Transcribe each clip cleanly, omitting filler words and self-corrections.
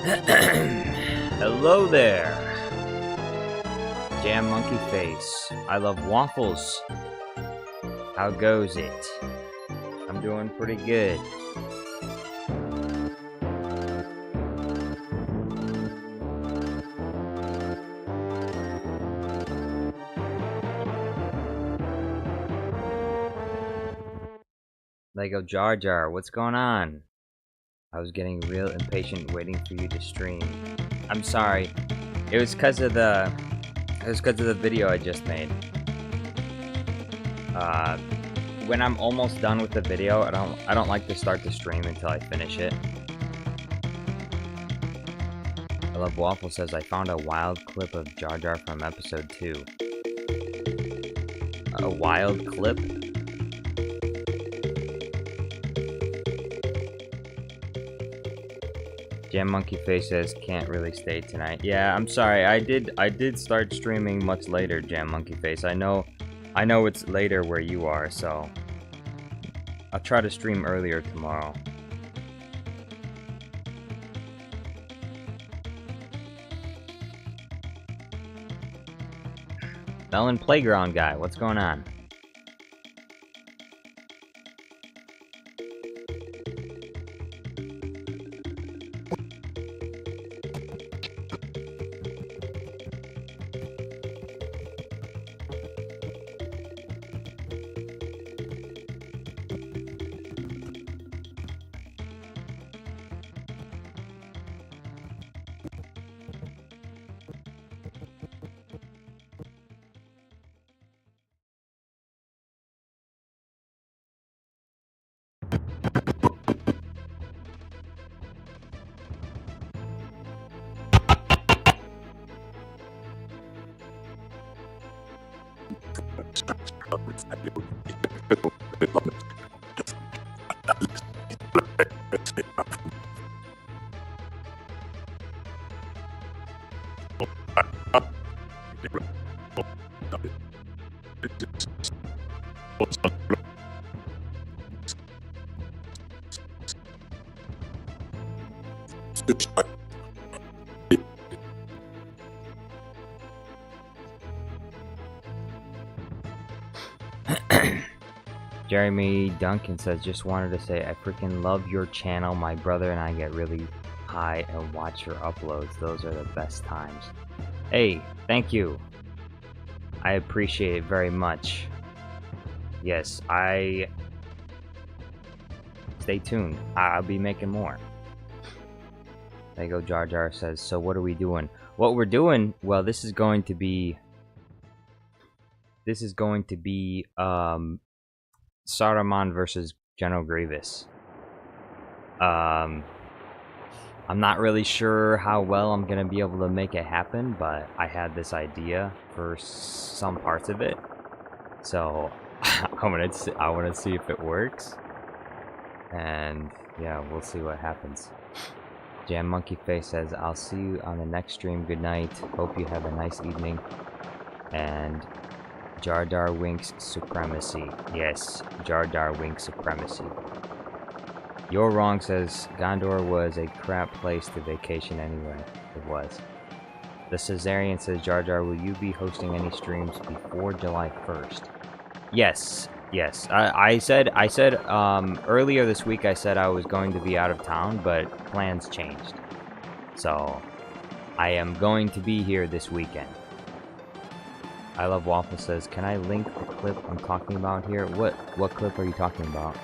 Hello there, Jam Monkey Face. I love waffles. How goes it? I'm doing pretty good. Lego Jar Jar, what's going on? I was getting real impatient waiting for you to stream. I'm sorry. It was because of the video I just made. When I'm almost done with the video, I don't like to start the stream until I finish it. I Love Waffle says I found a wild clip of Jar Jar from episode 2. A wild clip? Jam Monkey Face says can't really stay tonight. Yeah, I'm sorry. I did start streaming much later, Jam Monkey Face. I know it's later where you are, so I'll try to stream earlier tomorrow. Melon Playground guy, what's going on? Jeremy Duncan says, just wanted to say I freaking love your channel. My brother and I get really high and watch your uploads. Those are the best times. Hey, thank you. I appreciate it very much. Yes, stay tuned. I'll be making more. Lego Jar Jar says, so what are we doing? What we're doing, well, this is going to be Sardon versus General Grievous. I'm not really sure how well I'm gonna be able to make it happen, but I had this idea for some parts of it, so I want to see if it works, and yeah, we'll see what happens. Jam Monkey Face says, I'll see you on the next stream. Good night. Hope you have a nice evening. And Jar Jar Winks supremacy. Yes, Jar Jar Winks supremacy. You're wrong says Gondor was a crap place to vacation anyway. It was. The Caesarian says, Jar Jar, will you be hosting any streams before July 1st? Yes, yes. I said earlier this week I said I was going to be out of town, but plans changed. So I am going to be here this weekend. I Love Waffle says, can I link the clip I'm talking about here? What clip are you talking about?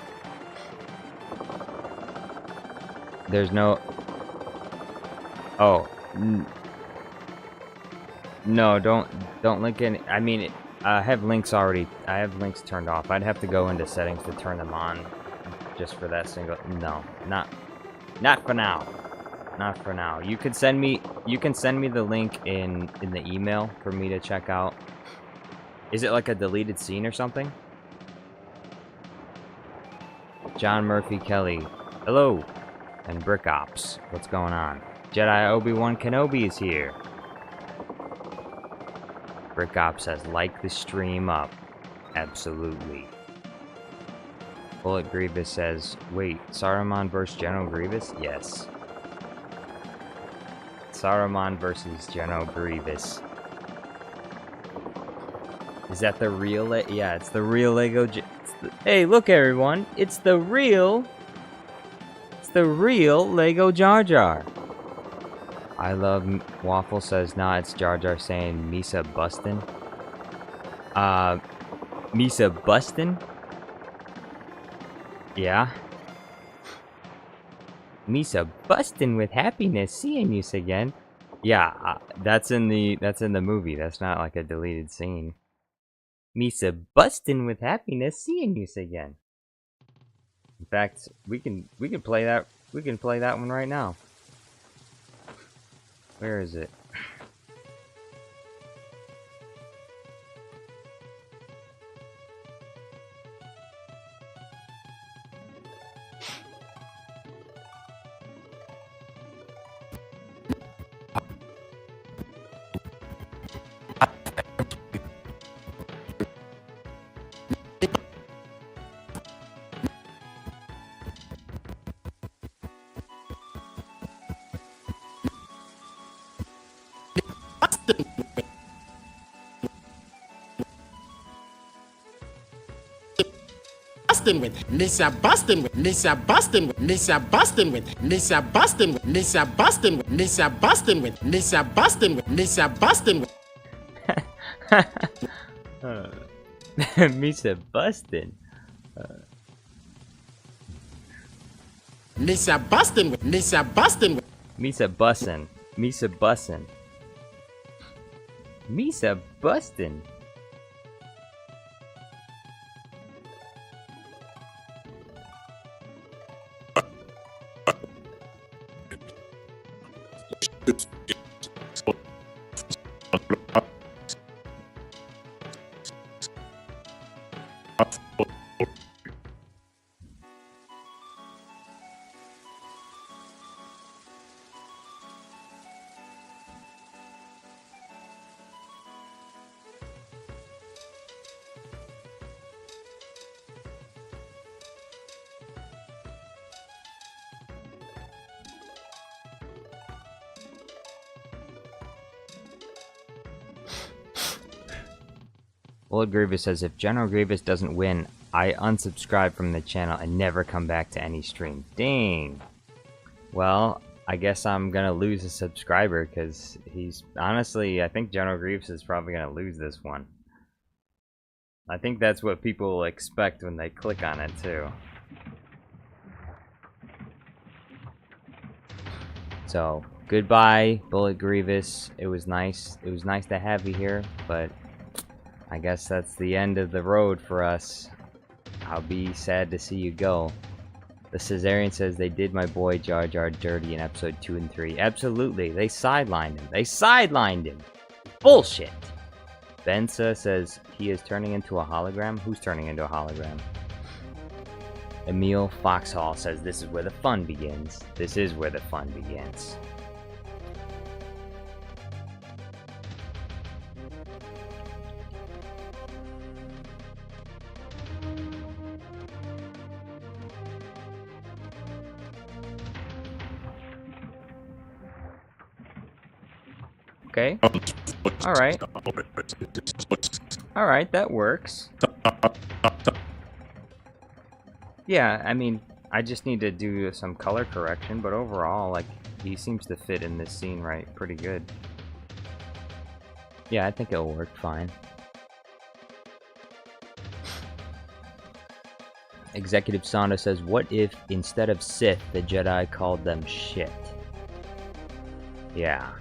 There's no... Oh. No, don't link any... I mean, I have links already... I have links turned off. I'd have to go into settings to turn them on just for that single... No, not for now. Not for now. You can send me the link in the email for me to check out. Is it like a deleted scene or something? John Murphy Kelly, hello, and Brick Ops, what's going on? Jedi Obi-Wan Kenobi is here. Brick Ops says, like the stream up. Absolutely. Bullet Grievous says, wait, Saruman vs. General Grievous? Yes. Saruman versus General Grievous. Is that the real? Yeah, it's the real Lego. Hey, look, everyone! It's the real Lego Jar Jar. I love Waffle says, nah, it's Jar Jar saying Misa bustin'. Misa bustin'? Yeah. Misa bustin' with happiness seeing you again. Yeah, that's in the movie. That's not like a deleted scene. Misa bustin' with happiness seeing you again. In fact, we can play that. We can play that one right now. Where is it? Bustin' with Missa bustin' with Missa bustin' with Missa bustin' with Missa bustin' with Missa bustin' with Missa bustin' with Missa bustin' with Missa bustin' with Misa bustin'. Missa bustin' with Missa bustin' with Misa bussin'. Misa bussin'. Misa bustin'. Old Grievous says, if General Grievous doesn't win, I unsubscribe from the channel and never come back to any stream. Dang. Well, I guess I'm gonna lose a subscriber because he's honestly, I think General Grievous is probably gonna lose this one. I think that's what people expect when they click on it too. So, goodbye, Bullet Grievous. It was nice. It was nice to have you here, but I guess that's the end of the road for us. I'll be sad to see you go. The Caesarian says they did my boy Jar Jar dirty in episode 2 and 3. Absolutely, they sidelined him. They sidelined him. Bullshit. Bensa says he is turning into a hologram. Who's turning into a hologram? Emil Foxhall says this is where the fun begins. This is where the fun begins. Okay. Alright. Alright, that works. Yeah, I mean, I just need to do some color correction, but overall, like, he seems to fit in this scene pretty good. Yeah, I think it'll work fine. Executive Sonda says, what if, instead of Sith, the Jedi called them shit? Yeah.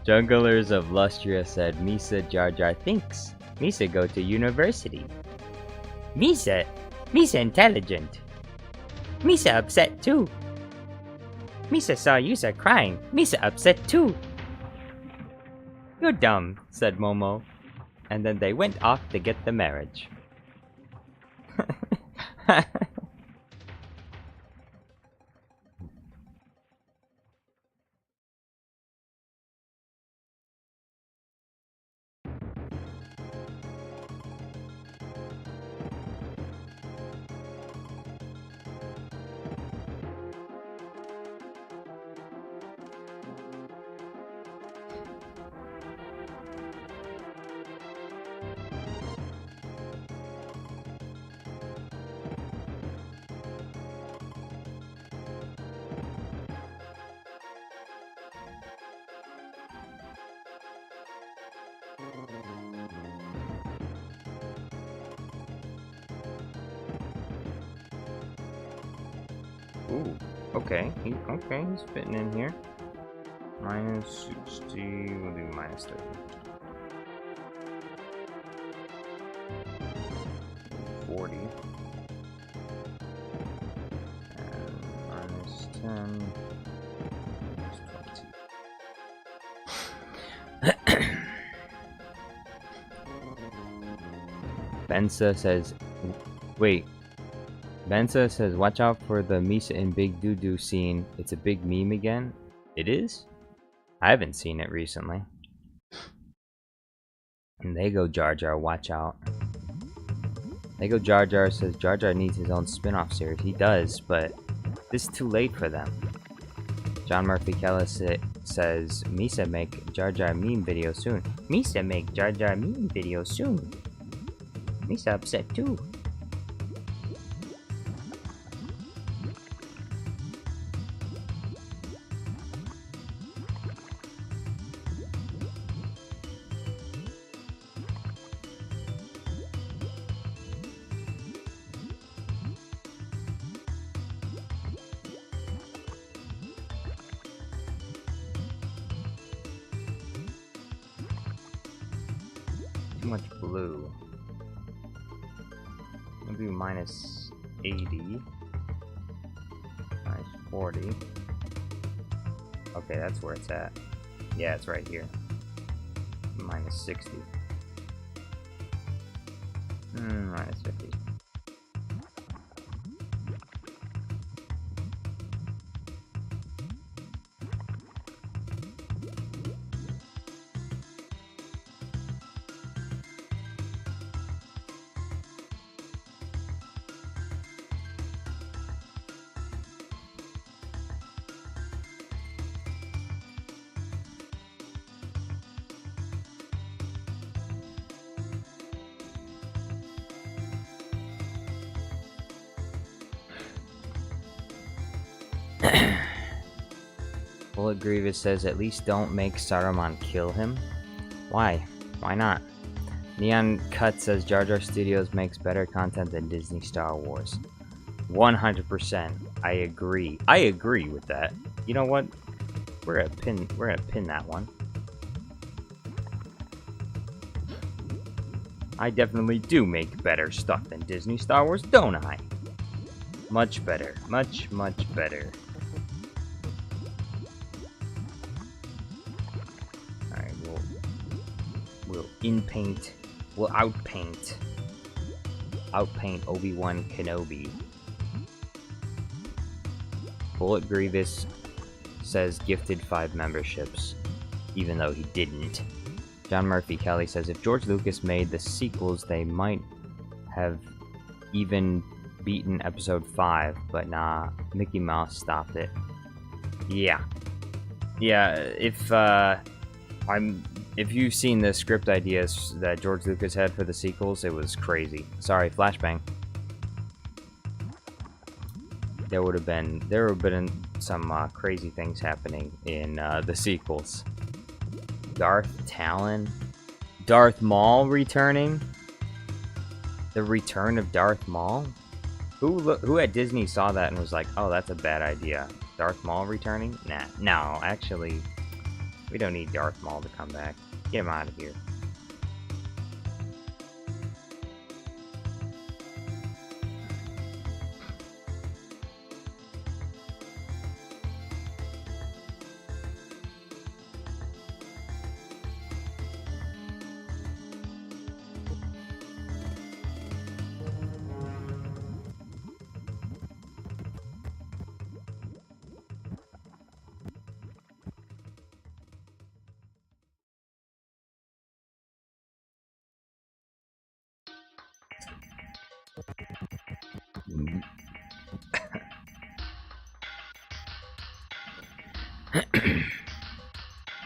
Junglers of Lustria said, Misa Jar Jar thinks. Misa go to university. Misa intelligent. Misa upset too. Misa saw Yusa crying. Misa upset too. You're dumb, said Momo. And then they went off to get the marriage. Ooh, okay, he's fitting in here. Minus 60, we'll do minus 30. 40. And minus 10. Minus 20. Bensa says, wait. Bensa says, watch out for the Misa and Big Doo-Doo scene. It's a big meme again. It is? I haven't seen it recently. And they go Jar Jar, watch out. They go Jar Jar says Jar Jar needs his own spin-off series. He does, but this is too late for them. John Murphy Kelly says Misa make Jar Jar meme video soon. Misa make Jar Jar meme video soon. Misa upset too. Too much blue. I'll do minus 80. Minus 40. Okay, that's where it's at. Yeah, it's right here. Minus 60. Minus 50. Bullet Grievous says, at least don't make Saruman kill him. Why? Why not? Neon Cut says, Jar Jar Studios makes better content than Disney Star Wars. 100%. I agree. I agree with that. You know what? We're gonna pin that one. I definitely do make better stuff than Disney Star Wars, don't I? Much better. Much, much better. Alright, we'll in-paint. We'll outpaint. Outpaint Obi-Wan Kenobi. Bullet Grievous says gifted 5 memberships, even though he didn't. John Murphy Kelly says, if George Lucas made the sequels, they might have even beaten episode 5, but nah, Mickey Mouse stopped it. Yeah. Yeah, if you've seen the script ideas that George Lucas had for the sequels, it was crazy. Sorry, flashbang. There would have been some crazy things happening in the sequels. Darth Talon, Darth Maul returning. The return of Darth Maul. Who at Disney saw that and was like, "Oh, that's a bad idea." Darth Maul returning? Nah, no, actually, we don't need Darth Maul to come back. Get him out of here.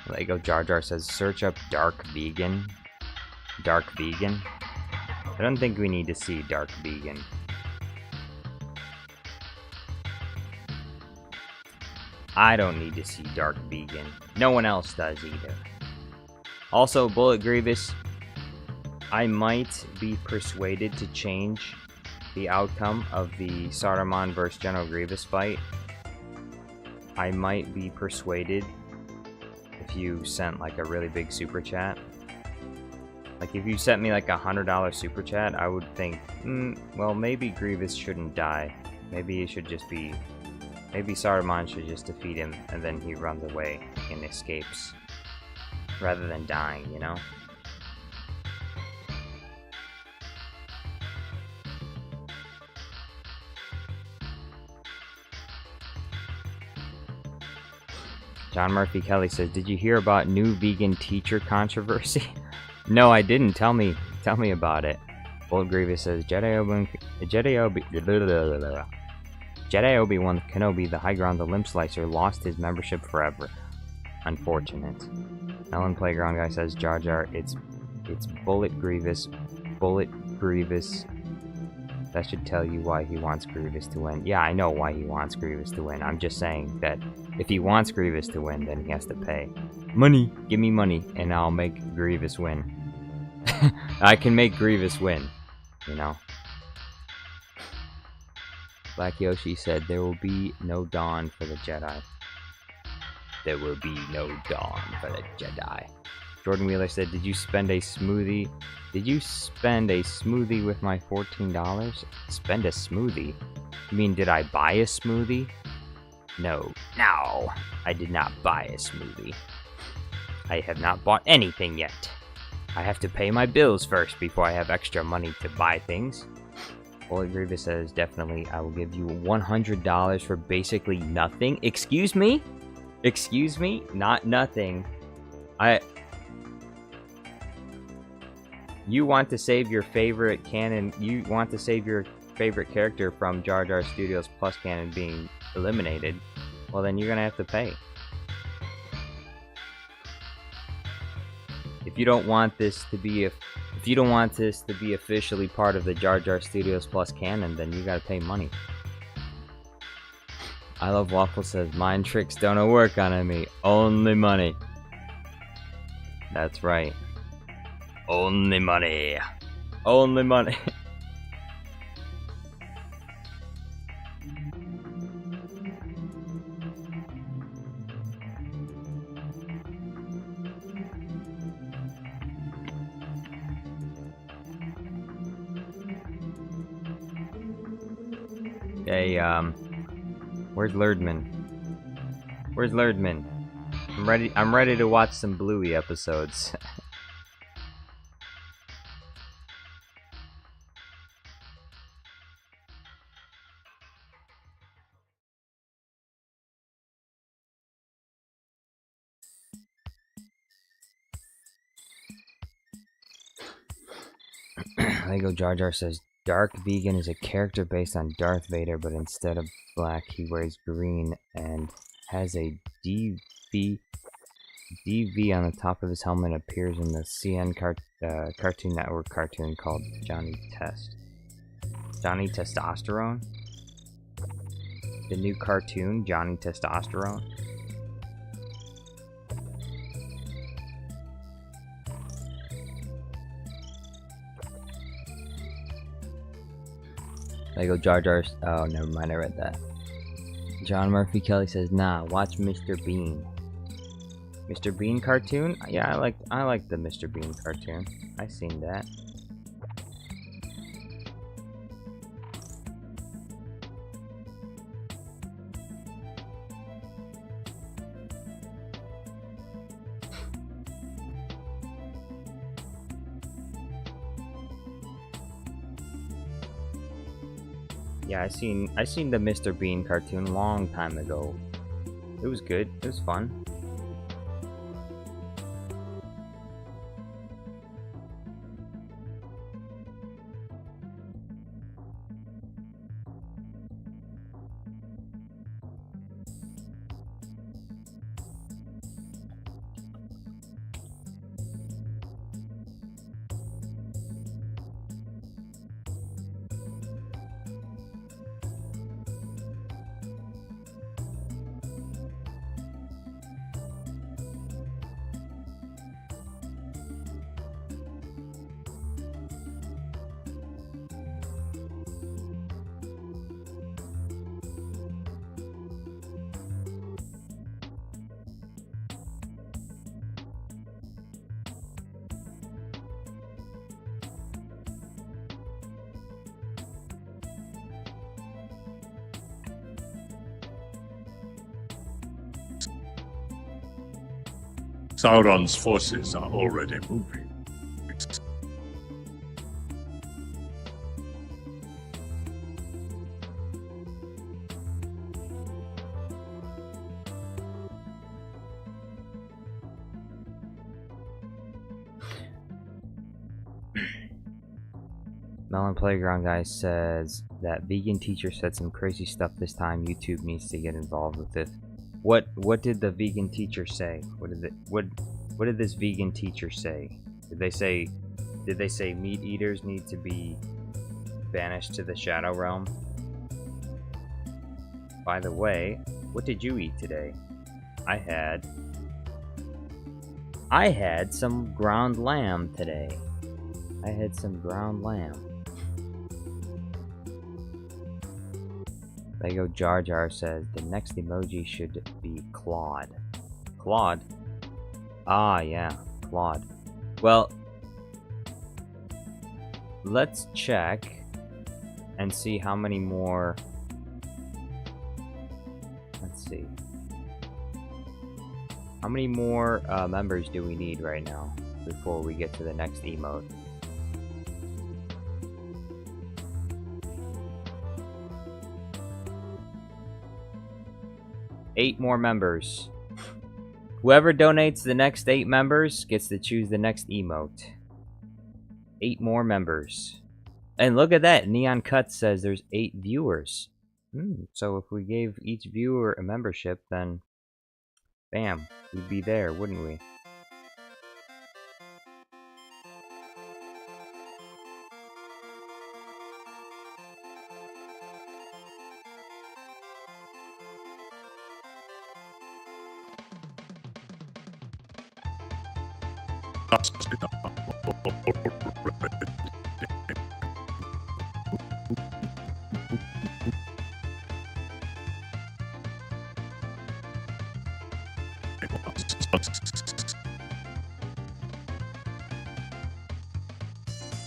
Lego Jar Jar says, search up Dark Vegan. Dark Vegan? I don't think we need to see Dark Vegan. I don't need to see Dark Vegan. No one else does either. Also, Bullet Grievous, I might be persuaded to change the outcome of the Sardon versus General Grievous fight. I might be persuaded if you sent like a really big super chat. Like if you sent me like $100 super chat, I would think, well, maybe Grievous shouldn't die. Maybe it should just be, maybe Sardon should just defeat him and then he runs away and escapes, rather than dying, you know? John Murphy Kelly says, "Did you hear about new vegan teacher controversy?" No, I didn't. Tell me about it. Old Grievous says, Jedi Obi-Wan Kenobi, the High Ground, the Limb Slicer, lost his membership forever. Unfortunate. Ellen Playground Guy says, Jar Jar, it's Bullet Grievous. That should tell you why he wants Grievous to win. Yeah, I know why he wants Grievous to win. I'm just saying that if he wants Grievous to win, then he has to pay. Money! Give me money, and I'll make Grievous win. I can make Grievous win, you know? Black Yoshi said, there will be no dawn for the Jedi. There will be no dawn for the Jedi. Jordan Wheeler said, did you spend a smoothie with my $14? Spend a smoothie? You mean, did I buy a smoothie? No, I did not buy a smoothie. I have not bought anything yet. I have to pay my bills first before I have extra money to buy things. Bullet Grievous says, definitely, I will give you $100 for basically nothing. Excuse me? Excuse me? Not nothing. You want to save your favorite canon, you want to save your favorite character from Jar Jar Studios Plus canon being eliminated, well then you're gonna have to pay. If you don't want this to be officially part of the Jar Jar Studios Plus canon, then you gotta pay money. I Love Waffle says, mind tricks don't work on me, only money. That's right. Only money. Only money. Hey, where's Lerdman? Where's Lerdman? I'm ready to watch some Bluey episodes. Lego Jar Jar says, Dark Vegan is a character based on Darth Vader, but instead of black, he wears green and has a DV on the top of his helmet. Appears in the CN Cartoon Network cartoon called Johnny Test. Johnny Testosterone? The new cartoon, Johnny Testosterone? Lego Jar Jar's. Oh, never mind. I read that. John Murphy Kelly says, "Nah, watch Mr. Bean." Mr. Bean cartoon? Yeah, I like the Mr. Bean cartoon. I seen that. Yeah, I seen the Mr. Bean cartoon a long time ago. It was good. It was fun. Sauron's forces are already moving. Melon Playground guy says that vegan teacher said some crazy stuff this time. YouTube needs to get involved with it. What did the vegan teacher say? What did this vegan teacher say? Did they say meat eaters need to be banished to the Shadow Realm? By the way, what did you eat today? I had some ground lamb today. I had some ground lamb. Lego Jar Jar says the next emoji should be Claude. Claude? Ah, yeah, Claude. Well, let's check and see how many more. Let's see. How many more members do we need right now before we get to the next emote? 8 more members. Whoever donates the next 8 members gets to choose the next emote. 8 more members. And look at that, Neon Cut says there's 8 viewers. So if we gave each viewer a membership, then bam, we'd be there, wouldn't we?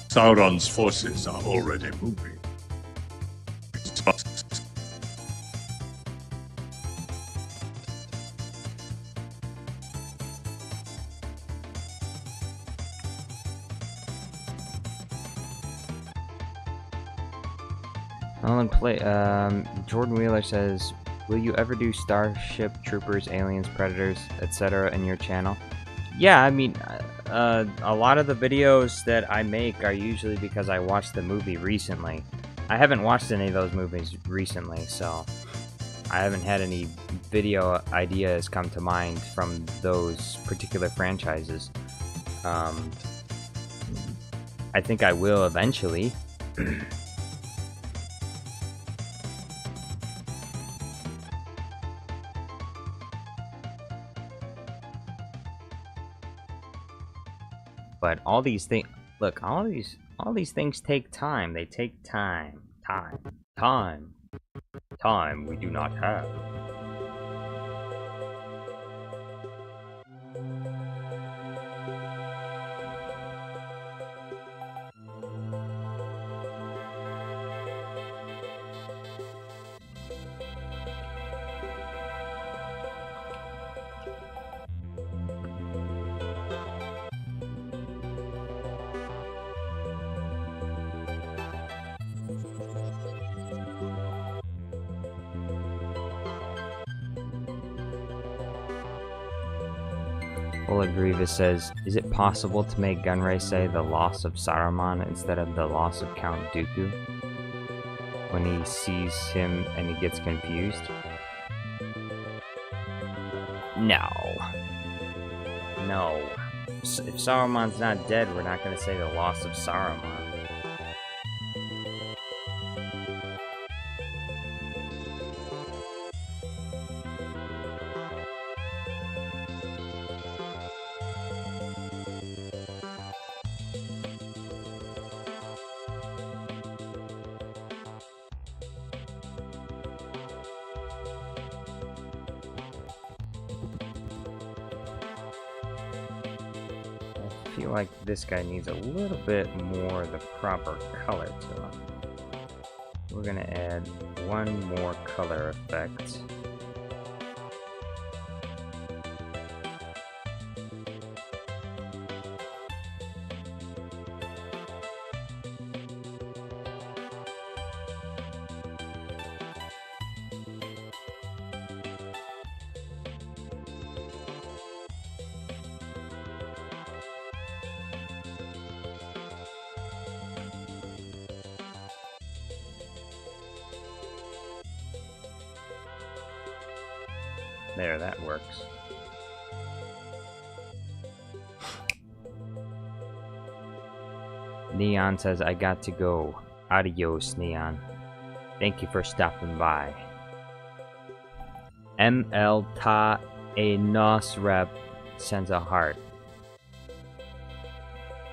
Sauron's forces are already moving. Jordan Wheeler says, will you ever do Starship Troopers, Aliens, Predators, etc. in your channel? Yeah, I mean, a lot of the videos that I make are usually because I watched the movie recently. I haven't watched any of those movies recently, so I haven't had any video ideas come to mind from those particular franchises. I think I will eventually. But all these things, look, all these things take time. They take time. Time we do not have. Grievous says, is it possible to make Gunray say the loss of Saruman instead of the loss of Count Dooku? When he sees him and he gets confused? No. No. If Saruman's not dead, we're not going to say the loss of Saruman. I feel like this guy needs a little bit more of the proper color to him. We're gonna add one more color effect. There, that works. Neon says, I got to go. Adios, Neon. Thank you for stopping by. ML Ta A Nosrep sends a heart.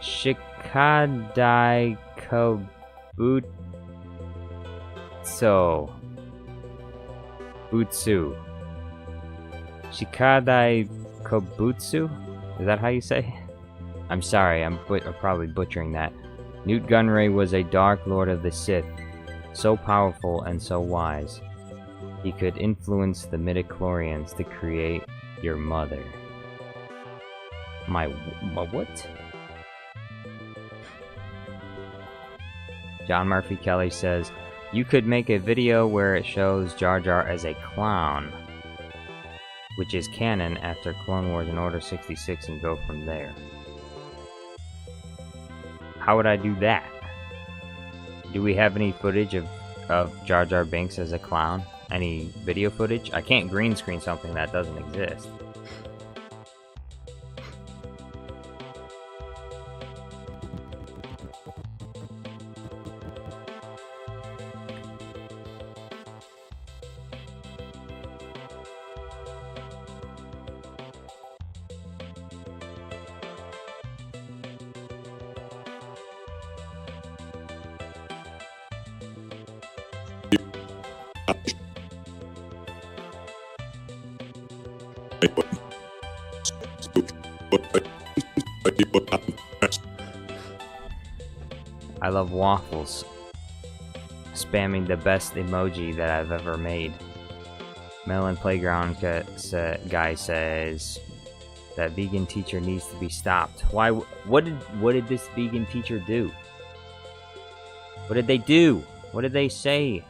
Shikadai Kobutso. Butsu. Shikadai Kobutsu? Is that how you say? I'm sorry, I'm probably butchering that. Newt Gunray was a Dark Lord of the Sith, so powerful and so wise. He could influence the midichlorians to create your mother. My what? John Murphy Kelly says, you could make a video where it shows Jar Jar as a clown, which is canon after Clone Wars and Order 66, and go from there. How would I do that? Do we have any footage of Jar Jar Binks as a clown? Any video footage? I can't green screen something that doesn't exist. I love waffles. Spamming the best emoji that I've ever made. Melon Playground guy says that vegan teacher needs to be stopped. Why? What did this vegan teacher do? What did they do? What did they say?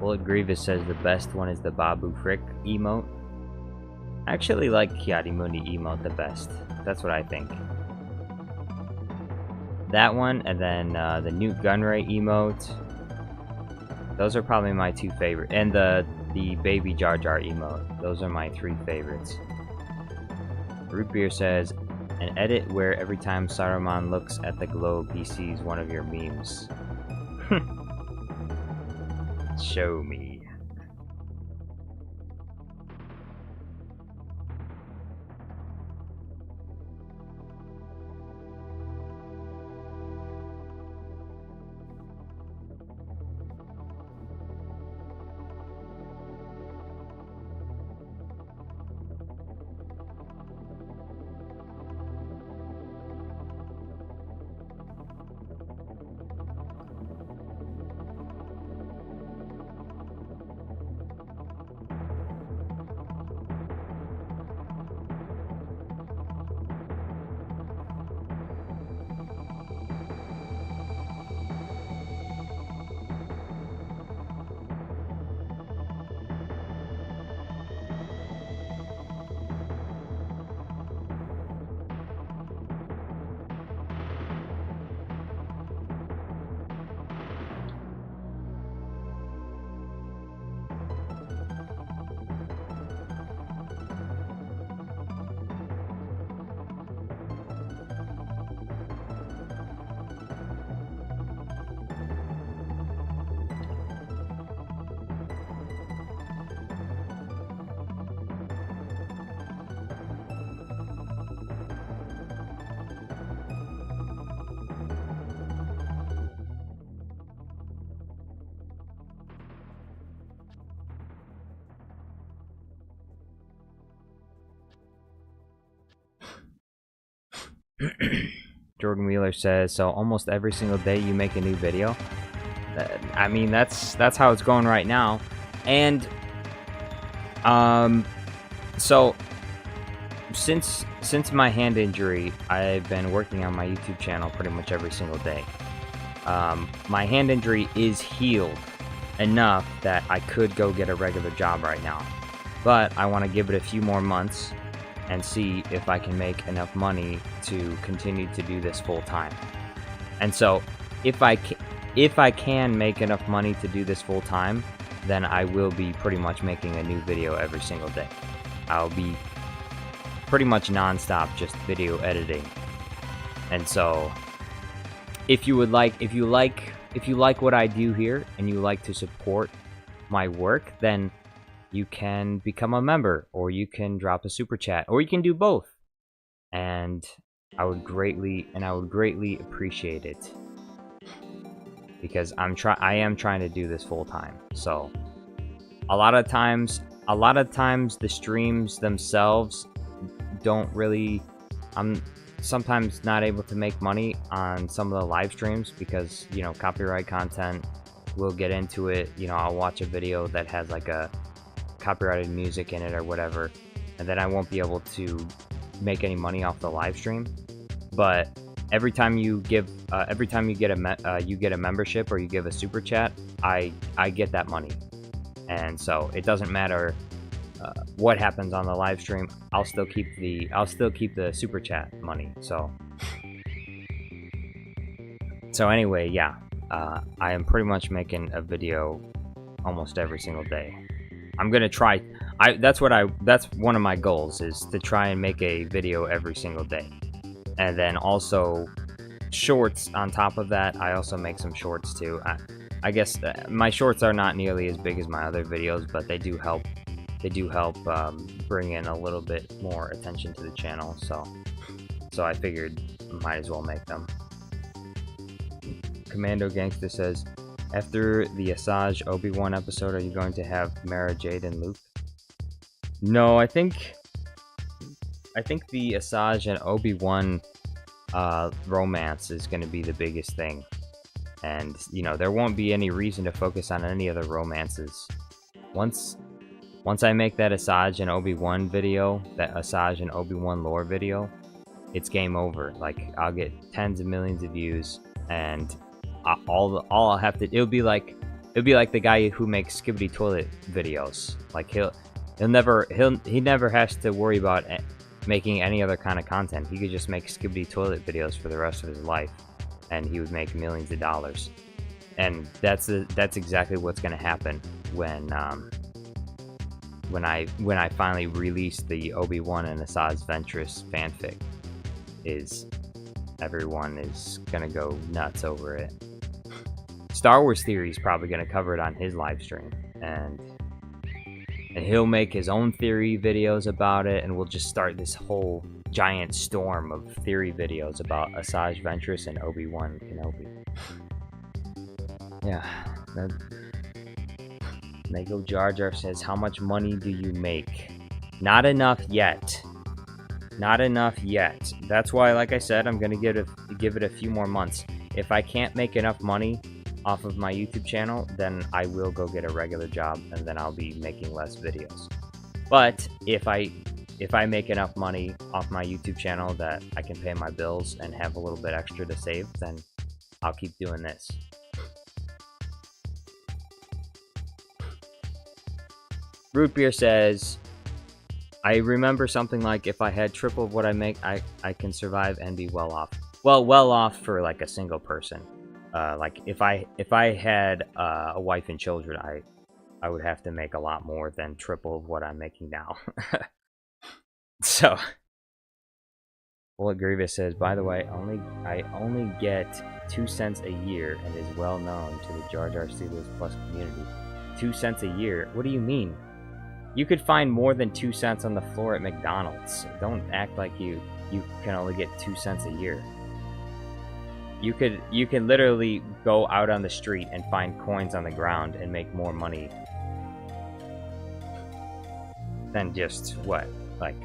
Bullet Grievous says the best one is the Babu Frick emote. I actually like Kiadi Mundi emote the best. That's what I think. That one, and then the Newt Gunray emote. Those are probably my two favorite. And the Baby Jar Jar emote. Those are my three favorites. Root Beer says, an edit where every time Saruman looks at the globe, he sees one of your memes. Show me. Jordan Wheeler says, so almost every single day you make a new video. I mean, that's how it's going right now. And so since my hand injury, I've been working on my YouTube channel pretty much every single day. My hand injury is healed enough that I could go get a regular job right now, but I want to give it a few more months and see if I can make enough money to continue to do this full time. And so if I can make enough money to do this full time, then I will be pretty much making a new video every single day. I'll be pretty much non-stop just video editing. And so if you like what I do here and you like to support my work, then you can become a member, or you can drop a super chat, or you can do both. And I would greatly appreciate it, because I am trying to do this full time. So a lot of times the streams themselves don't really, I'm sometimes not able to make money on some of the live streams because, you know, copyright content. We'll get into it. You know, I'll watch a video that has like a copyrighted music in it or whatever, and then I won't be able to make any money off the live stream. But every time you get a membership or you give a super chat, I get that money. And so it doesn't matter what happens on the live stream. I'll still keep the super chat money. So anyway, yeah, I am pretty much making a video almost every single day. I'm gonna try. That's one of my goals, is to try and make a video every single day. And then also shorts on top of that. I also make some shorts too. I guess my shorts are not nearly as big as my other videos, but they do help. They do help bring in a little bit more attention to the channel. So I figured might as well make them. Commando Gangster says, after the Asajj Obi-Wan episode, are you going to have Mara Jade and Luke? No, I think the Asajj and Obi-Wan romance is going to be the biggest thing. And, you know, there won't be any reason to focus on any other romances. Once I make that Asajj and Obi-Wan video, that Asajj and Obi-Wan lore video, it's game over. Like, I'll get tens of millions of views, and all I'll have to, it'll be like the guy who makes Skibbity Toilet videos. Like, he never has to worry about making any other kind of content. He could just make Skibbity Toilet videos for the rest of his life, and he would make millions of dollars. And that's exactly what's gonna happen when I finally release the Obi-Wan and Asajj Ventress fanfic. Is everyone is gonna go nuts over it. Star Wars Theory is probably gonna cover it on his live stream, and he'll make his own theory videos about it, and we'll just start this whole giant storm of theory videos about Asajj Ventress and Obi-Wan Kenobi. Yeah. Nego Jar Jar says, how much money do you make? Not enough yet. Not enough yet. That's why, like I said, I'm gonna give it a few more months. If I can't make enough money off of my YouTube channel, then I will go get a regular job, and then I'll be making less videos. But if I make enough money off my YouTube channel that I can pay my bills and have a little bit extra to save, then I'll keep doing this. Root Beer says, I remember something like, if I had triple of what I make, I can survive and be well off. Well off for like a single person. Like if I had a wife and children, I would have to make a lot more than triple of what I'm making now. So, Bullet Grievous says, by the way, I only get 2 cents a year and is well known to the Jar Jar Studios Plus community. 2 cents a year? What do you mean? You could find more than 2 cents on the floor at McDonald's. Don't act like you can only get 2 cents a year. You can literally go out on the street and find coins on the ground and make more money than just what, like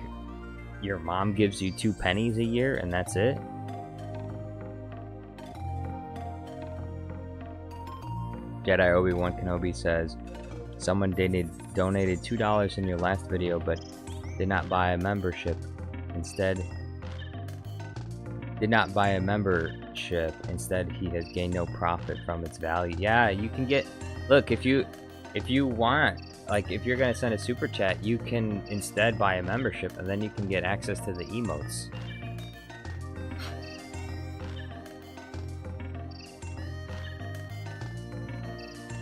Your mom gives you 2 pennies a year and that's it? Jedi Obi-Wan Kenobi says, someone donated $2 in your last video but did not buy a membership. Instead, he has gained no profit from its value. Yeah, you can get, look, if you want, like, if you're gonna send a super chat, you can instead buy a membership and then you can get access to the emotes.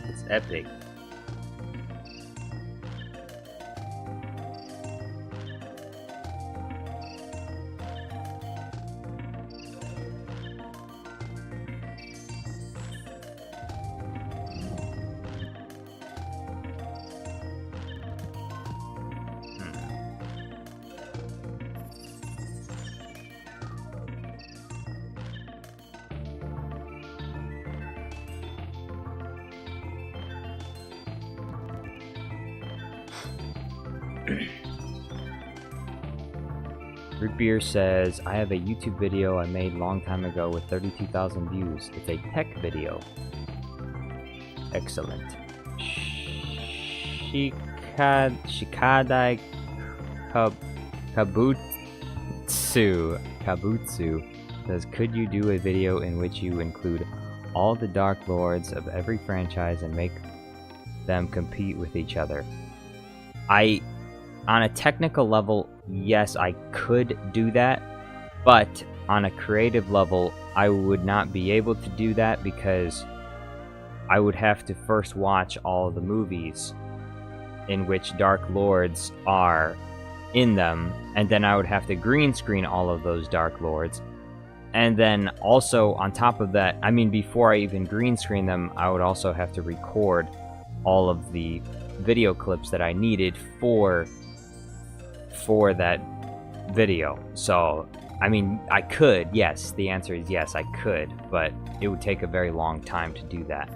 It's epic. Root Beer says, I have a YouTube video I made long time ago with 32,000 views. It's a tech video. Excellent. Shikadai Kabutsu says, could you do a video in which you include all the Dark Lords of every franchise and make them compete with each other? On a technical level, yes, I could do that, but on a creative level, I would not be able to do that because I would have to first watch all of the movies in which Dark Lords are in them, and then I would have to green screen all of those Dark Lords. And then also, on top of that, I mean, before I even green screen them, I would also have to record all of the video clips that I needed for that video. So, I mean, I could, yes, the answer is yes, I could, but it would take a very long time to do that.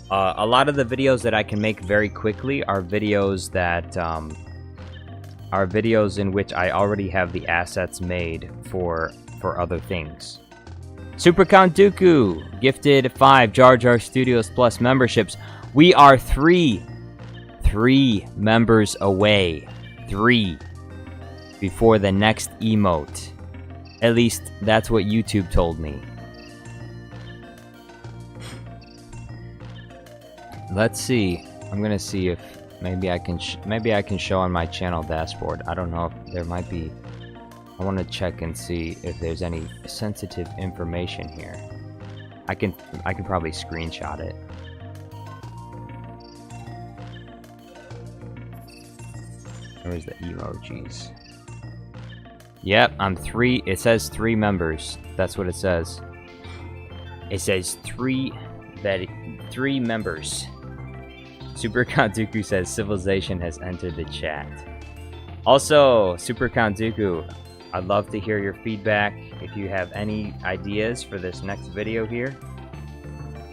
A lot of the videos that I can make very quickly are videos that are videos in which I already have the assets made for other things. Super Count Dooku gifted 5 Jar Jar Studios Plus memberships. We are three members away. 3 before the next emote. At least that's what YouTube told me. Let's see. I'm gonna see if maybe I can show on my channel dashboard. I don't know if there might be. I want to check and see if there's any sensitive information here. I can probably screenshot it. Where's the emojis? Yep, I'm 3. It says 3 members. That's what it says. It says 3 members. Super Count Dooku says civilization has entered the chat. Also, Super Count Dooku, I'd love to hear your feedback. If you have any ideas for this next video here,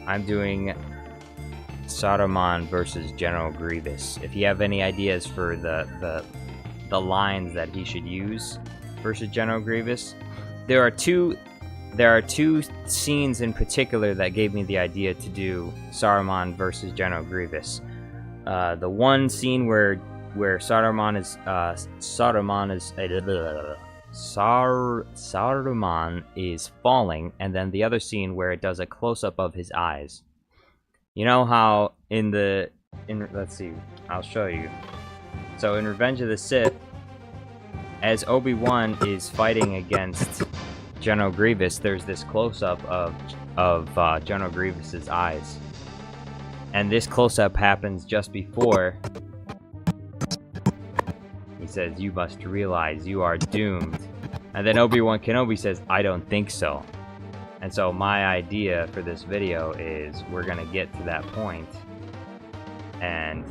I'm doing Saruman versus General Grievous. If you have any ideas for the lines that he should use versus General Grievous, there are two scenes in particular that gave me the idea to do Saruman versus General Grievous. The one scene where Saruman is falling, and then the other scene where it does a close-up of his eyes. You know how let's see, I'll show you. So in Revenge of the Sith, as Obi-Wan is fighting against General Grievous, there's this close-up of General Grievous's eyes. And this close-up happens just before he says, "You must realize you are doomed." And then Obi-Wan Kenobi says, "I don't think so." And so my idea for this video is we're gonna get to that point, and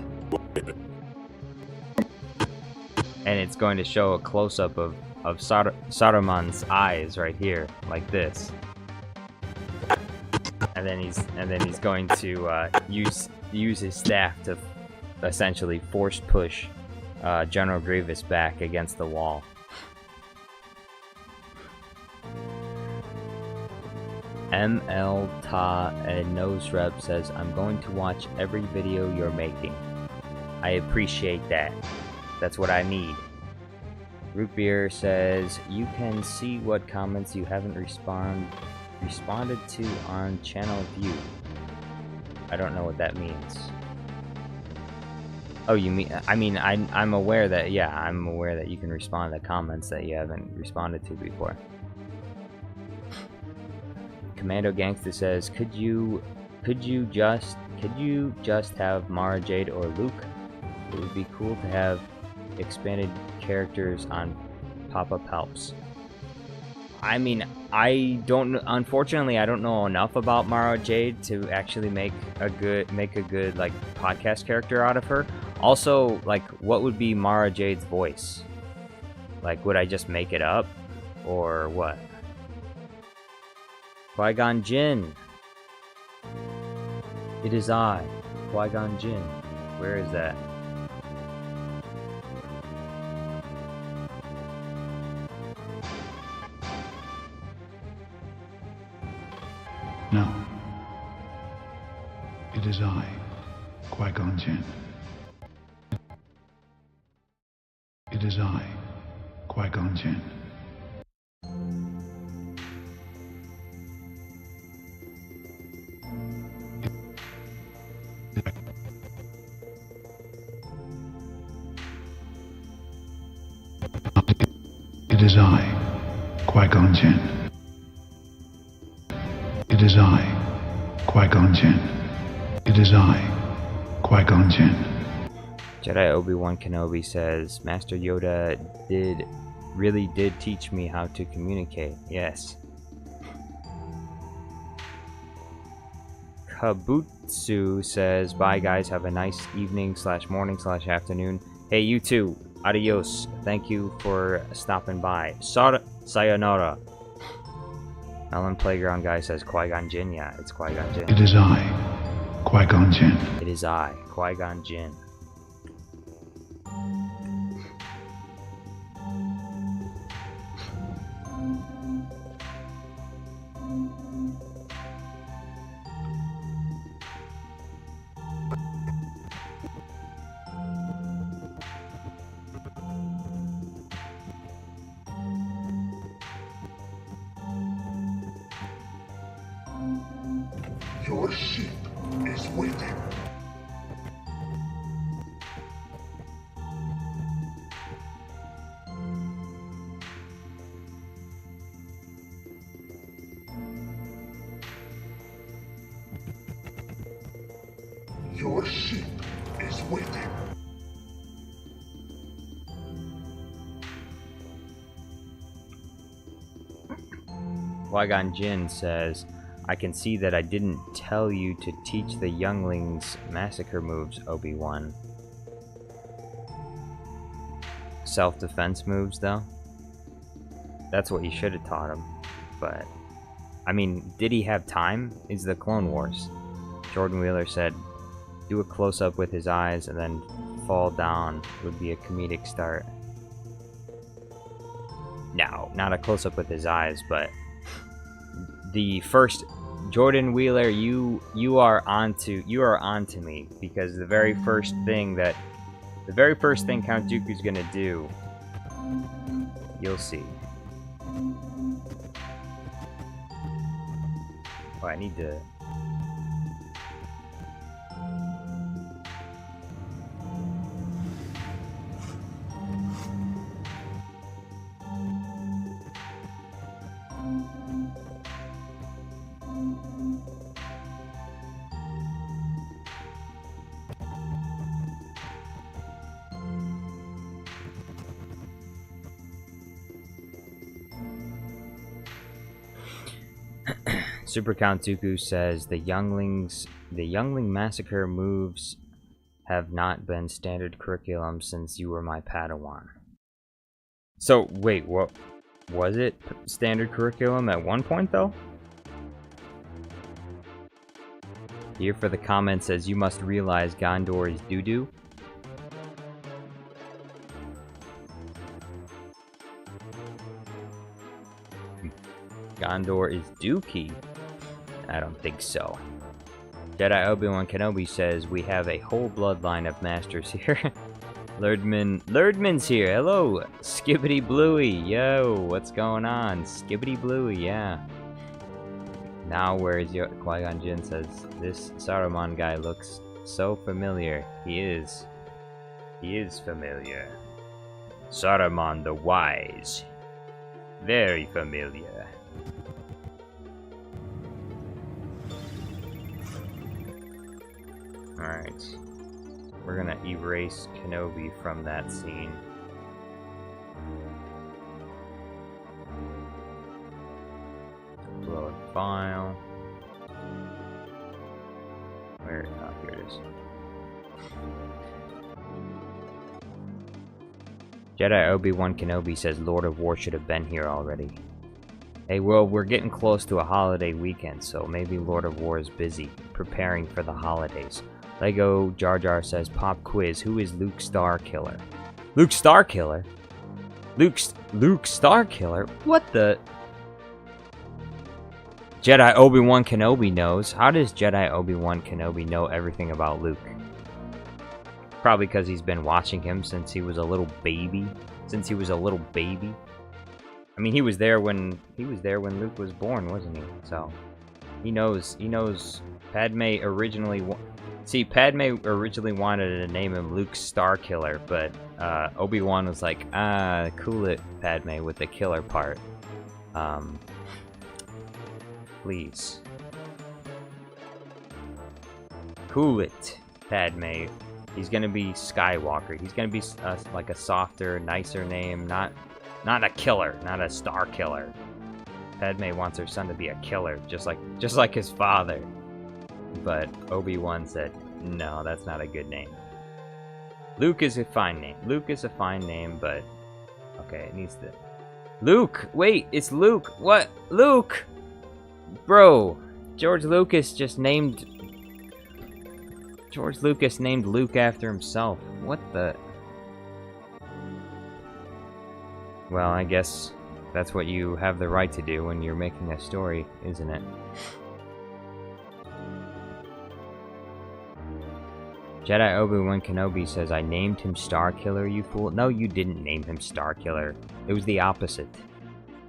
it's going to show a close-up of Saruman's eyes right here, like this. And then he's going to use his staff to essentially force push General Grievous back against the wall. ML Ta and Nose Rep says, I'm going to watch every video you're making. I appreciate that. That's what I need. Root Beer says, you can see what comments you haven't responded to on channel view. I don't know what that means. Oh, you mean, I'm aware that, yeah, I'm aware that you can respond to comments that you haven't responded to before. Commando Gangster says, could you just have Mara Jade or Luke? It would be cool to have expanded characters on pop-up helps. I mean, unfortunately, I don't know enough about Mara Jade to actually make a good like podcast character out of her. Also, like, what would be Mara Jade's voice? Like, would I just make it up, or what? Qui-Gon Jinn. It is I, Qui-Gon Jinn. Where is that? No. It is I, Qui-Gon Jinn. It is I, Qui-Gon Jinn. It is I, Qui-Gon Jinn. It is I, Qui-Gon Jinn. It is I, Qui-Gon Jinn. Jedi Obi-Wan Kenobi says, Master Yoda really did teach me how to communicate. Yes. Kabutsu says, bye guys, have a nice evening / morning / afternoon. Hey, you too. Adios. Thank you for stopping by. Sayonara. Melon Playground guy says Qui-Gon Jinn. Yeah, it's Qui-Gon Jinn. It is I, Qui-Gon Jinn. It is I, Qui-Gon Jinn. Your ship is waiting. Your ship is waiting. Qui-Gon Jinn says, I can see that I didn't tell you to teach the younglings massacre moves, Obi-Wan. Self-defense moves, though? That's what you should have taught him. But, I mean, did he have time? It's the Clone Wars. Jordan Wheeler said, do a close-up with his eyes and then fall down would be a comedic start. No, not a close-up with his eyes, but the first... Jordan Wheeler, you are onto me, because the very first thing Count Dooku's gonna do, you'll see. Oh, I need to. Super Count Dooku says the youngling massacre moves have not been standard curriculum since you were my Padawan. So wait, what was it? Standard curriculum at one point though? Here for the comment says you must realize Gondor is doo-doo. Gondor is dookie. I don't think so. Jedi Obi-Wan Kenobi says we have a whole bloodline of masters here. Lurdman's here. Hello, Skibbity Bluey. Yo, what's going on? Skibbity Bluey, yeah. Now where's your Qui-Gon Jinn says this Saruman guy looks so familiar. He is familiar. Saruman the Wise. Very familiar. Alright. We're gonna erase Kenobi from that scene. Upload file. Where? Oh, here it is. Jedi Obi-Wan Kenobi says Lord of War should have been here already. Hey, well, we're getting close to a holiday weekend, so maybe Lord of War is busy, preparing for the holidays. Lego Jar Jar says, pop quiz, who is Luke Starkiller? Luke Starkiller? Luke Starkiller? What the? Jedi Obi-Wan Kenobi knows. How does Jedi Obi-Wan Kenobi know everything about Luke? Probably because he's been watching him since he was a little baby. I mean, he was there when Luke was born, wasn't he? So he knows. Padme originally wanted to name him Luke Starkiller, but Obi-Wan was like, cool it, Padme, with the killer part. Please. Cool it, Padme. He's gonna be Skywalker. He's gonna be like a softer, nicer name, not a killer, not a star killer. Padme wants her son to be a killer, just like his father. But Obi-Wan said, no, that's not a good name. Luke is a fine name. But okay, it needs to. Luke, wait, it's Luke. What? Luke, bro. George Lucas named Luke after himself. What the? Well, I guess that's what you have the right to do when you're making a story, isn't it? Jedi Obi-Wan Kenobi says, I named him Starkiller, you fool. No, you didn't name him Starkiller. It was the opposite.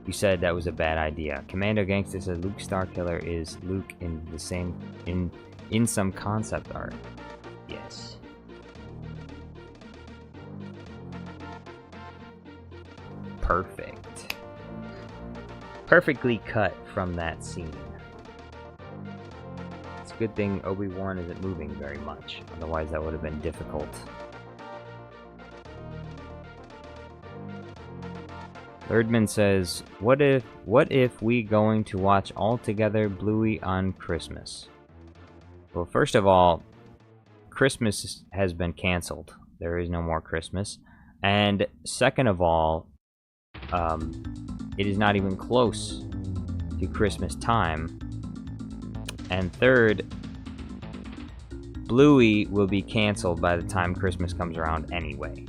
You said that was a bad idea. Commando Gangster says Luke Starkiller is Luke in the same in some concept art. Yes. Perfect. Perfectly cut from that scene. It's a good thing Obi-Wan isn't moving very much, otherwise that would have been difficult. Thirdman says, what if we going to watch All Together Bluey on Christmas? Well, first of all, Christmas has been canceled. There is no more Christmas. And second of all, it is not even close to Christmas time. And third, Bluey will be canceled by the time Christmas comes around anyway.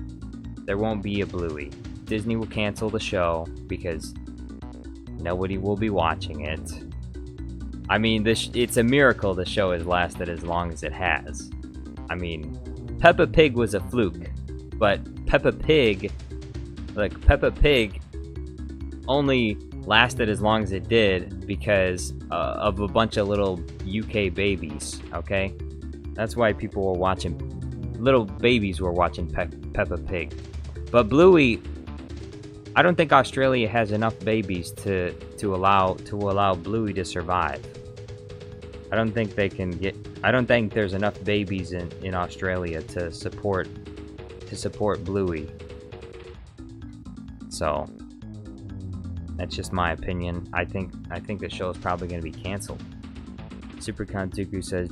There won't be a Bluey. Disney will cancel the show because nobody will be watching it. I mean, it's a miracle the show has lasted as long as it has. I mean, Peppa Pig was a fluke, but Peppa Pig only lasted as long as it did because of a bunch of little UK babies, okay? That's why people were watching, little babies were watching Peppa Pig. But Bluey, I don't think Australia has enough babies to allow Bluey to survive. I don't think there's enough babies in Australia to support Bluey. So that's just my opinion. I think the show is probably going to be canceled. Supercon Tuku says,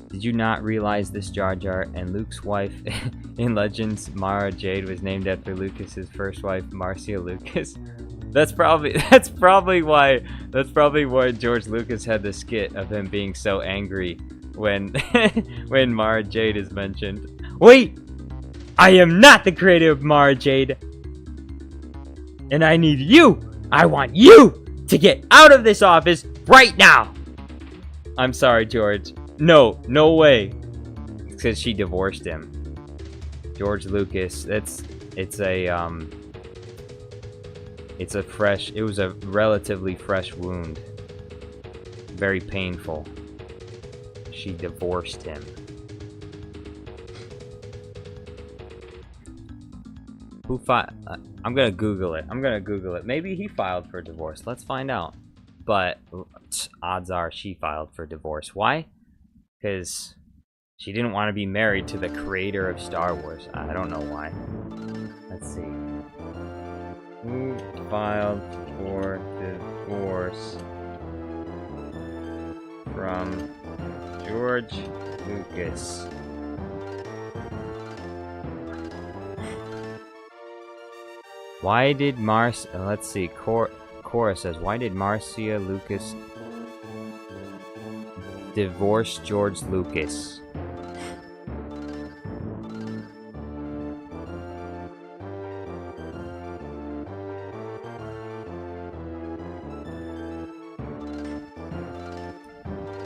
did you not realize this Jar Jar and Luke's wife in Legends, Mara Jade, was named after Lucas's first wife, Marcia Lucas? That's probably why George Lucas had the skit of him being so angry when when Mara Jade is mentioned. Wait! I am not the creator of Mara Jade! And I need you! I want you to get out of this office right now! I'm sorry, George. No, no way. Because she divorced him. George Lucas. It was a relatively fresh wound. Very painful. She divorced him. Who filed? I'm gonna Google it. Maybe he filed for divorce. Let's find out. But odds are she filed for divorce. Why? Because she didn't want to be married to the creator of Star Wars. I don't know why. Let's see. Who filed for divorce from George Lucas? Why did let's see, Cora says, why did Marcia Lucas divorce George Lucas?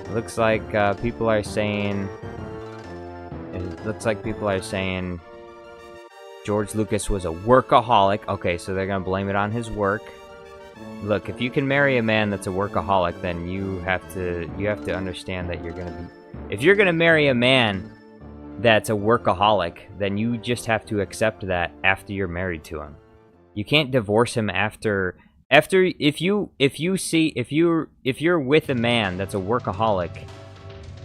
Looks like people are saying George Lucas was a workaholic. Okay, so they're gonna blame it on his work. Look, if you can marry a man that's a workaholic, then you have to understand that if you're gonna marry a man that's a workaholic, then you just have to accept that after you're married to him. You can't divorce him after if you're with a man that's a workaholic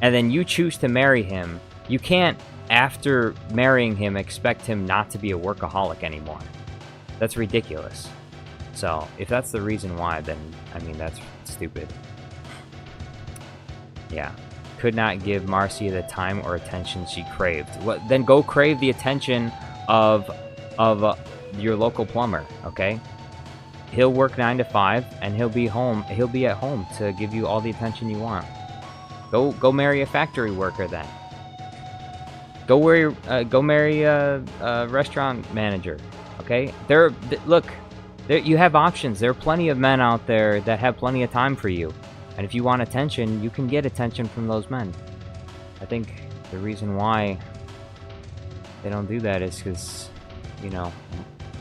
and then you choose to marry him, you can't after marrying him expect him not to be a workaholic anymore. That's ridiculous. So, if that's the reason why, then, I mean, that's stupid. Yeah. Could not give Marcia the time or attention she craved. Then go crave the attention of your local plumber, okay? He'll work 9 to 5, and he'll be at home to give you all the attention you want. Go marry a factory worker then. Go marry a restaurant manager, okay? Look, you have options. There are plenty of men out there that have plenty of time for you. And if you want attention, you can get attention from those men. I think the reason why they don't do that is because, you know,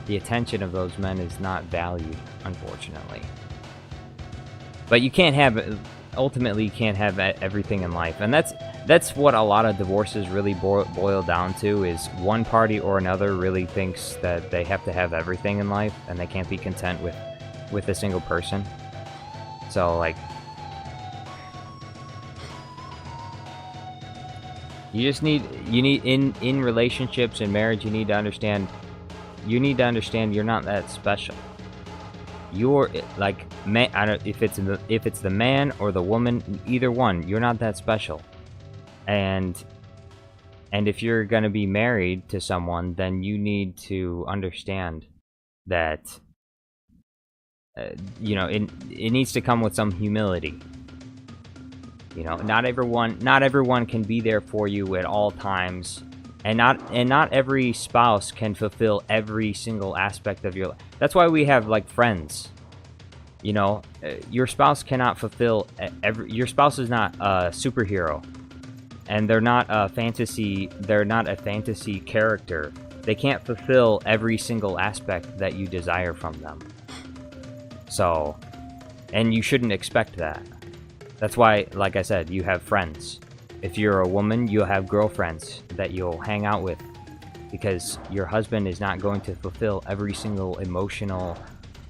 the attention of those men is not valued, unfortunately. But ultimately you can't have everything in life. And that's what a lot of divorces really boil down to, is one party or another really thinks that they have to have everything in life and they can't be content with a single person. So, like, in relationships and marriage, you need to understand you're not that special. You're like, if it's the man or the woman, either one, you're not that special. And if you're going to be married to someone, then you need to understand that you know, it needs to come with some humility. You know, not everyone can be there for you at all times, and not every spouse can fulfill every single aspect of your life. That's why we have, like, friends. You know, your spouse cannot fulfill your spouse is not a superhero, and they're not a fantasy character. They can't fulfill every single aspect that you desire from them. So, and you shouldn't expect that. That's why, like I said, you have friends. If you're a woman, you'll have girlfriends that you'll hang out with, because your husband is not going to fulfill every single emotional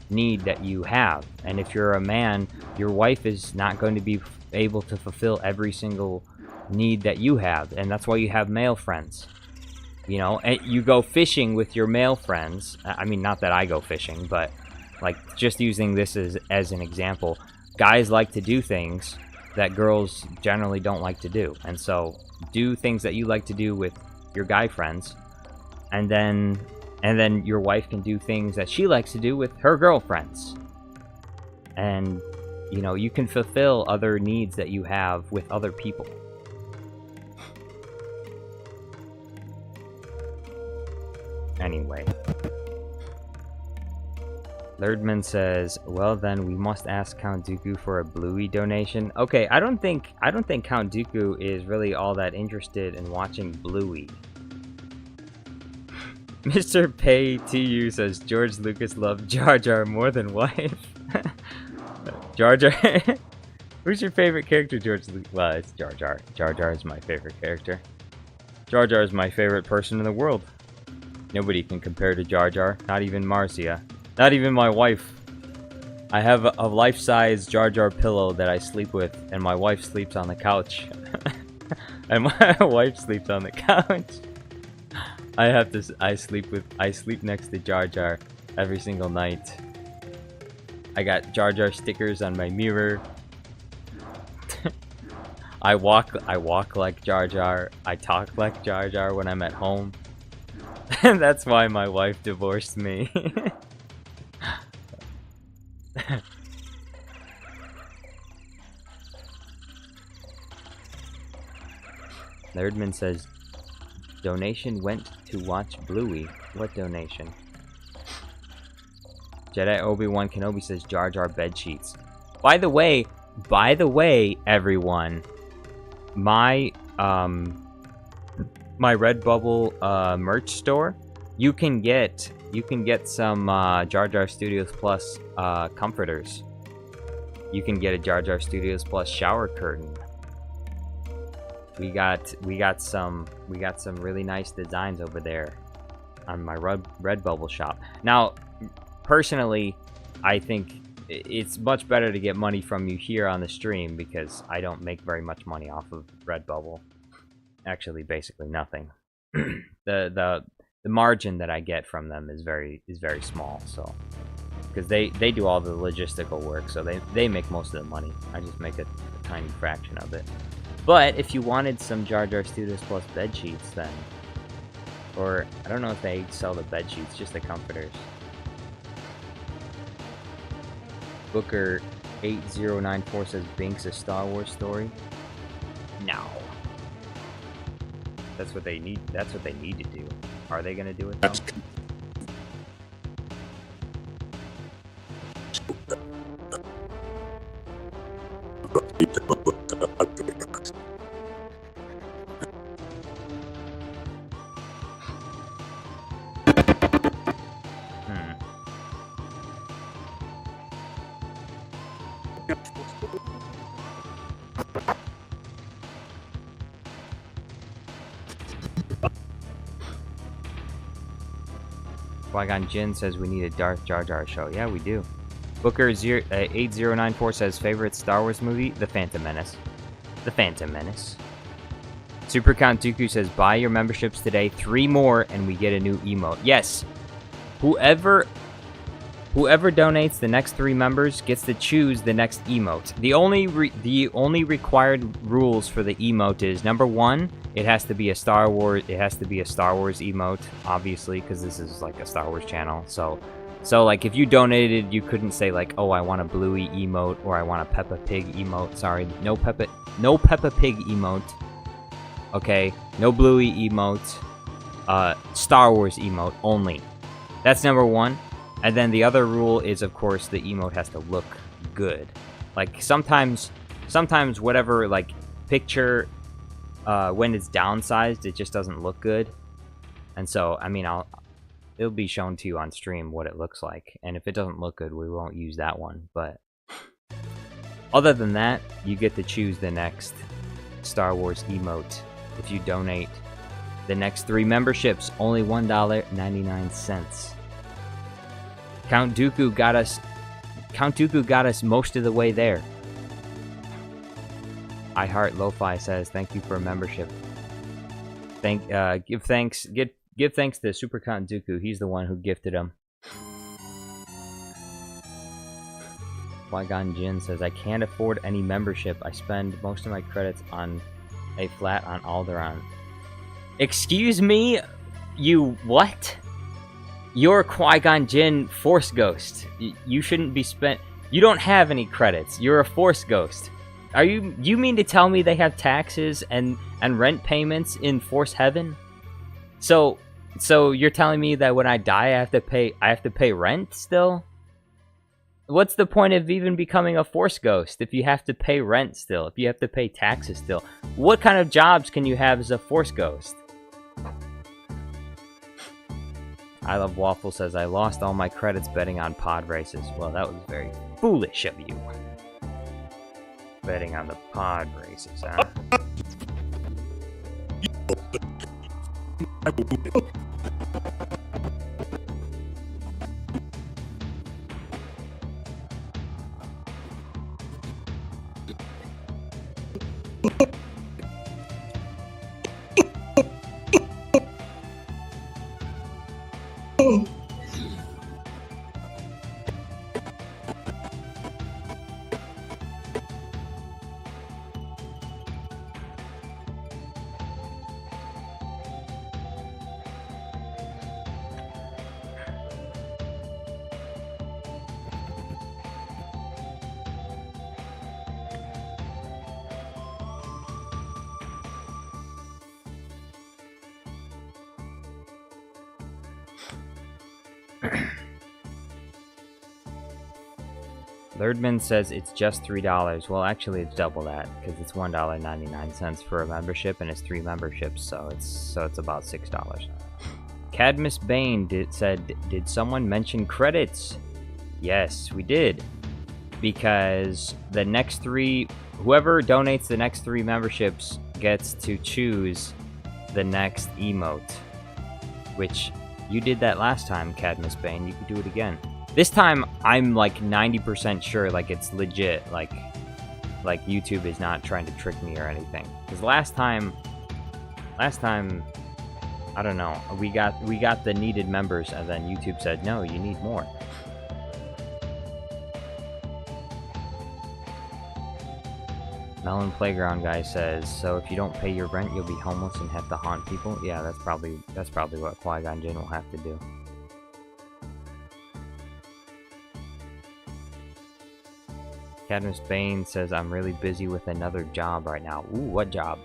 need that you have. And if you're a man, your wife is not going to be able to fulfill every single need that you have. And that's why you have male friends. You know, and you go fishing with your male friends. I mean, not that I go fishing, but, like, just using this as an example. Guys like to do things that girls generally don't like to do. And so do things that you like to do with your guy friends, and then your wife can do things that she likes to do with her girlfriends. And, you know, you can fulfill other needs that you have with other people. Anyway. Lerdman says, "Well then, we must ask Count Dooku for a Bluey donation." Okay, I don't think Count Dooku is really all that interested in watching Bluey. Mr. Pay TU says George Lucas loved Jar Jar more than wife. Jar Jar. Who's your favorite character, George Lucas? Well, it's Jar Jar. Jar Jar is my favorite character. Jar Jar is my favorite person in the world. Nobody can compare to Jar Jar. Not even Marcia. Not even my wife. I have a life-size Jar Jar pillow that I sleep with, and my wife sleeps on the couch. And my wife sleeps on the couch. I sleep next to Jar Jar every single night. I got Jar Jar stickers on my mirror. I walk like Jar Jar. I talk like Jar Jar when I'm at home. And that's why my wife divorced me. Nerdman says, donation went to watch Bluey. What donation? Jedi Obi-Wan Kenobi says Jar Jar bed sheets. By the way, everyone, my Redbubble merch store, you can get some Jar Jar Studios Plus comforters. You can get a Jar Jar Studios Plus shower curtain. We got some really nice designs over there on my Redbubble shop. Now, personally, I think it's much better to get money from you here on the stream because I don't make very much money off of Redbubble. Actually, basically nothing. The margin that I get from them is very small. So, because they do all the logistical work, so they make most of the money. I just make a tiny fraction of it. But if you wanted some Jar Jar Studios Plus bed sheets, then, or I don't know if they sell the bed sheets, just the comforters. Booker 8094 says Binks a Star Wars story. No. That's what they need. That's what they need to do. Are they gonna do it though? Qui-Gon Jinn says we need a Darth Jar Jar show. Yeah, we do. Booker 8094 says favorite Star Wars movie? The Phantom Menace. The Phantom Menace. Super Count Dooku says buy your memberships today. 3 more and we get a new emote. Yes. Whoever donates the next 3 members gets to choose the next emote. The only required rules for the emote is number 1, it has to be a Star Wars emote, obviously, because this is like a Star Wars channel. So like if you donated, you couldn't say like, oh, I want a Bluey emote or I want a Peppa Pig emote. Sorry, no Peppa Pig emote. Okay, no Bluey emote. Star Wars emote only. That's number 1. And then the other rule is, of course, the emote has to look good. Like sometimes whatever like picture when it's downsized, it just doesn't look good. And so, I mean, it'll be shown to you on stream what it looks like. And if it doesn't look good, we won't use that one. But other than that, you get to choose the next Star Wars emote if you donate the next 3 memberships. Only $1.99. Count Dooku got us most of the way there. I Heart Lo-Fi says thank you for a membership. Give thanks to Super Count Dooku. He's the one who gifted him. Qui-Gon Jinn says I can't afford any membership. I spend most of my credits on a flat on Alderaan. Excuse me? You what? You're Qui-Gon Jinn Force Ghost. You shouldn't be spent. You don't have any credits. You're a Force Ghost. You mean to tell me they have taxes and rent payments in Force Heaven? So you're telling me that when I die I have to pay rent still? what's the point of even becoming a Force Ghost if you have to pay rent still, if you have to pay taxes still? What kind of jobs can you have as a Force Ghost? I Love Waffle says, I lost all my credits betting on pod races. Well, that was very foolish of you. Betting on the pod races, huh? Lerdman says it's just $3. Well, actually, it's double that because it's $1.99 for a membership, and it's 3 memberships, so it's about $6. Cadmus Bane said, "Did someone mention credits?" Yes, we did, because the next 3, whoever donates the next 3 memberships gets to choose the next emote, which you did that last time, Cadmus Bane. You could do it again. This time, I'm like 90% sure, like it's legit, like YouTube is not trying to trick me or anything. Because last time, I don't know, we got the needed members, and then YouTube said, no, you need more. Melon Playground guy says, so if you don't pay your rent, you'll be homeless and have to haunt people. Yeah, that's probably what Qui-Gon Jinn will have to do. Cadmus Bane says, I'm really busy with another job right now. Ooh, what job?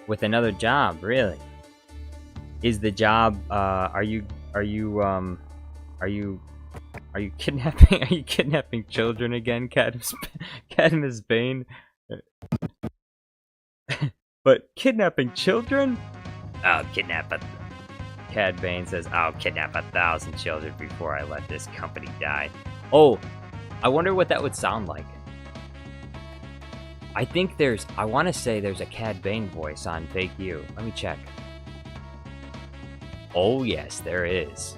With another job, really? Is the job, are you kidnapping, are you kidnapping children again, Cadmus Bane? But kidnapping children? I'll kidnap Cad Bane says, I'll kidnap 1,000 children before I let this company die. Oh, I wonder what that would sound like. I want to say there's a Cad Bane voice on Fake You. Let me check. Oh yes, there is.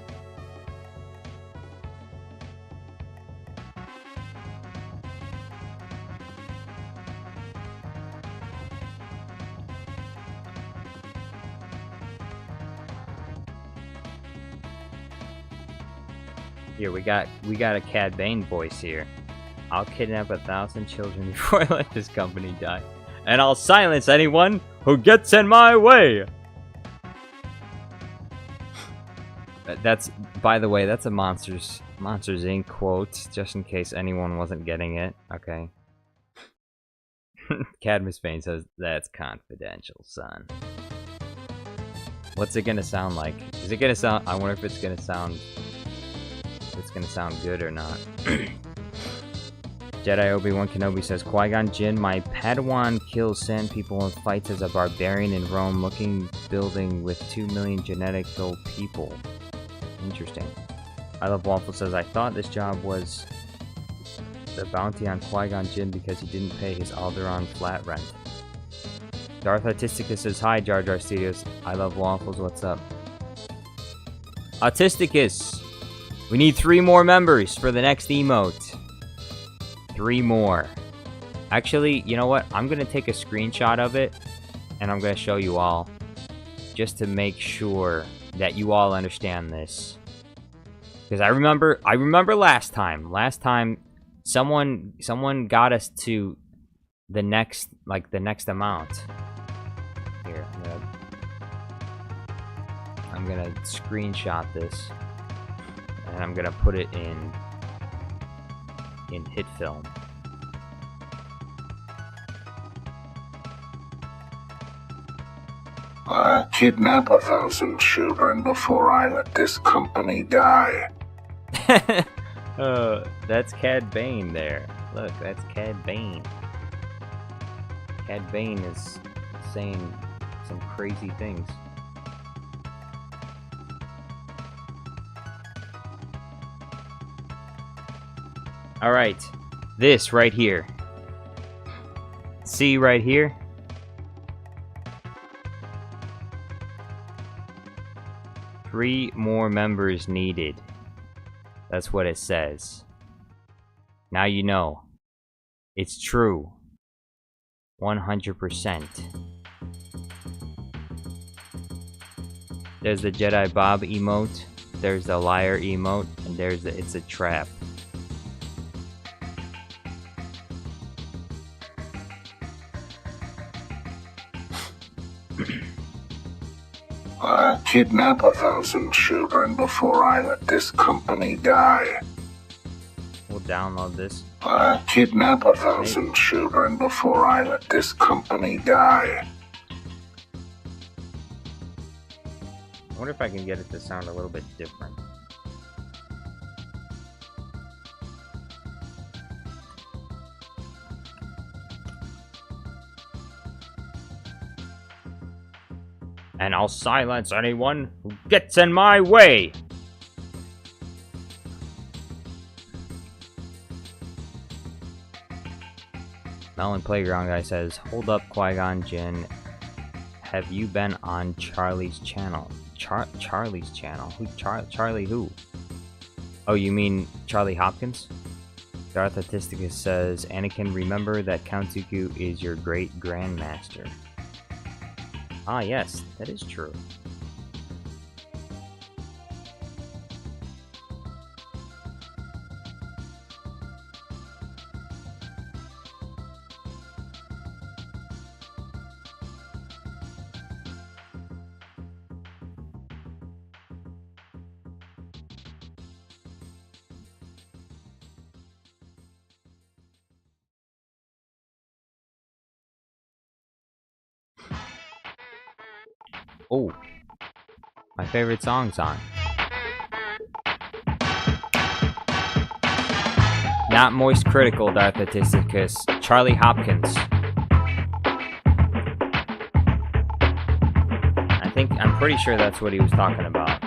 Here, we got a Cad Bane voice here. I'll kidnap 1,000 children before I let this company die. And I'll silence anyone who gets in my way! That's, by the way, that's a Monsters Inc. quote, just in case anyone wasn't getting it. Okay. Cadmus Bane says, that's confidential, son. What's it gonna sound like? Is it gonna sound, I wonder if it's gonna sound good or not. Jedi Obi-Wan Kenobi says, Qui-Gon Jinn, my Padawan kills sand people and fights as a barbarian in Rome, looking building with 2 million genetical people. Interesting. I Love Waffle says, I thought this job was the bounty on Qui-Gon Jinn because he didn't pay his Alderaan flat rent. Darth Autisticus says, hi, Jar Jar Studios. I Love Waffles, what's up? Autisticus! We need 3 more members for the next emote. 3 more. Actually, you know what? I'm gonna take a screenshot of it, and I'm gonna show you all, just to make sure that you all understand this. Because I remember last time. Last time, someone got us to the next amount. Here, I'm gonna screenshot this, and I'm gonna put it in hit film. I'll kidnap 1,000 children before I let this company die. That's Cad Bane there. Look, that's Cad Bane. Cad Bane is saying some crazy things. Alright, this right here. See right here? Three more members needed. That's what it says. Now you know. It's true. 100%. There's the Jedi Bob emote, there's the liar emote, and there's the it's a trap. I kidnap 1,000 children before I let this company die. We'll download this. I kidnap 1,000 children before I let this company die. I wonder if I can get it to sound a little bit different. And I'll silence anyone who gets in my way! Melon Playground guy says, hold up, Qui-Gon Jinn. Have you been on Charlie's channel? Charlie's channel? Who? Charlie who? Oh, you mean Charlie Hopkins? Darth Atisticus says, Anakin, remember that Count Dooku is your great grandmaster. Ah, yes, that is true. Oh, my favorite song's on. Not Moist Critical, Darth Atisticus. Charlie Hopkins. I'm pretty sure that's what he was talking about.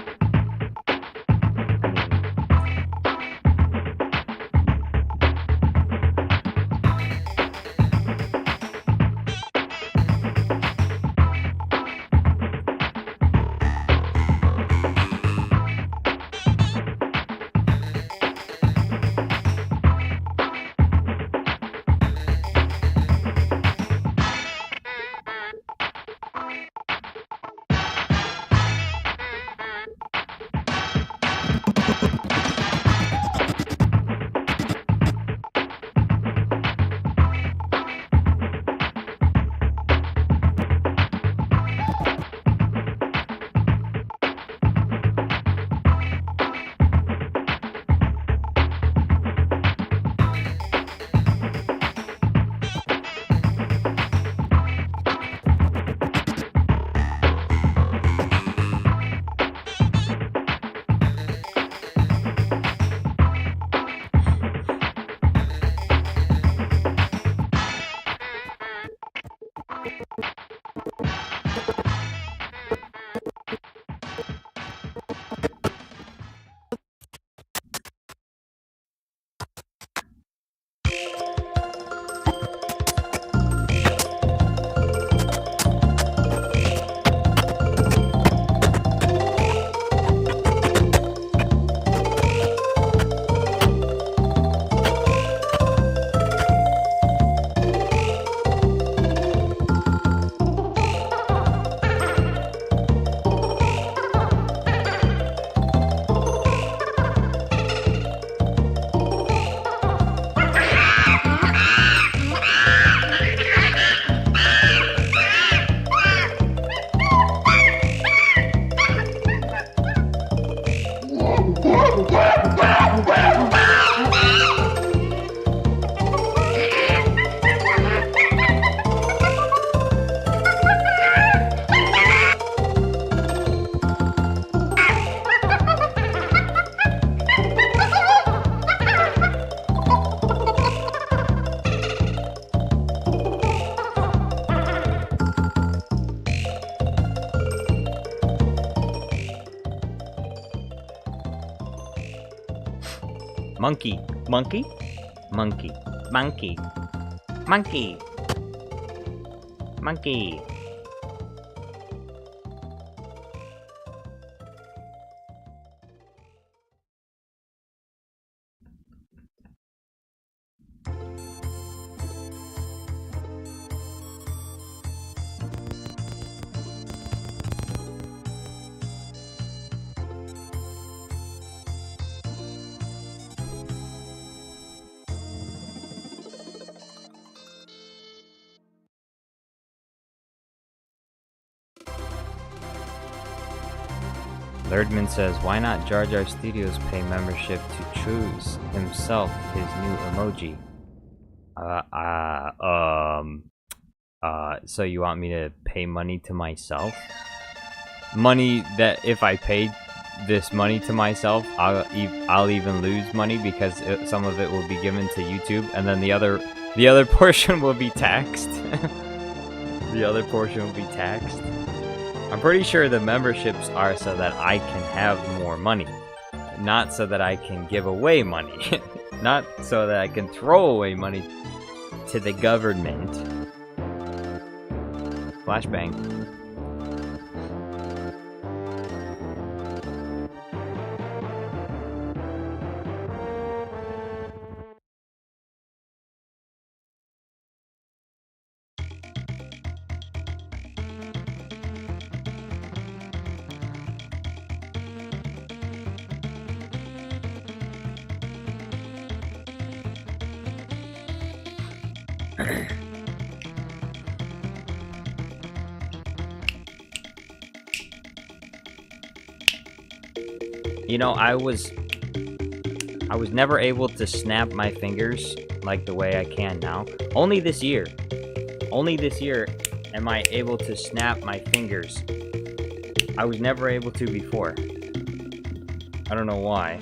Monkey. Monkey? Monkey. Monkey. Monkey. Monkey. Lerdman says, why not Jar Jar Studios pay membership to choose himself his new emoji? So you want me to pay money to myself? Money that if I paid this money to myself, I'll even lose money because some of it will be given to YouTube, and then the other portion will be taxed. The other portion will be taxed. I'm pretty sure the memberships are so that I can have more money, not so that I can give away money, not so that I can throw away money to the government. Flashbang. You know, I was never able to snap my fingers like the way I can now. Only this year am I able to snap my fingers. I was never able to before. I don't know why.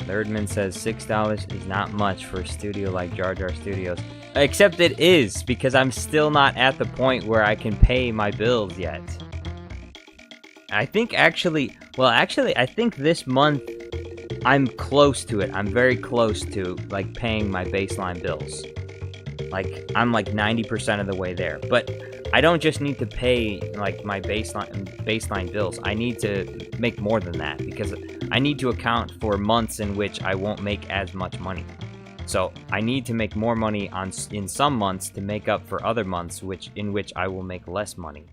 Lerdman says $6 is not much for a studio like Jar Jar Studios. Except it is, because I'm still not at the point where I can pay my bills yet. I think I think this month I'm close to it. I'm very close to, like, paying my baseline bills. Like, I'm like 90% of the way there. But I don't just need to pay, like, my baseline bills. I need to make more than that, because I need to account for months in which I won't make as much money. So I need to make more money in some months to make up for other months in which I will make less money.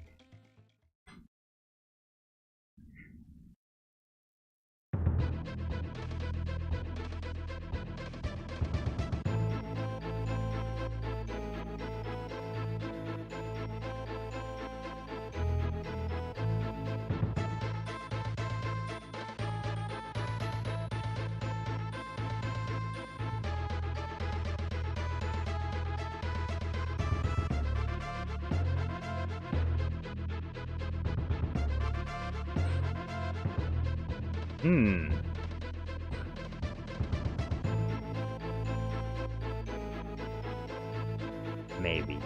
Maybe.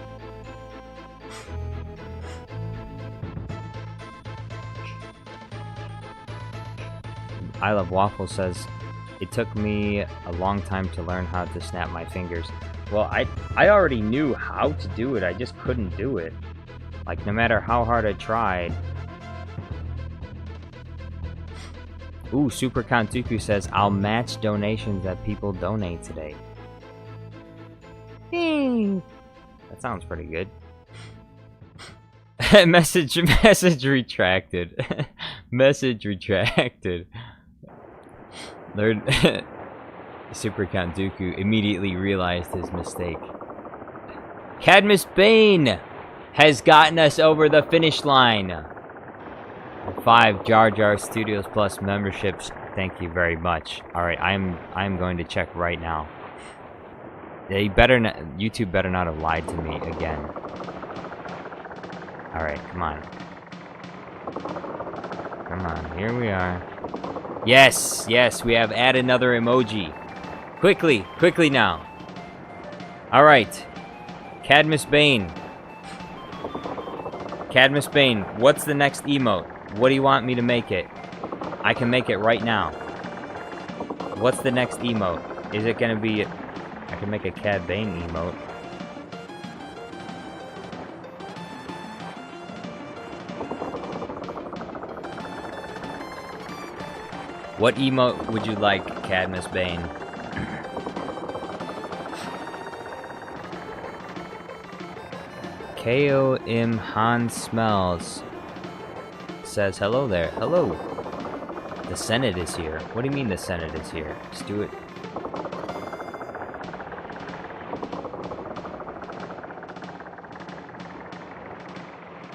I Love Waffle says, it took me a long time to learn how to snap my fingers. Well, I already knew how to do it, I just couldn't do it. Like, no matter how hard I tried. Ooh, Super Kantuku says, I'll match donations that people donate today. That sounds pretty good. message retracted. Message retracted. Super Kantuku immediately realized his mistake. Cadmus Bane has gotten us over the finish line. 5 Jar Jar Studios Plus memberships. Thank you very much. All right, I'm going to check right now. YouTube better not have lied to me again. All right, come on. Come on, here we are. Yes, we have add another emoji. Quickly now. All right, Cadmus Bane. What's the next emote? What do you want me to make it? I can make it right now. What's the next emote? Is it gonna be... I can make a Cad Bane emote. What emote would you like, Cadmus Bane? Ko Im Han Smells says hello there. Hello. The Senate is here. What do you mean the Senate is here? Just do it.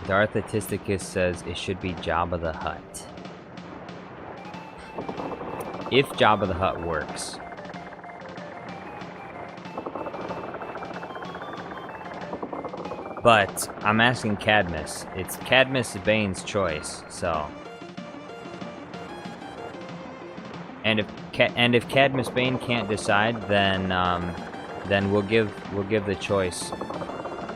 Darth Atisticus says it should be Jabba the Hutt. If Jabba the Hutt works. But I'm asking Cadmus. It's Cadmus Bane's choice, so. And if Cadmus Bane can't decide, then we'll give the choice.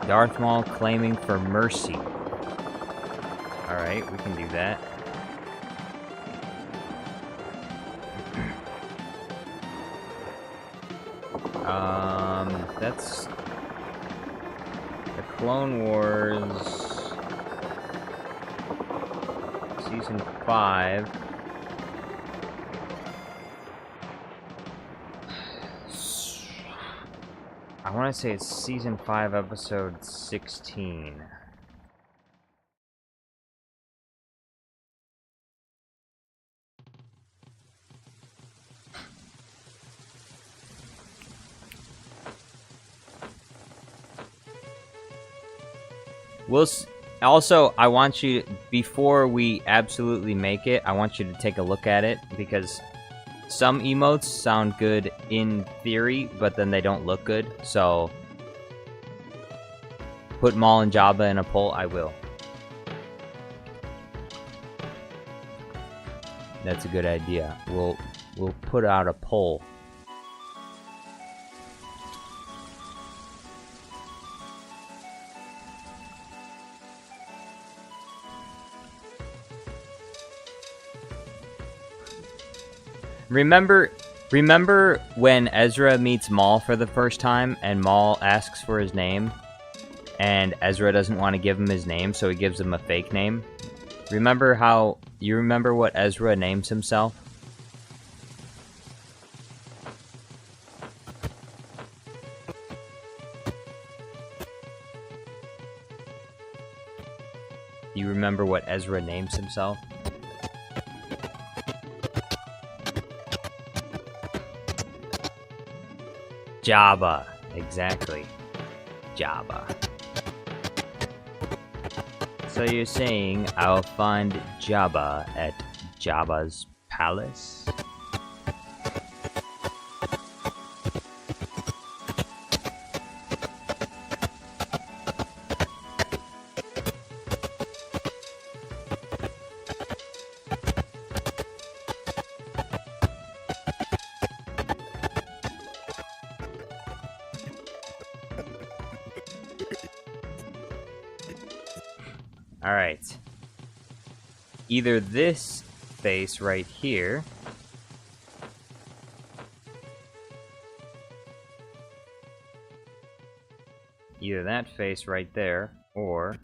Darth Maul claiming for mercy. All right, we can do that. That's the Clone Wars Season 5. I want to say it's Season 5, Episode 16. Also, I want you, before we absolutely make it, I want you to take a look at it, because some emotes sound good in theory, but then they don't look good, so put Maul and Jabba in a poll, I will. That's a good idea. We'll put out a poll. Remember when Ezra meets Maul for the first time and Maul asks for his name and Ezra doesn't want to give him his name, so he gives him a fake name? You remember what Ezra names himself? Do you remember what Ezra names himself? Jabba, exactly. Jabba. So you're saying I'll find Jabba at Jabba's palace? Alright. Either this face right here, either that face right there, or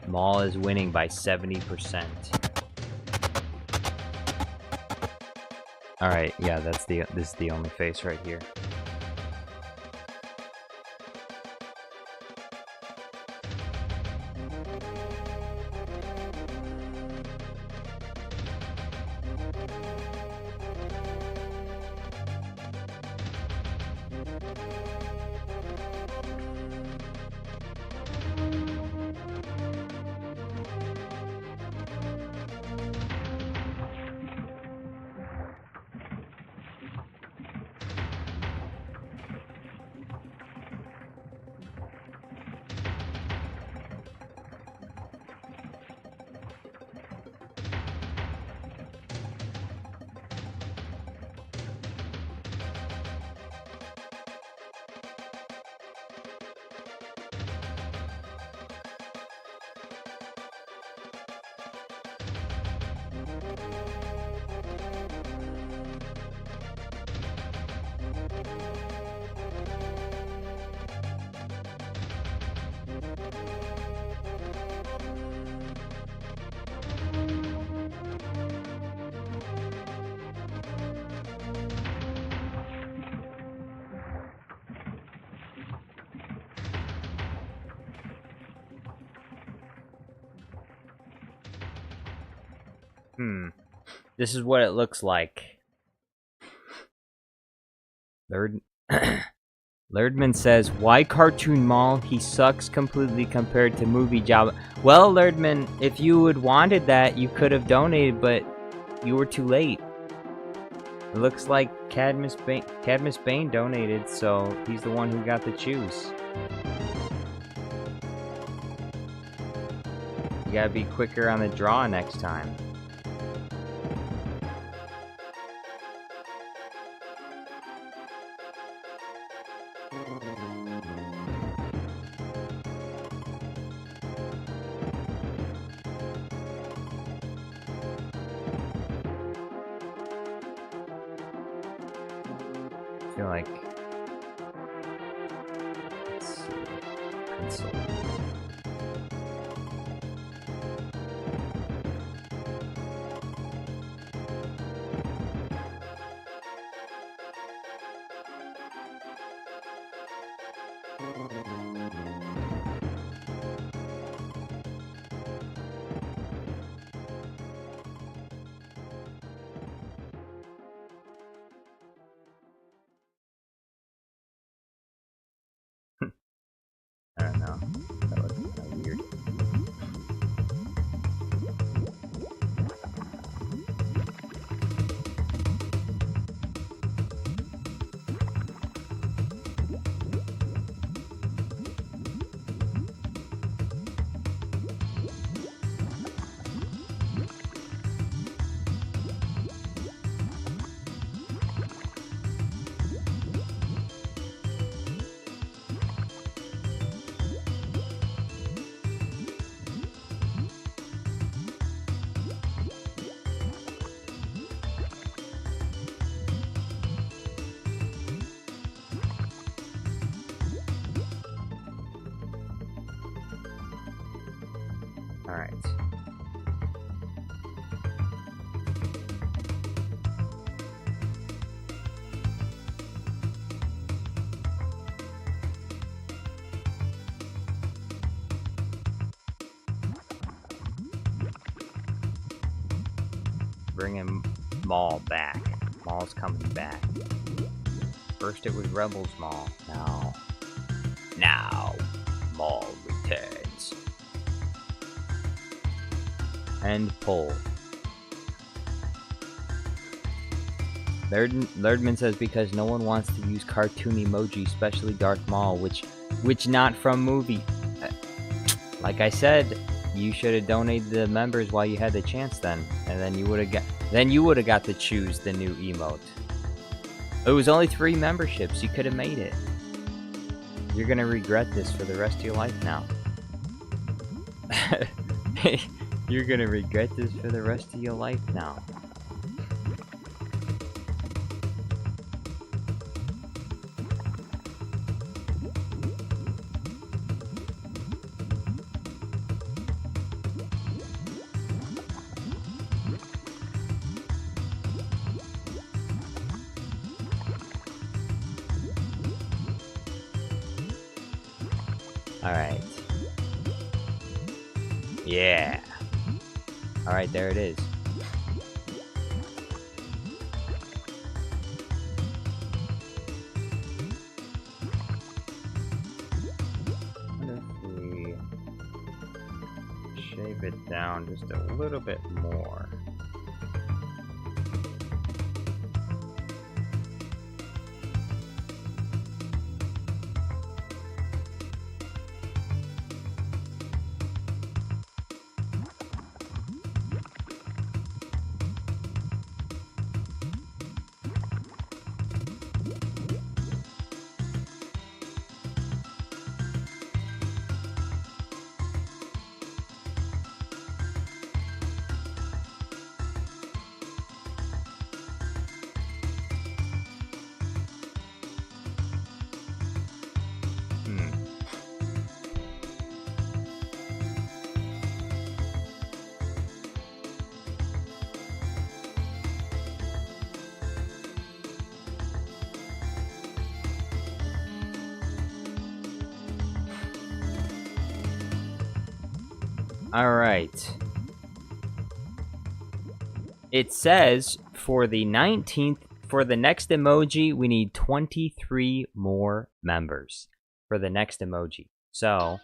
Maul is winning by 70%. Alright, yeah, this is the only face right here. This is what it looks like. Lerdman says, why Cartoon Mall? He sucks completely compared to Movie Job. Well, Lerdman, if you had wanted that, you could have donated, but you were too late. It looks like Cadmus Bane donated, so he's the one who got to choose. You gotta be quicker on the draw next time. I feel like, let's see, pencil. I don't know. That looks kind of weird. Alright. Bringing Maul back. Maul's coming back. First it was Rebels Maul. Now Maul returns. End poll. Lerdman says because no one wants to use cartoon emoji, especially Darth Maul, which not from movie. Like I said, you should have donated the members while you had the chance then, and then you would have got to choose the new emote. It was only 3 memberships. You could have made it. You're gonna regret this for the rest of your life now. You're gonna regret this for the rest of your life now. Alright. Yeah. Alright, there it is. What if we shave it down just a little bit more? Alright. It says for the 19th, for the next emoji, we need 23 more members for the next emoji. So,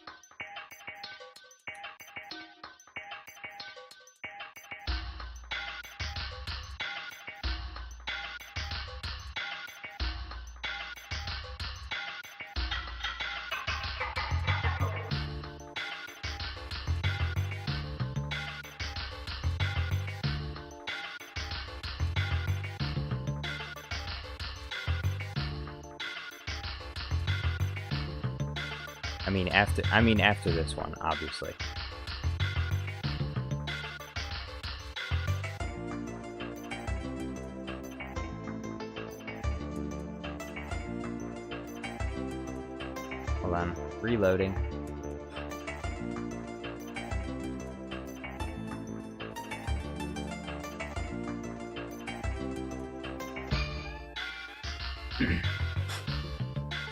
I mean after this one, obviously. Hold on, reloading.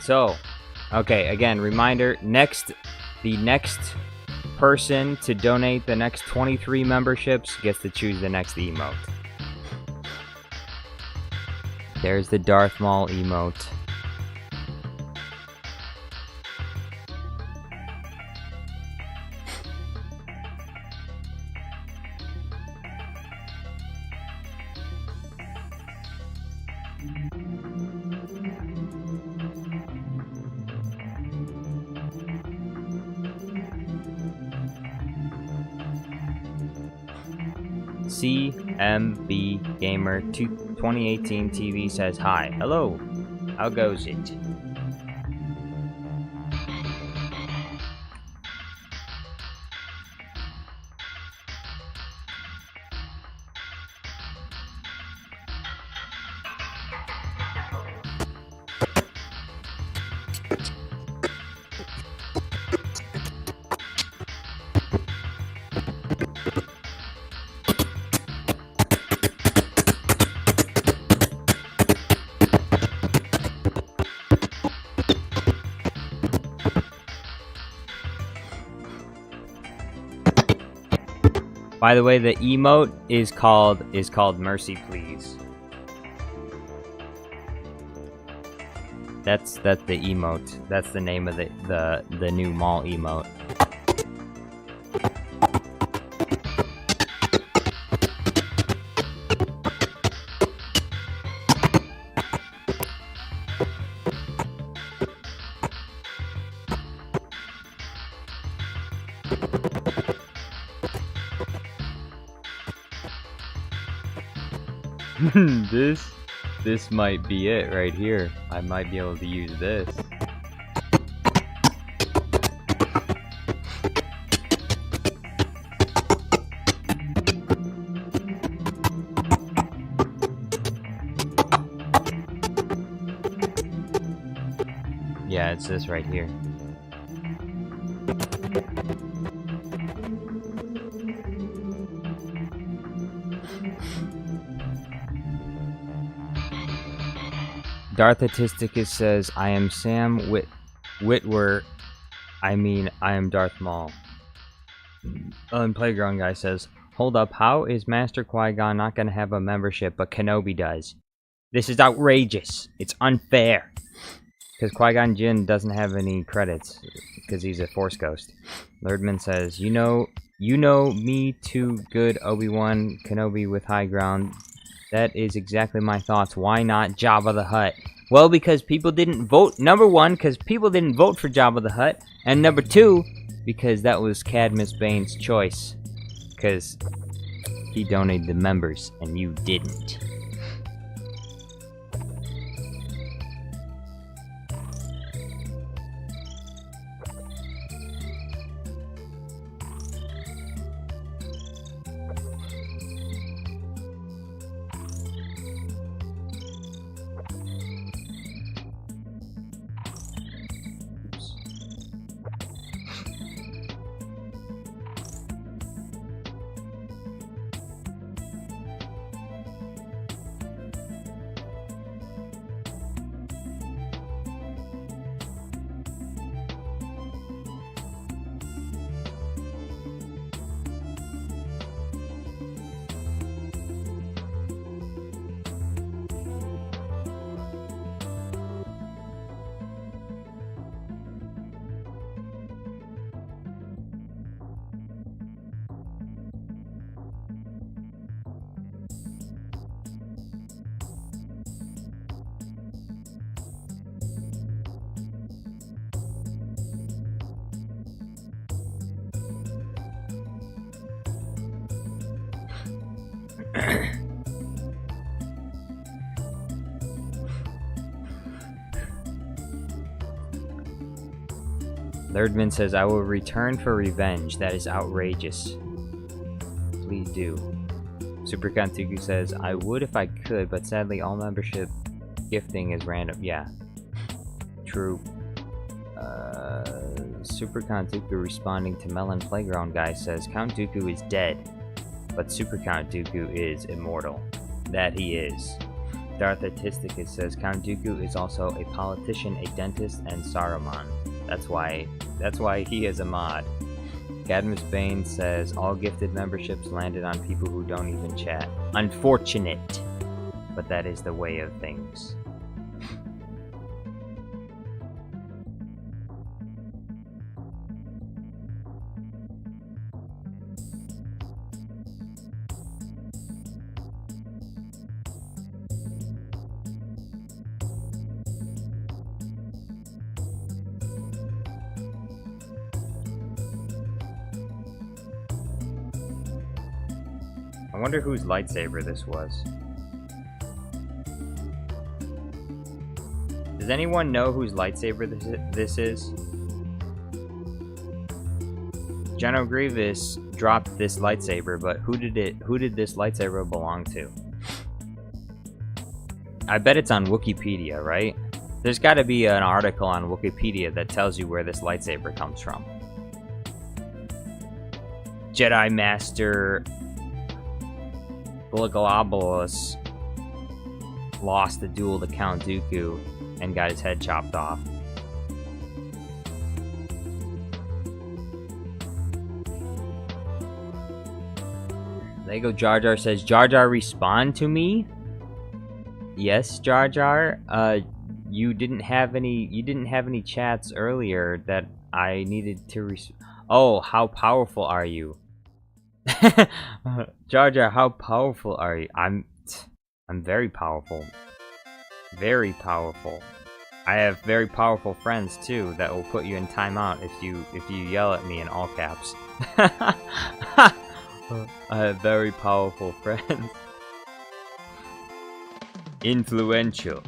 So, okay, again, reminder, the next person to donate the next 23 memberships gets to choose the next emote. There's the Darth Maul emote. CMB Gamer 2018 TV says hi. Hello. How goes it? By the way, the emote is called Mercy Please. That's the emote. That's the name of the new mall emote. This might be it right here. I might be able to use this. Yeah, it's this right here. Darthatisticus says, I am Sam Witwer. I mean, I am Darth Maul. And Playground Guy says, hold up, how is Master Qui-Gon not going to have a membership, but Kenobi does? This is outrageous. It's unfair. Because Qui-Gon Jinn doesn't have any credits, because he's a Force Ghost. Lerdman says, you know me too good, Obi-Wan Kenobi with high ground. That is exactly my thoughts. Why not Jabba the Hutt? Well, because people didn't vote. Number one, because people didn't vote for Jabba the Hutt. And number two, because that was Cadmus Bane's choice. Because he donated the members, and you didn't. Lerdman says, I will return for revenge. That is outrageous. Please do. Super Kantuku says, I would if I could, but sadly all membership gifting is random. Yeah. True. Super Kantuku responding to Melon Playground Guy says, Count Dooku is dead, but Super Count Dooku is immortal. That he is. Darth Artisticus says, Count Dooku is also a politician, a dentist, and Saruman. That's why he is a mod. Cadmus Bane says, all gifted memberships landed on people who don't even chat. Unfortunate, but that is the way of things. I wonder whose lightsaber this was. Does anyone know whose lightsaber this is? General Grievous dropped this lightsaber, but who did this lightsaber belong to? I bet it's on Wikipedia, right? There's got to be an article on Wikipedia that tells you where this lightsaber comes from. Jedi Master Bulgablobulus lost the duel to Count Dooku and got his head chopped off. Lego Jar Jar says, Jar Jar respond to me? Yes, Jar Jar. You didn't have any chats earlier that I needed to Oh, how powerful are you? Jar Jar, how powerful are you? I'm very powerful. Very powerful. I have very powerful friends too that will put you in timeout if you yell at me in all caps. I have very powerful friends. Influential.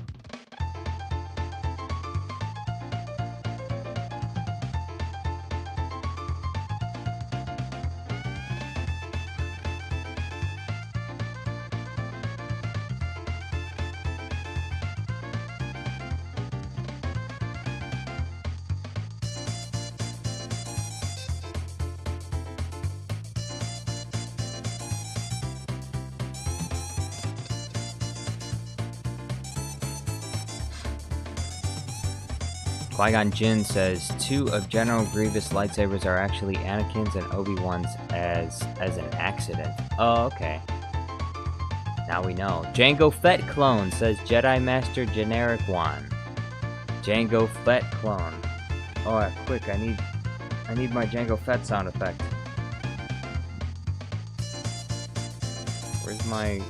Qui-Gon Jinn says, 2 of General Grievous' lightsabers are actually Anakin's and Obi-Wan's as an accident. Oh, okay. Now we know. Jango Fett clone says Jedi Master Generic One. Jango Fett clone. Oh, quick! I need my Jango Fett sound effect. Where's my?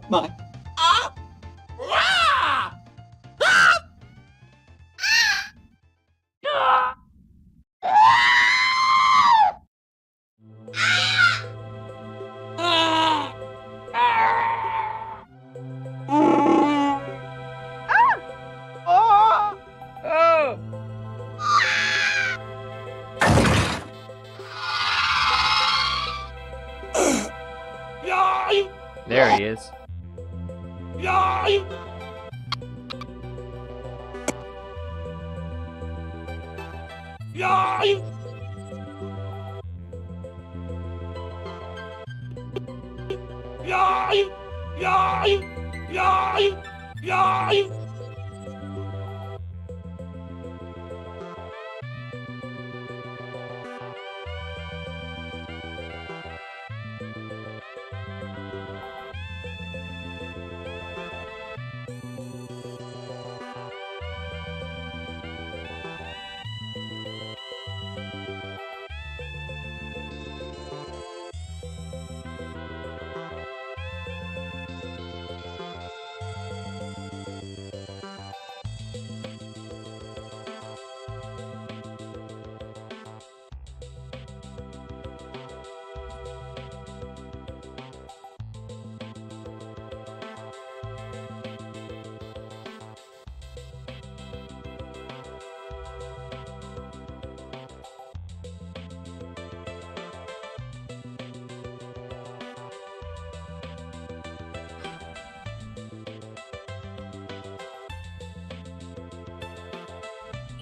My. There he is.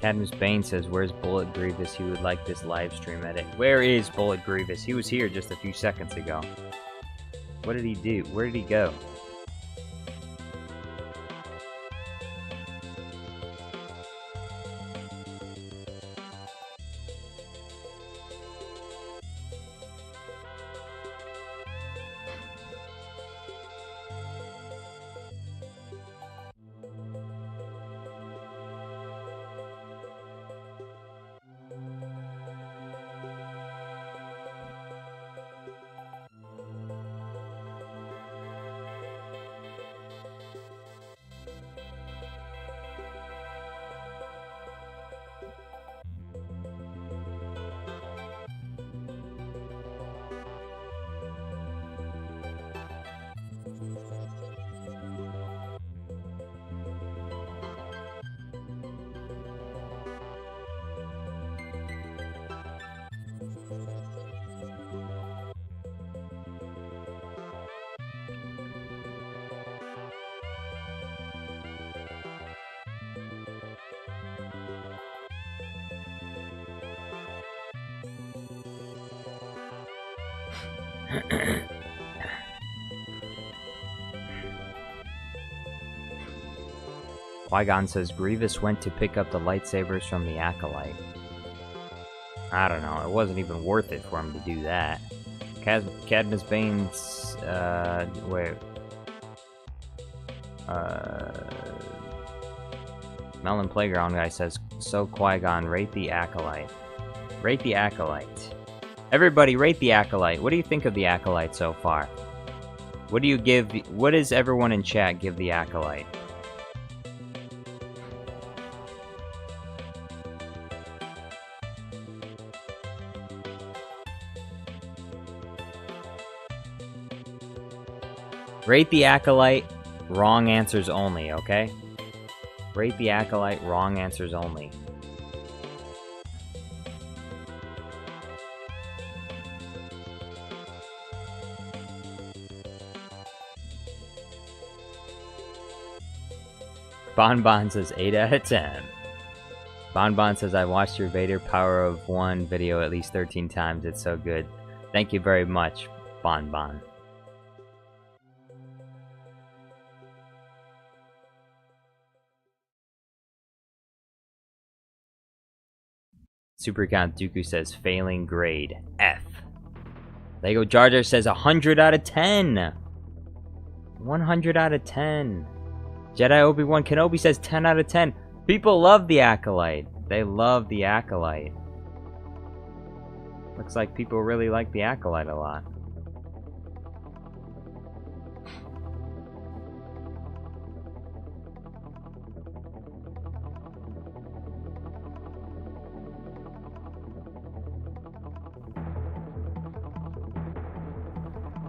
Cadmus Bane says, where's Bullet Grievous? He would like this live stream edit. Where is Bullet Grievous? He was here just a few seconds ago. What did he do? Where did he go? Qui-Gon says Grievous went to pick up the lightsabers from the Acolyte. I don't know, it wasn't even worth it for him to do that. Cadmus Bane's, Melon Playground guy says, so Qui-Gon, rate the Acolyte. Rate the Acolyte. Everybody rate the Acolyte. What do you think of the Acolyte so far? What does everyone in chat give the Acolyte? Rate the Acolyte, wrong answers only, okay? Rate the Acolyte, wrong answers only. Bonbon says 8 out of 10. Bonbon says, I watched your Vader Power of One video at least 13 times. It's so good. Thank you very much, Bonbon. Super Count Dooku says, failing grade, F. Lego Jar Jar says 100 out of 10. 100 out of 10. Jedi Obi-Wan Kenobi says 10 out of 10. People love the Acolyte. They love the Acolyte. Looks like people really like the Acolyte a lot.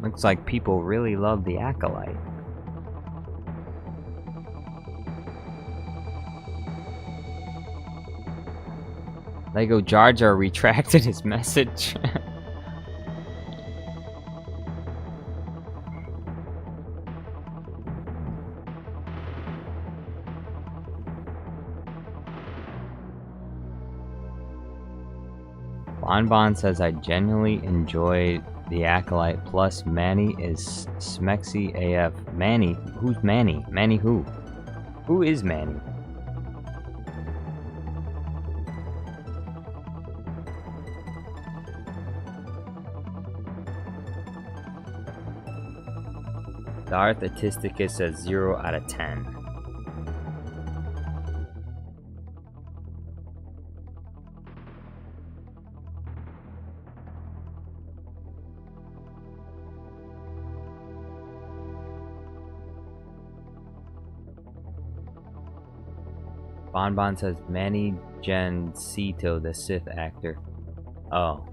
Looks like people really love the Acolyte. Lego Jar Jar retracted his message. Bonbon says, I genuinely enjoy the Acolyte, plus Manny is smexy AF. Manny? Who's Manny? Manny who? Who is Manny? Darth Atisticus says 0 out of 10. Bonbon says Manny Gencito, the Sith actor. Oh.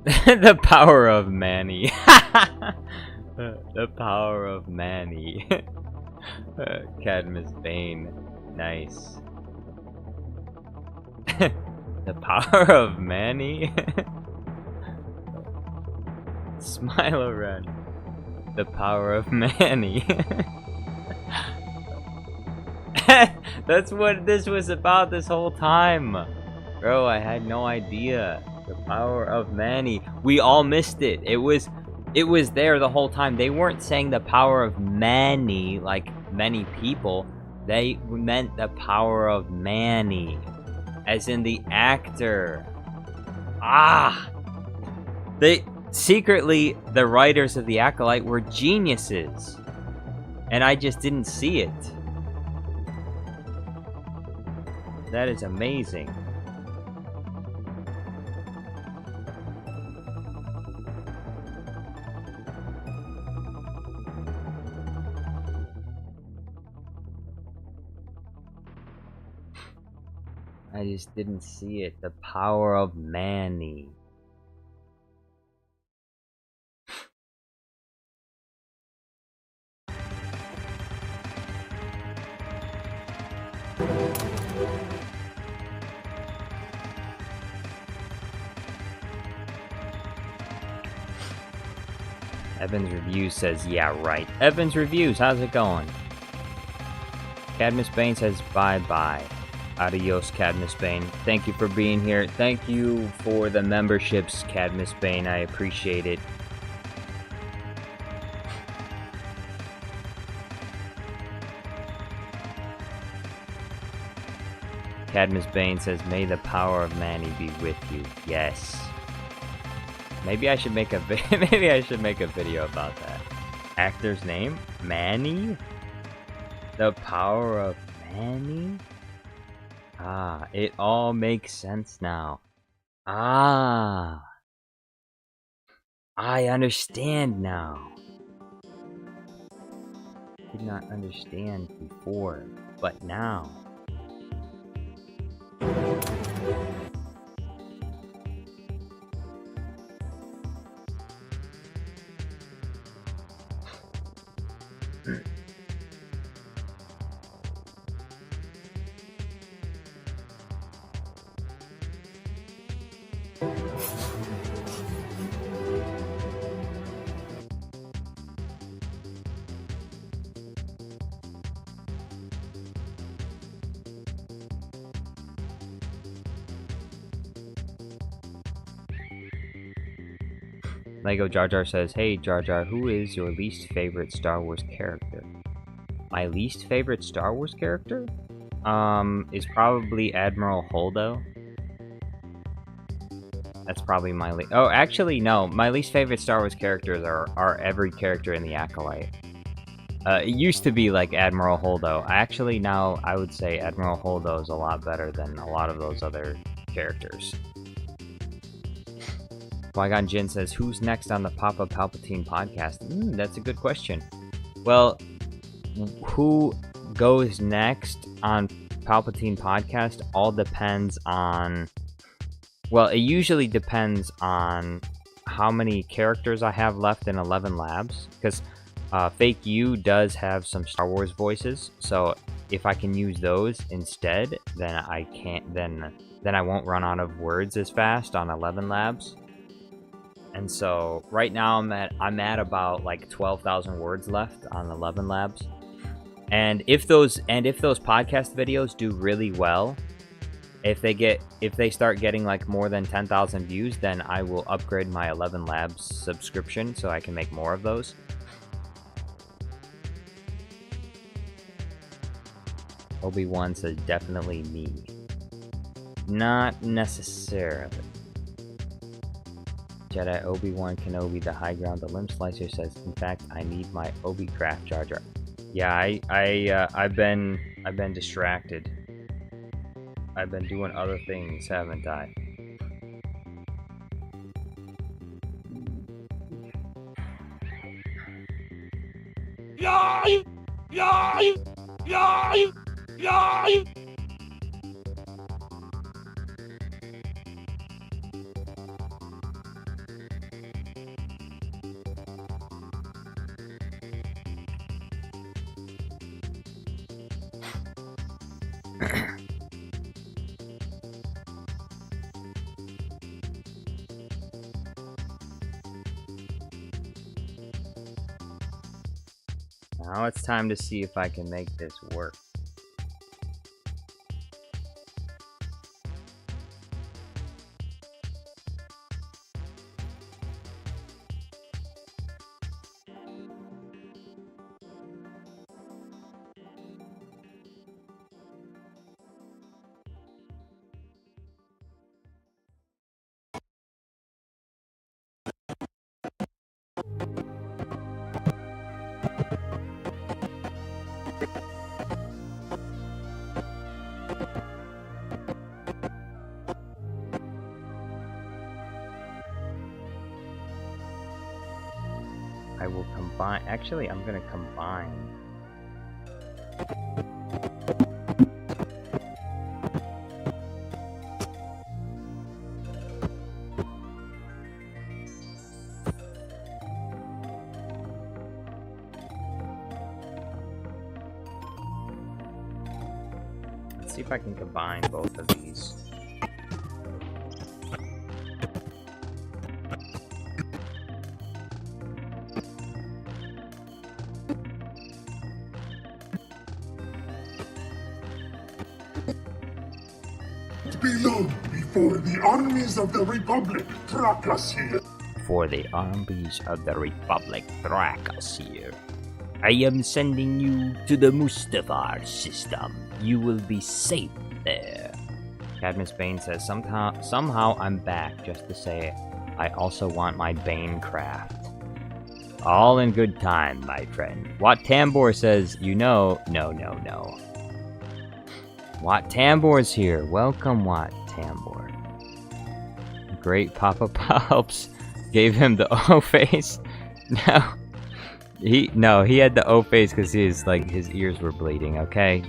The power of Manny. The power of Manny. Cadmus Bane. Nice. The power of Manny. Smilo Ren. The power of Manny. That's what this was about this whole time. Bro, I had no idea. The power of many. We all missed it. It was there the whole time. They weren't saying the power of many, like many people. They meant the power of Manny, as in the actor. They secretly, the writers of the Acolyte were geniuses, and I just didn't see it. That is amazing. I just didn't see it. The power of Manny. Evan's Reviews says, yeah, right. Evan's Reviews, how's it going? Cadmus Bane says, bye-bye. Adios, Cadmus Bane. Thank you for being here. Thank you for the memberships, Cadmus Bane. I appreciate it. Cadmus Bane says, may the power of Manny be with you. Yes. Maybe I should make a video about that. Actor's name? Manny? The power of Manny? Ah, it all makes sense now. Ah. I understand now. Did not understand before, but now. Lego Jar Jar says, hey Jar Jar, who is your least favorite Star Wars character? My least favorite Star Wars character? Is probably Admiral Holdo. That's probably my least... Oh, actually, no. My least favorite Star Wars characters are every character in the Acolyte. It used to be like Admiral Holdo. Actually, now I would say Admiral Holdo is a lot better than a lot of those other characters. Qui-Gon Jinn says, who's next on the Papa Palpatine podcast? That's a good question. Well, who goes next on Palpatine podcast all depends on... Well, it usually depends on how many characters I have left in 11 Labs, because Fake You does have some Star Wars voices, so if I can use those instead, then I can't. Then I won't run out of words as fast on 11 Labs. And so right now I'm at about like 12,000 words left on 11 Labs. And if those podcast videos do really well, if they start getting like more than 10,000 views, then I will upgrade my 11 Labs subscription so I can make more of those. Obi-Wan says definitely me. Not necessarily. Jedi Obi-Wan Kenobi, the high ground, the limb slicer says, in fact, I need my Obi-Craft Jar Jar. Yeah, I've been distracted. I've been doing other things, haven't I? Now it's time to see if I can make this work. combine. Actually, I'm gonna combine. Let's see if I can combine both of these. Below, before the armies of the Republic track us here. For the armies of the Republic track us here. I am sending you to the Mustafar system. You will be safe there. Cadmus Bane says, somehow I'm back just to say I also want my Bane craft. All in good time, my friend. Wat Tambor says, no. Wat Tambor's here. Welcome, Wat Tambor. Great Papa Pops gave him the O face. No, he had the O face because his ears were bleeding. Okay.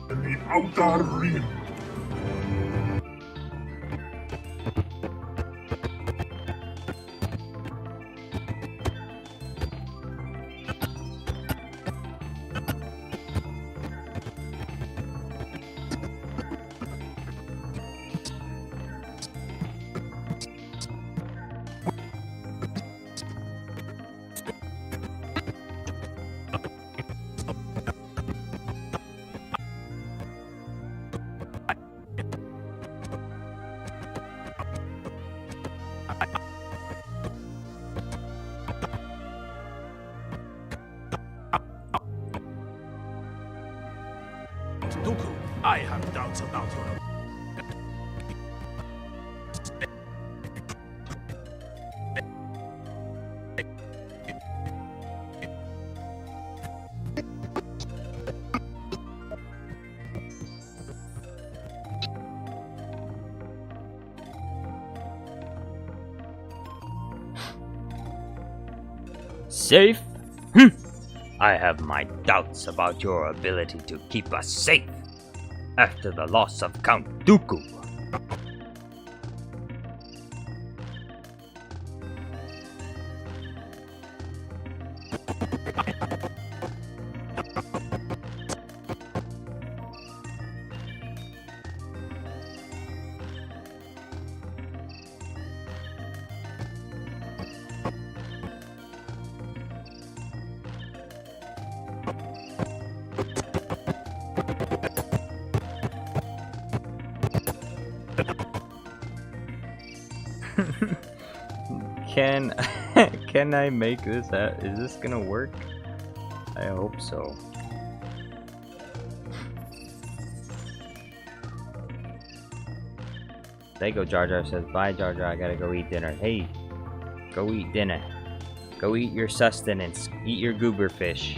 The Outer Rim. Dooku, I have doubts about your... Safe? I have my doubts about your ability to keep us safe after the loss of Count Dooku. Can I make this? Is this gonna work? I hope so. There you go. Jar Jar says, "Bye, Jar Jar. I gotta go eat dinner." Hey, go eat dinner. Go eat your sustenance. Eat your goober fish.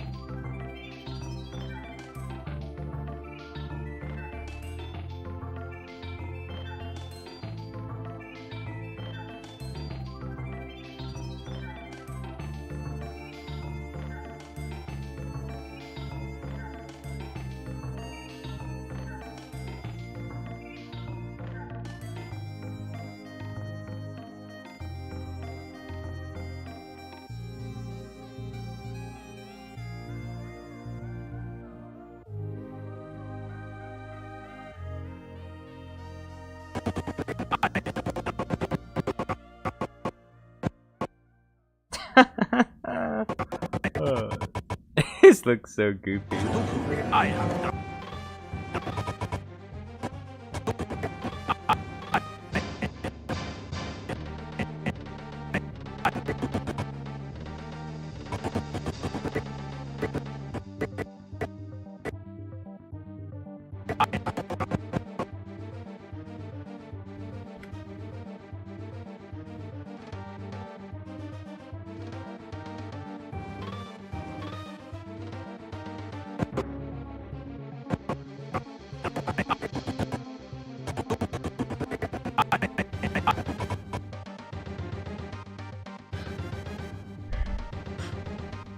This looks so goofy. I have doubts.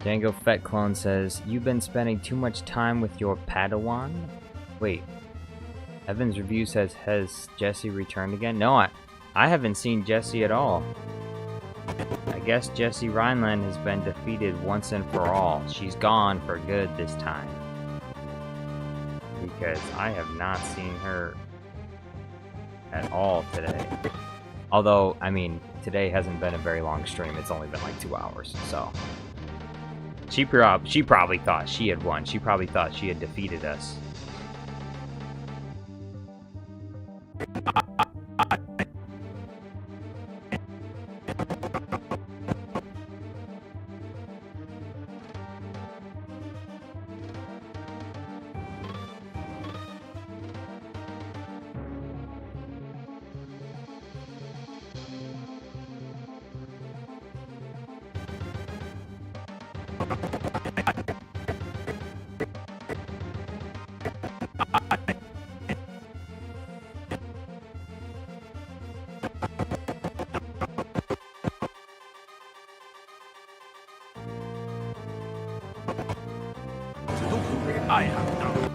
Django Fett Clone says, "You've been spending too much time with your Padawan?" Wait. Evan's review says, "Has Jesse returned again?" No, I haven't seen Jesse at all. I guess Jesse Rhineland has been defeated once and for all. She's gone for good this time. Because I have not seen her at all today. Although, I mean, today hasn't been a very long stream. It's only been like 2 hours, so... She probably thought she had won. She probably thought she had defeated us. I have doubts.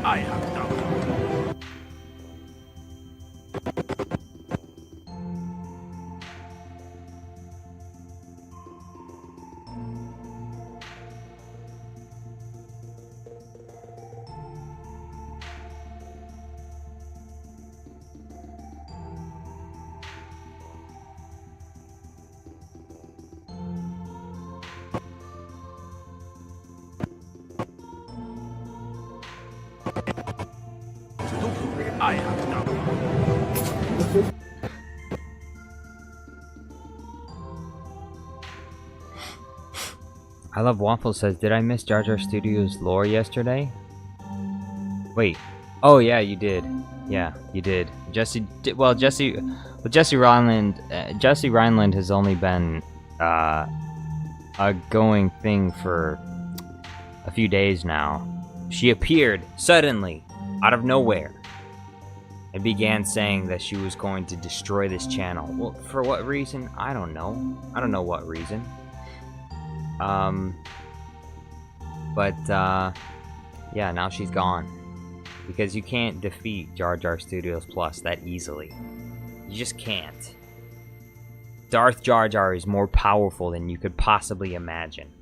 I have doubts. I have doubts. I have doubts. I Love Waffle says, "Did I miss Jar Jar Studios lore yesterday?" Wait. Oh yeah, you did. Yeah, you did. Jesse Rhineland. Jesse Rhineland has only been a going thing for a few days now. She appeared suddenly out of nowhere and began saying that she was going to destroy this channel. Well, for what reason? I don't know. I don't know what reason. Yeah, now she's gone. Because you can't defeat Jar Jar Studios Plus that easily. You just can't. Darth Jar Jar is more powerful than you could possibly imagine.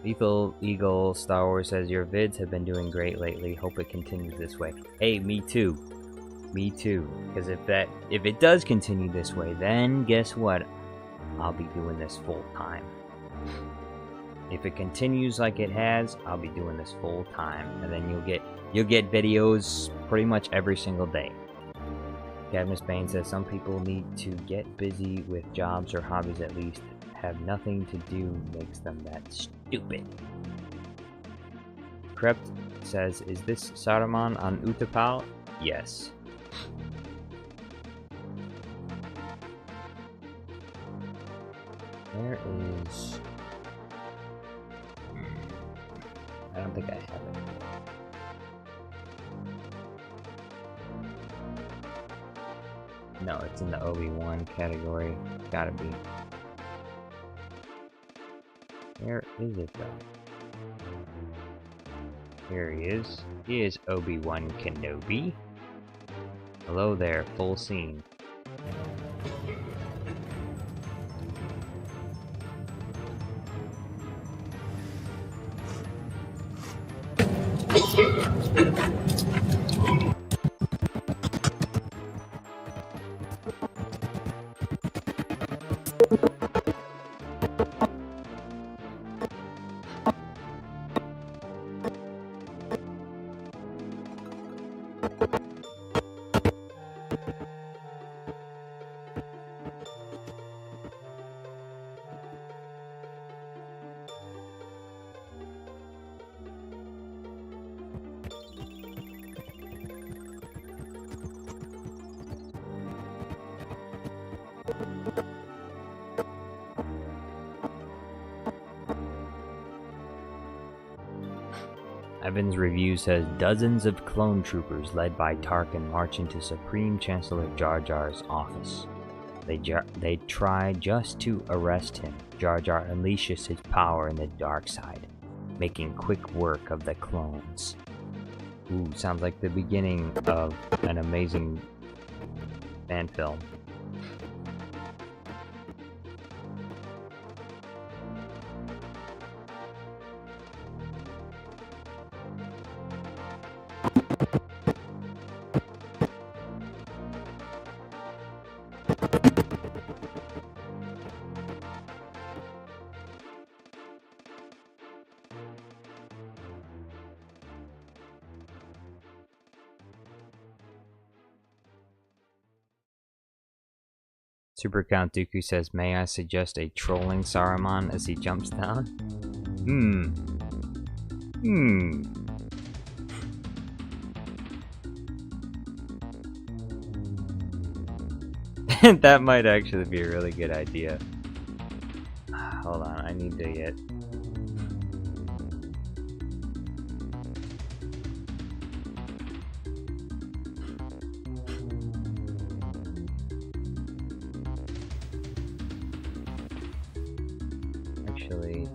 Lethal Eagle Star Wars says your vids have been doing great lately. Hope it continues this way. Hey, me too. Me too. Because if it does continue this way, then guess what? I'll be doing this full time. If it continues like it has, I'll be doing this full time, and then you'll get videos pretty much every single day. Cadmus Bain says some people need to get busy with jobs or hobbies at least. Have nothing to do makes them that stupid. Krept says, is this Saruman on Utapau? Yes. Where is... I don't think I have it. No, it's in the Obi-Wan category. Gotta be. Where is it though? Here he is. He is Obi-Wan Kenobi. Hello there, full scene. Evans' review says dozens of clone troopers led by Tarkin march into Supreme Chancellor Jar Jar's office. They try just to arrest him. Jar Jar unleashes his power in the dark side, making quick work of the clones. Ooh, sounds like the beginning of an amazing fan film. Super Count Dooku says, may I suggest a trolling Saruman as he jumps down? That might actually be a really good idea. Hold on, I need to get... Actually...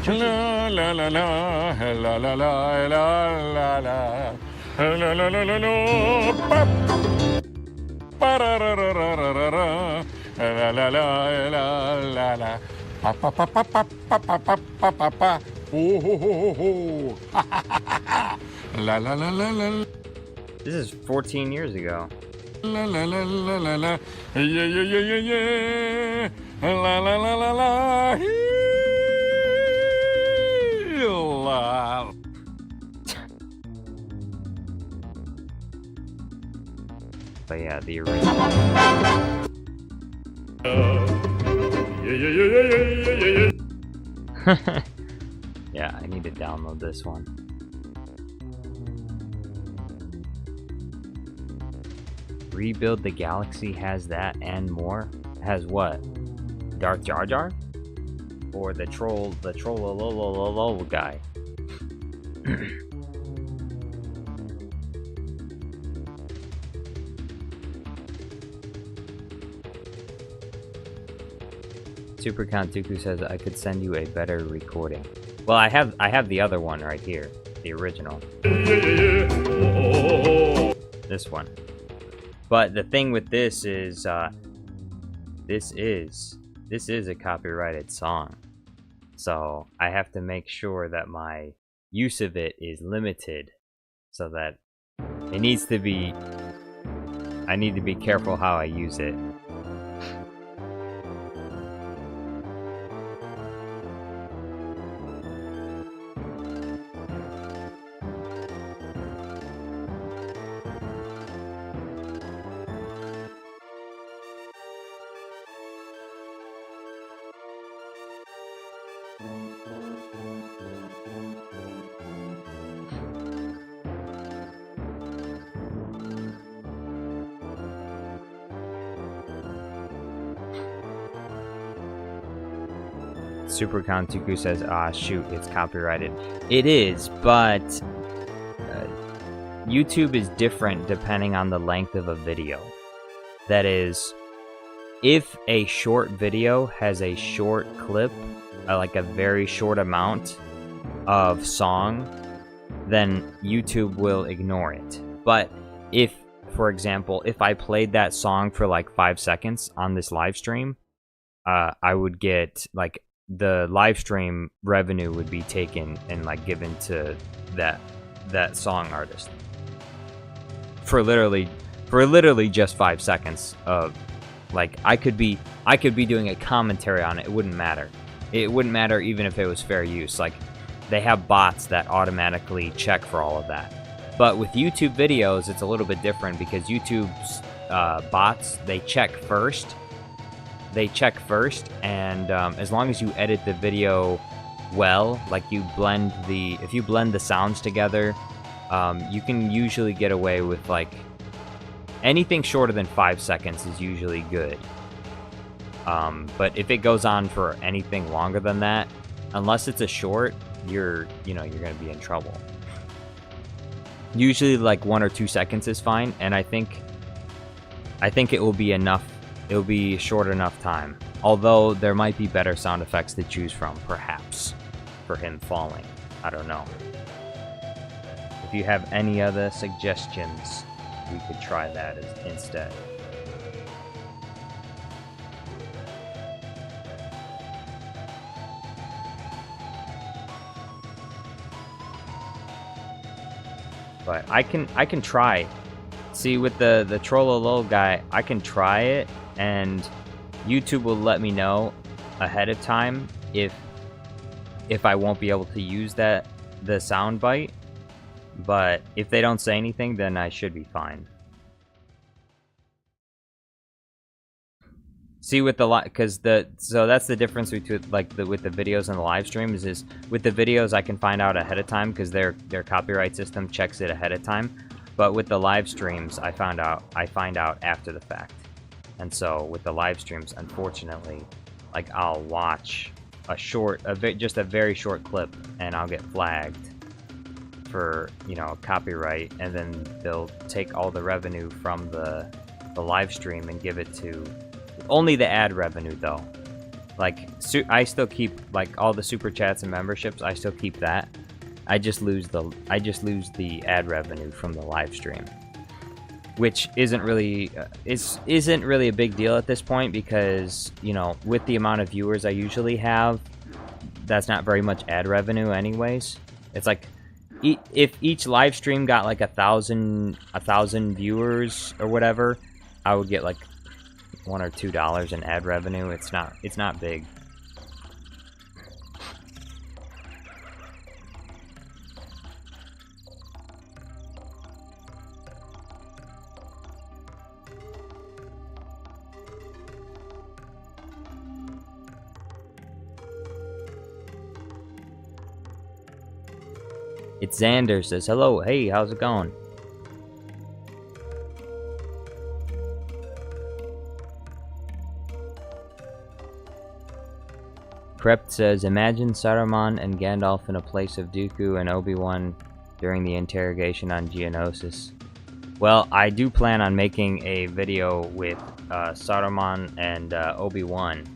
La la la la la la la la la la la la la la Ba-da-da-da-da-da-da. La la la la la la pa pa pa pa pa pa pa pa pa pa pa oh ho ho ho la la la la la. This is 14 years ago. La la la la la la yeah yeah yeah yeah yeah la la la la la la. But yeah, the original. Yeah, I need to download this one. Rebuild the Galaxy has that and more. Has what? Darth Jar Jar? Or the troll guy? Super Count Dooku says I could send you a better recording. Well, I have the other one right here, the original. This one. But the thing with this is, this is a copyrighted song. So I have to make sure that my use of it is limited, so that it needs to be. I need to be careful how I use it. Super Tuku says, ah, shoot, it's copyrighted. It is, but YouTube is different depending on the length of a video. That is, if a short video has a short clip, like a very short amount of song, then YouTube will ignore it. But if, for example, if I played that song for like 5 seconds on this live stream, I would get like the live stream revenue would be taken and like given to that song artist for literally just 5 seconds of like I could be doing a commentary on it. It wouldn't matter. It wouldn't matter even if it was fair use. Like they have bots that automatically check for all of that. But with YouTube videos, it's a little bit different because YouTube's bots, they check first. And as long as you edit the video well, like if you blend the sounds together, you can usually get away with like anything shorter than 5 seconds is usually good. But if it goes on for anything longer than that, unless it's a short, you're gonna be in trouble. Usually like 1 or 2 seconds is fine, and I think it will be enough. It'll be short enough time. Although there might be better sound effects to choose from, perhaps, for him falling. I don't know. If you have any other suggestions, we could try that instead. But I can try. See, with the Trollolol guy, I can try it, and YouTube will let me know ahead of time if I won't be able to use the soundbite. But if they don't say anything, then I should be fine. See, with the so that's the difference between with the videos and the live streams is with the videos I can find out ahead of time because their copyright system checks it ahead of time. But with the live streams, I find out after the fact. And so with the live streams, unfortunately, like I'll watch just a very short clip, and I'll get flagged for copyright, and then they'll take all the revenue from the live stream and give it to only the ad revenue though. Like I still keep like all the super chats and memberships. I still keep that. I just lose the ad revenue from the live stream, which isn't really a big deal at this point because with the amount of viewers I usually have, that's not very much ad revenue anyways. It's like if each live stream got like 1,000 viewers or whatever, I would get like $1 or $2 in ad revenue. It's not big. It's Xander says, hello, hey, how's it going? Krept says, imagine Saruman and Gandalf in a place of Dooku and Obi-Wan during the interrogation on Geonosis. Well, I do plan on making a video with Saruman and Obi-Wan.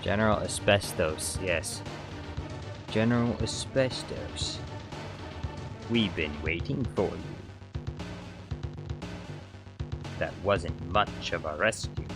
General Asbestos, yes. General Asbestos. We've been waiting for you. That wasn't much of a rescue.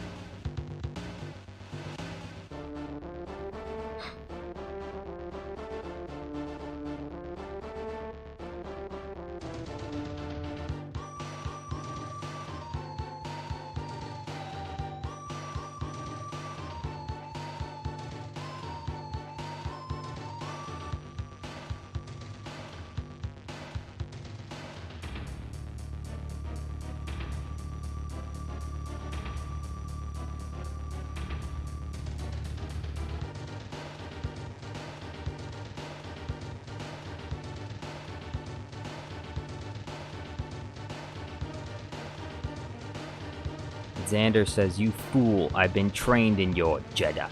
Xander says, "You fool, I've been trained in your Jedi."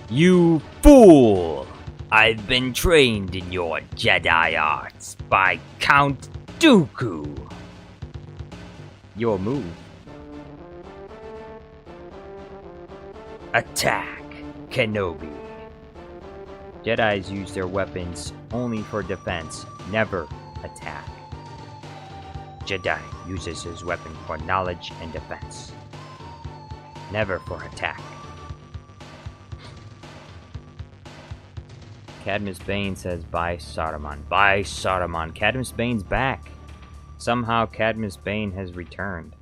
You fool! I've been trained in your Jedi arts by Count Dooku. Your move. Attack, Kenobi. Jedis use their weapons only for defense, never attack. Jedi uses his weapon for knowledge and defense, never for attack. Cadmus Bane says, "Bye, Saruman. Bye, Saruman." Cadmus Bane's back. Somehow Cadmus Bane has returned.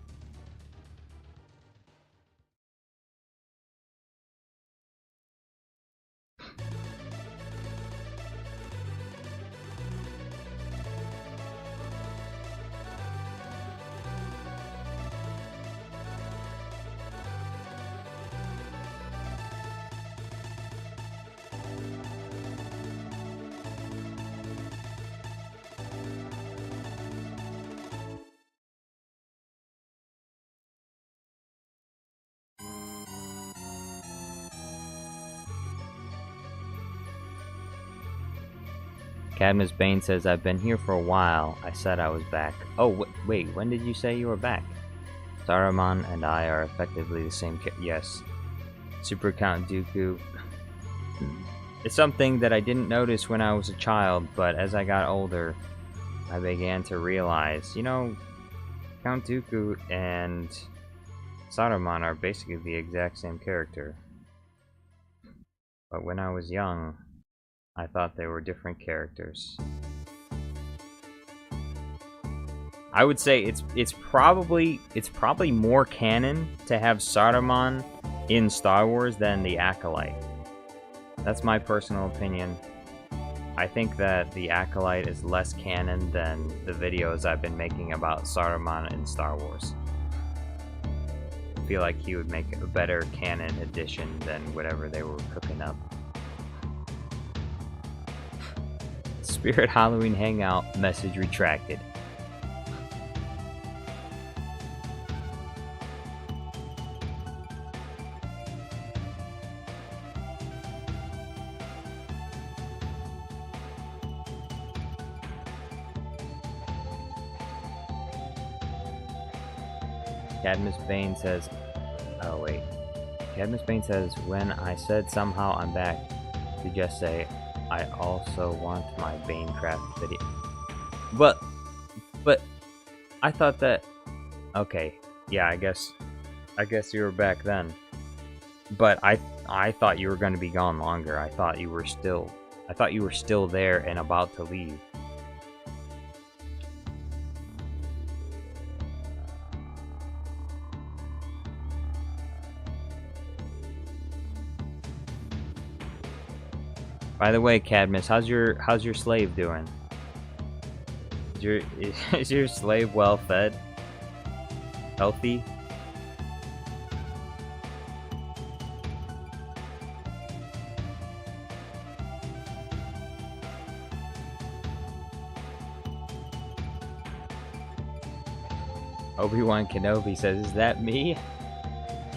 Cadmus Bane says, "I've been here for a while. I said I was back." Oh, wait, when did you say you were back? Saruman and I are effectively the same yes. Super Count Dooku. It's something that I didn't notice when I was a child, but as I got older, I began to realize, you know, Count Dooku and Saruman are basically the exact same character. But when I was young, I thought they were different characters. I would say it's probably more canon to have Saruman in Star Wars than the Acolyte. That's my personal opinion. I think that the Acolyte is less canon than the videos I've been making about Saruman in Star Wars. I feel like he would make a better canon edition than whatever they were cooking up. Spirit Halloween Hangout message retracted. Cadmus Bane says, oh wait. Cadmus Bane says, when I said somehow I'm back, to just say, I also want my Banecraft video. But I thought that, okay, yeah, I guess you were back then. But I thought you were going to be gone longer. I thought you were still there and about to leave. By the way, Cadmus, how's your slave doing? Is your slave well fed? Healthy? Obi-Wan Kenobi says, is that me?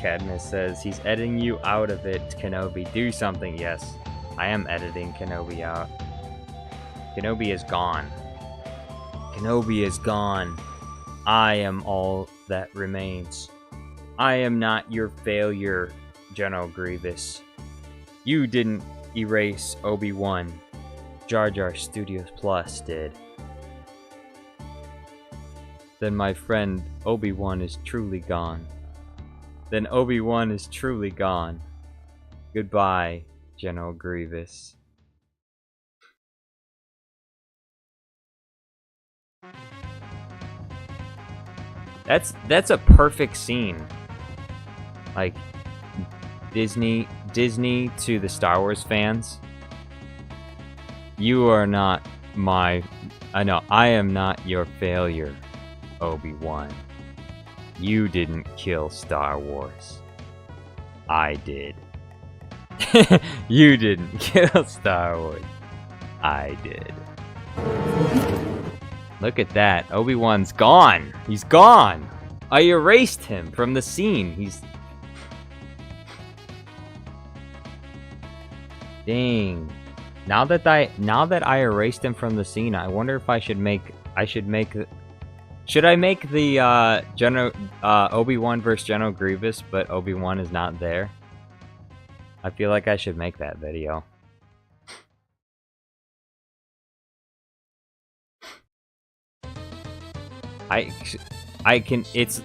Cadmus says, he's editing you out of it, Kenobi. Do something. Yes, I am editing Kenobi out. Kenobi is gone. Kenobi is gone. I am all that remains. I am not your failure, General Grievous. You didn't erase Obi-Wan. Jar Jar Studios Plus did. Then my friend Obi-Wan is truly gone. Then Obi-Wan is truly gone. Goodbye, General Grievous. That's a perfect scene. Like Disney to the Star Wars fans. You are not my I am not your failure, Obi-Wan. You didn't kill Star Wars. I did. You didn't kill Star Wars. I did. Look at that. Obi-Wan's gone. He's gone. I erased him from the scene. He's... Dang. Now that I erased him from the scene, I wonder if I should make... Should I make the Obi-Wan versus General Grievous, but Obi-Wan is not there? I feel like I should make that video. I can. It's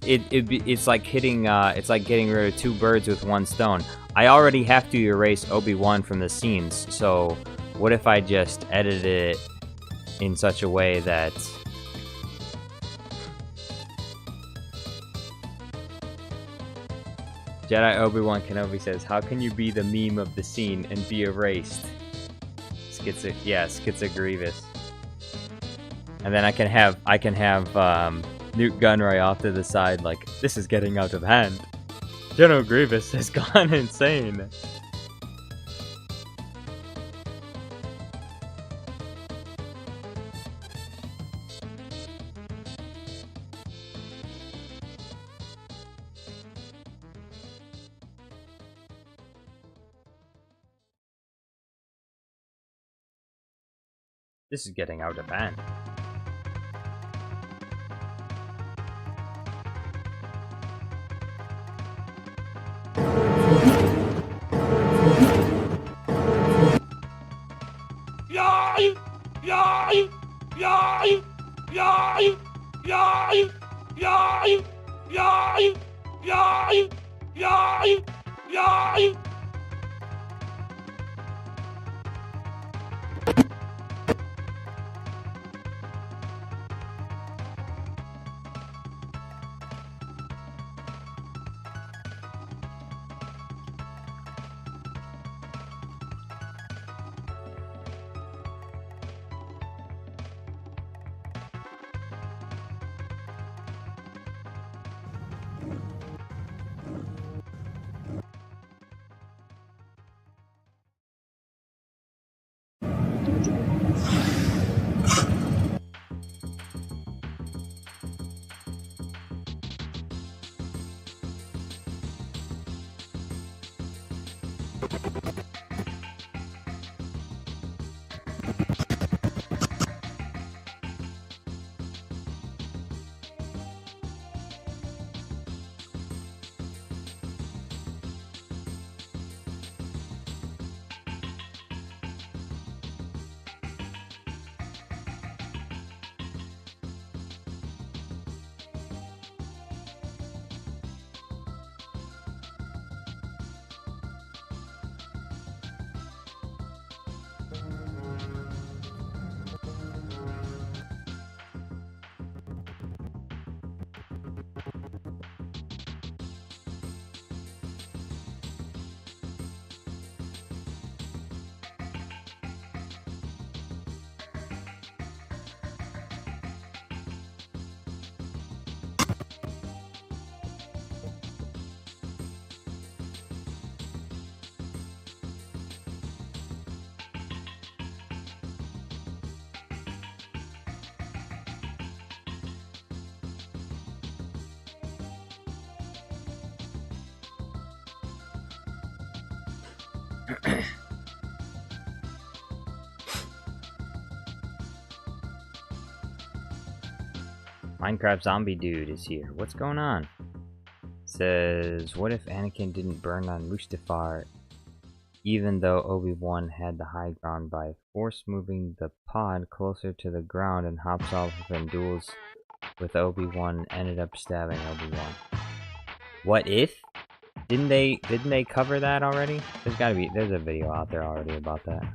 like hitting. It's like getting rid of two birds with one stone. I already have to erase Obi-Wan from the scenes. So what if I just edited it in such a way that Jedi Obi-Wan Kenobi says, "How can you be the meme of the scene and be erased?" Schizo Grievous. And then I can have Newt Gunray off to the side like, this is getting out of hand. General Grievous has gone insane. This is getting out of hand. Minecraft zombie dude is here. What's going on? Says, what if Anakin didn't burn on Mustafar, even though Obi-Wan had the high ground by force moving the pod closer to the ground and hops off and duels with Obi-Wan, ended up stabbing Obi-Wan. What if? Didn't they cover that already? There's a video out there already about that.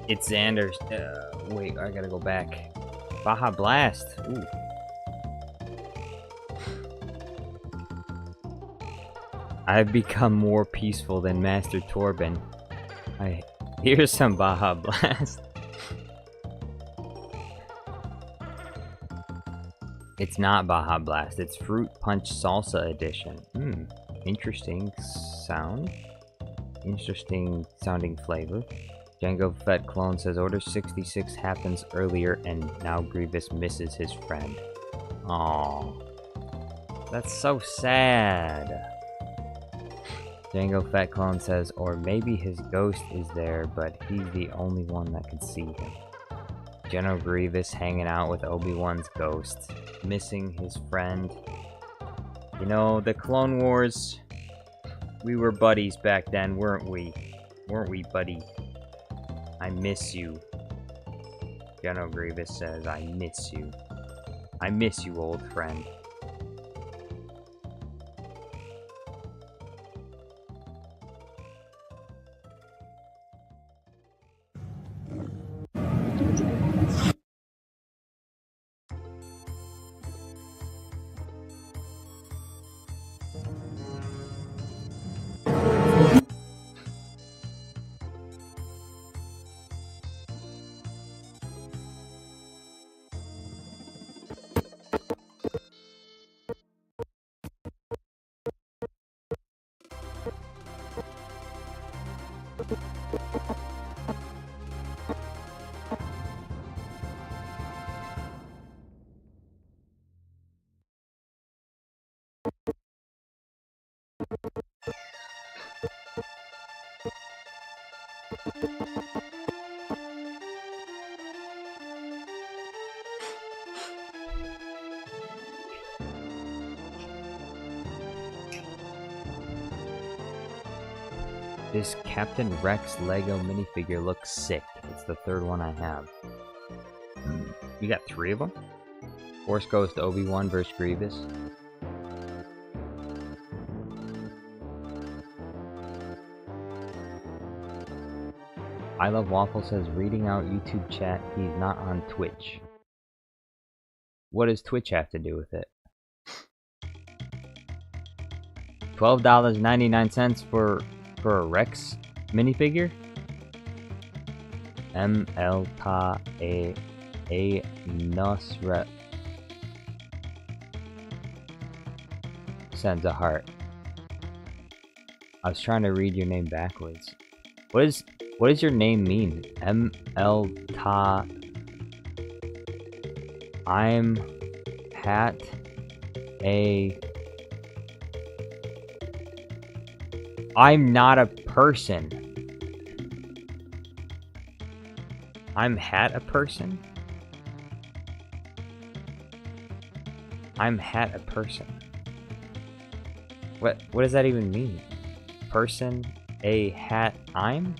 It's Xander's. Wait, I gotta go back. Baja Blast. Ooh. I've become more peaceful than Master Torben. Here's some Baja Blast. It's not Baja Blast. It's Fruit Punch Salsa Edition. Interesting sound. Interesting sounding flavor. Jango Fett Clone says Order 66 happens earlier and now Grievous misses his friend. Aww. That's so sad. Jango Fett Clone says, or maybe his ghost is there, but he's the only one that can see him. General Grievous hanging out with Obi-Wan's ghost, missing his friend. You know, the Clone Wars, we were buddies back then, weren't we? Weren't we, buddy? I miss you. General Grievous says, I miss you. I miss you, old friend. This Captain Rex Lego minifigure looks sick. It's the third one I have. You got 3 of them? Force Ghost Obi-Wan vs. Grievous. I Love Waffle says, reading out YouTube chat, he's not on Twitch. What does Twitch have to do with it? $12.99 for a Rex minifigure? ML Ta A A Nosra sends a heart. I was trying to read your name backwards. What does your name mean? M-L Ta. I'm Hat a. I'm not a person. I'm Hat a person? I'm Hat a person. What does that even mean? Person, a hat, I'm?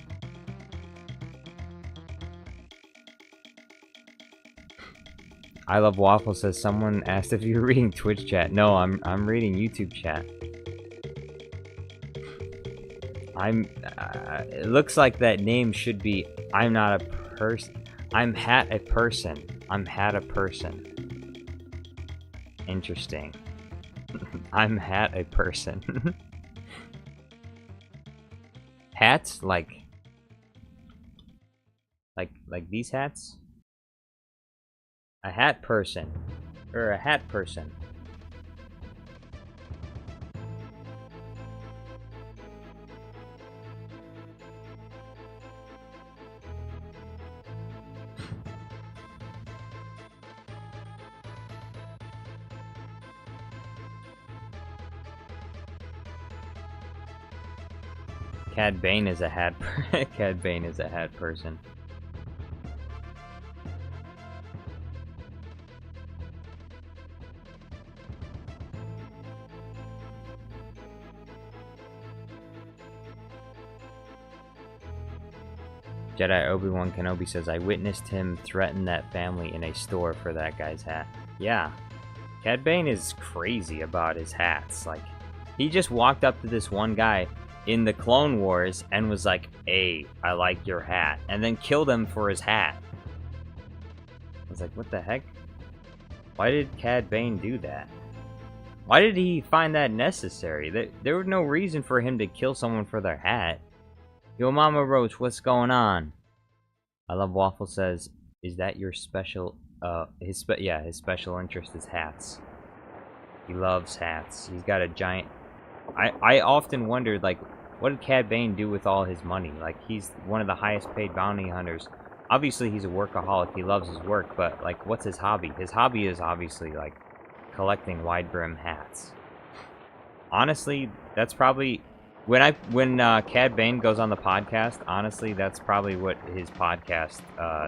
I Love Waffle says someone asked if you were reading Twitch chat. No, I'm reading YouTube chat. It looks like that name should be I'm not a person. I'm Hat a person. I'm Hat a person. Interesting. I'm Hat a person. Hats like these hats? A hat person or a hat person. Cad Bane is a hat. Cad Bane is a hat person. Jedi Obi-Wan Kenobi says, I witnessed him threaten that family in a store for that guy's hat. Yeah. Cad Bane is crazy about his hats. Like, he just walked up to this one guy in the Clone Wars and was like, hey, I like your hat. And then killed him for his hat. I was like, what the heck? Why did Cad Bane do that? Why did he find that necessary? There was no reason for him to kill someone for their hat. Yo, Mama Roach, what's going on? I Love Waffle says, is that your special, his special interest is hats. He loves hats. He's got a giant... I often wondered, like, what did Cad Bane do with all his money? Like, he's one of the highest paid bounty hunters. Obviously, he's a workaholic. He loves his work, but, like, what's his hobby? His hobby is obviously, like, collecting wide brim hats. Honestly, that's probably... When Cad Bane goes on the podcast, honestly, that's probably what his podcast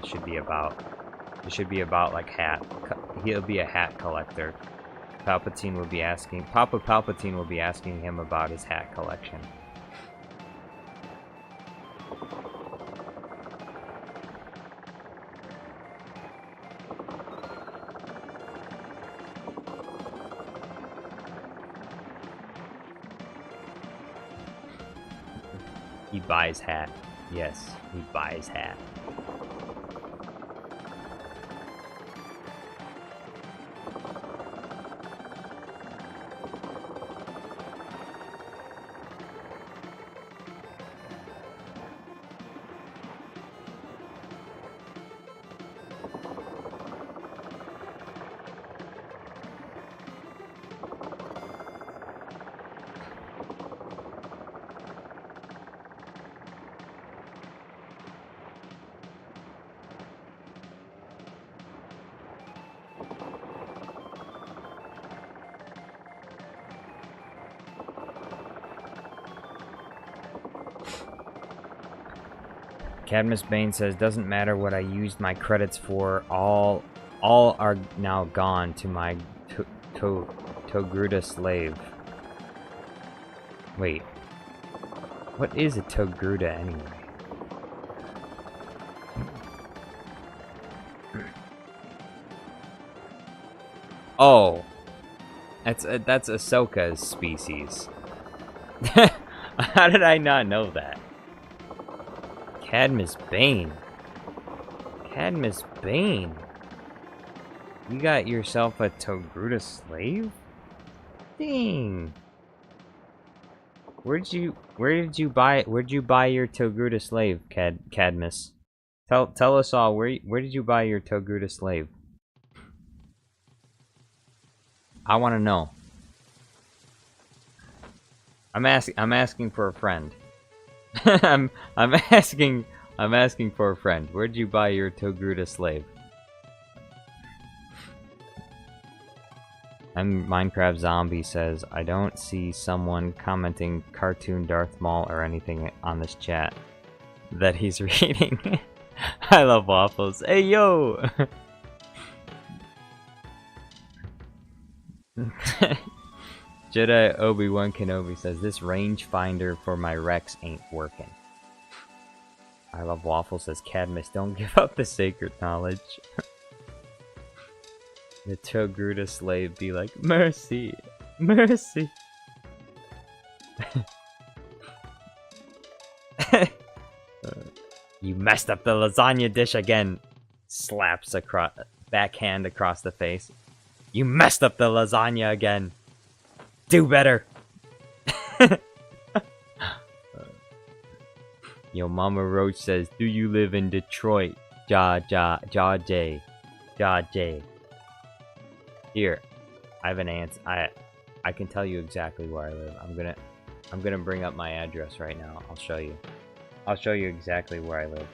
should be about. It should be about, like, he'll be a hat collector. Papa Palpatine will be asking him about his hat collection. He buys hat. Yes, he buys hat. Cadmus Bane says, doesn't matter what I used my credits for, all are now gone to my Togruta slave. Wait. What is a Togruta anyway? Oh. That's Ahsoka's species. How did I not know that? Cadmus Bane. Cadmus Bane. You got yourself a Togruta slave? Dang. Where'd you buy your Togruta slave, Cadmus? Tell us all, where did you buy your Togruta slave? I want to know. I'm asking for a friend. I'm asking for a friend. Where did you buy your Togruta slave? And Minecraft Zombie says, I don't see someone commenting cartoon Darth Maul or anything on this chat that he's reading. I love waffles. Hey yo! Jedi Obi-Wan Kenobi says, this rangefinder for my Rex ain't working. I love waffles says, Cadmus, don't give up the sacred knowledge. The Togruta slave be like, mercy, mercy. You messed up the lasagna dish again. Slaps across, backhand across the face. You messed up the lasagna again. Do better. Yo, Mama Roach says, do you live in Detroit? Jaw J. Here, I have an answer. I can tell you exactly where I live. I'm gonna bring up my address right now. I'll show you. I'll show you exactly where I live.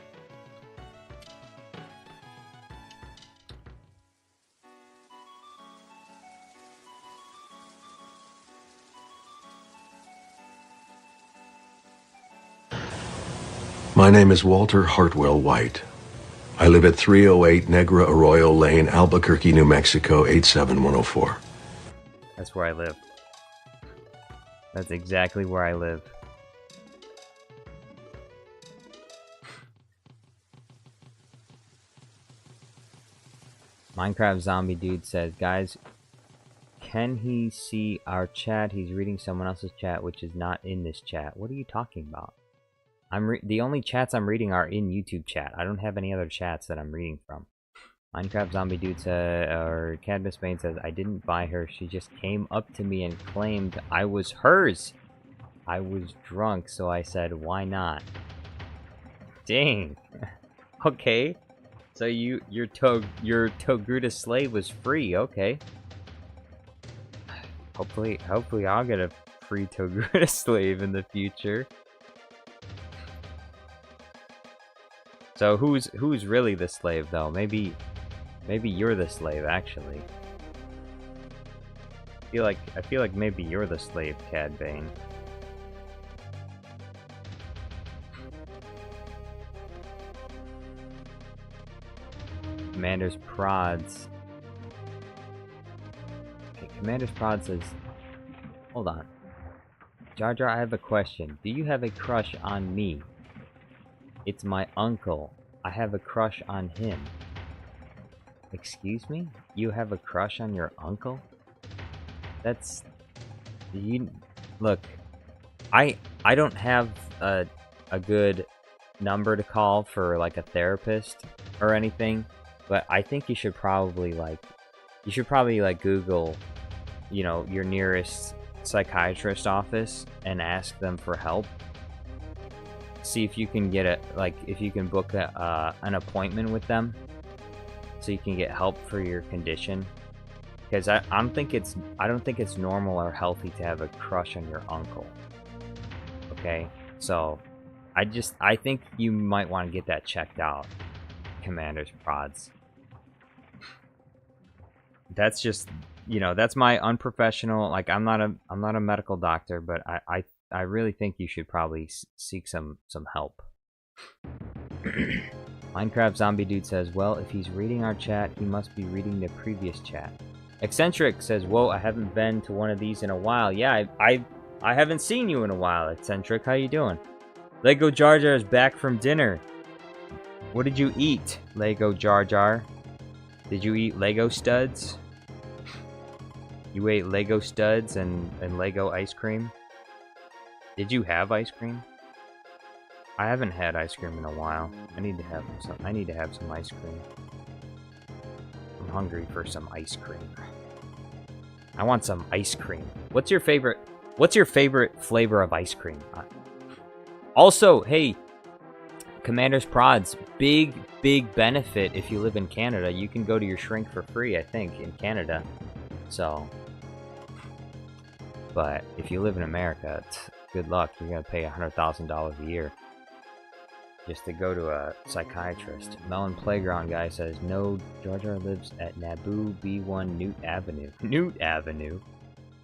My name is Walter Hartwell White. I live at 308 Negra Arroyo Lane, Albuquerque, New Mexico, 87104. That's where I live. That's exactly where I live. Minecraft Zombie Dude says, guys, can he see our chat? He's reading someone else's chat, which is not in this chat. What are you talking about? The only chats I'm reading are in YouTube chat. I don't have any other chats that I'm reading from. Minecraft Zombie Dude says, or Cadmus Bane says, I didn't buy her. She just came up to me and claimed I was hers. I was drunk, so I said, why not? Dang. Okay. So your Togruta slave was free, okay. Hopefully I'll get a free Togruta slave in the future. So who's really the slave though? Maybe you're the slave actually. I feel like maybe you're the slave, Cad Bane. Commander's Prods. Okay, Commander's Prod says, hold on. Jar Jar, I have a question. Do you have a crush on me? It's my uncle. I have a crush on him. Excuse me? You have a crush on your uncle? That's... Look, I don't have a good number to call for like a therapist or anything, but I think you should probably Google, you know, your nearest psychiatrist office and ask them for help. See if you can get if you can book an appointment with them so you can get help for your condition. Because I don't think it's normal or healthy to have a crush on your uncle. Okay? So I think you might want to get that checked out, Commander's Prods. That's just, you know, that's my unprofessional, like I'm not a medical doctor, but I really think you should probably seek some help. Minecraft Zombie Dude says, well, if he's reading our chat, he must be reading the previous chat. Eccentric says, whoa, I haven't been to one of these in a while. Yeah, I haven't seen you in a while, Eccentric. How you doing? Lego Jar Jar is back from dinner. What did you eat, Lego Jar Jar? Did you eat Lego studs? You ate Lego studs and Lego ice cream? Did you have ice cream? I haven't had ice cream in a while. I need to have some ice cream. I'm hungry for some ice cream. I want some ice cream. What's your favorite flavor of ice cream? Also, hey, Commander's Prods, big benefit if you live in Canada. You can go to your shrink for free, I think, in Canada. So, but if you live in America, good luck. You're gonna pay $100,000 a year just to go to a psychiatrist. Melon Playground guy says, no, Jar Jar lives at Naboo B1 Newt Avenue. Newt Avenue?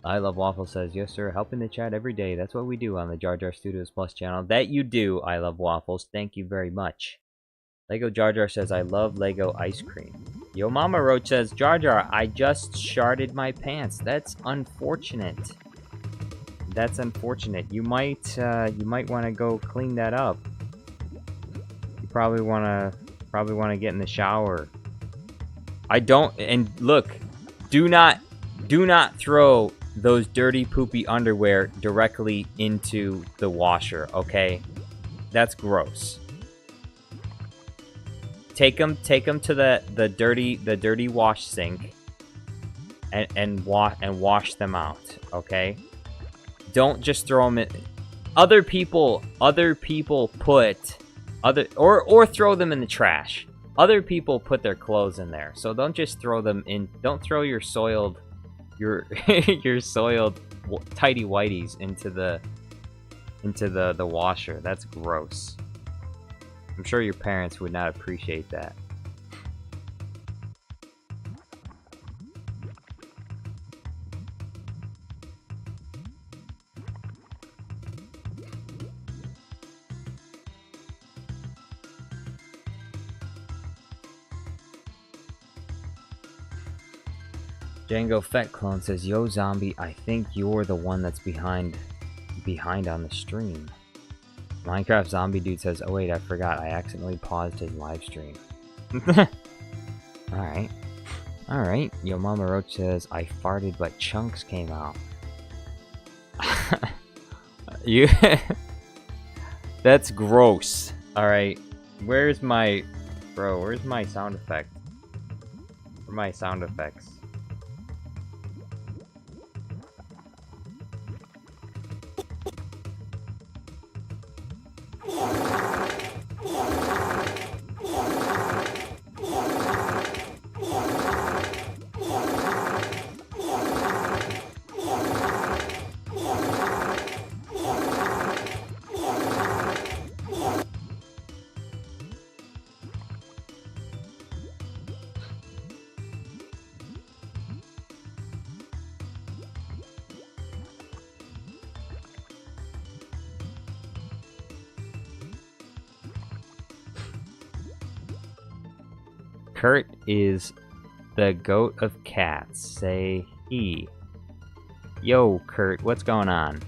I Love Waffle says, yes sir, helping the chat every day. That's what we do on the Jar Jar Studios Plus channel. That you do, I Love Waffles. Thank you very much. Lego Jar Jar says, I love Lego ice cream. Yo Mama Roach says, Jar Jar, I just sharted my pants. That's unfortunate. That's unfortunate. You might want to go clean that up. You probably want to get in the shower. I don't, and look, do not throw those dirty poopy underwear directly into the washer, okay? That's gross. Take them to the dirty wash sink and wash them out, okay? Don't just throw them in. Other people put or throw them in the trash. Other people put their clothes in there, so don't just throw them in. Don't throw your soiled your soiled tidy whities into the washer. That's gross. I'm sure your parents would not appreciate that. Django Fett Clone says, yo zombie, I think you're the one that's behind on the stream. Minecraft Zombie Dude says, oh wait, I forgot, I accidentally paused his live stream. Alright. Alright. Yo Mama Roach says, I farted but chunks came out. You That's gross. Alright. Where's my sound effect? Where are my sound effects? Kurt is the goat of cats. Say he. Yo, Kurt, what's going on?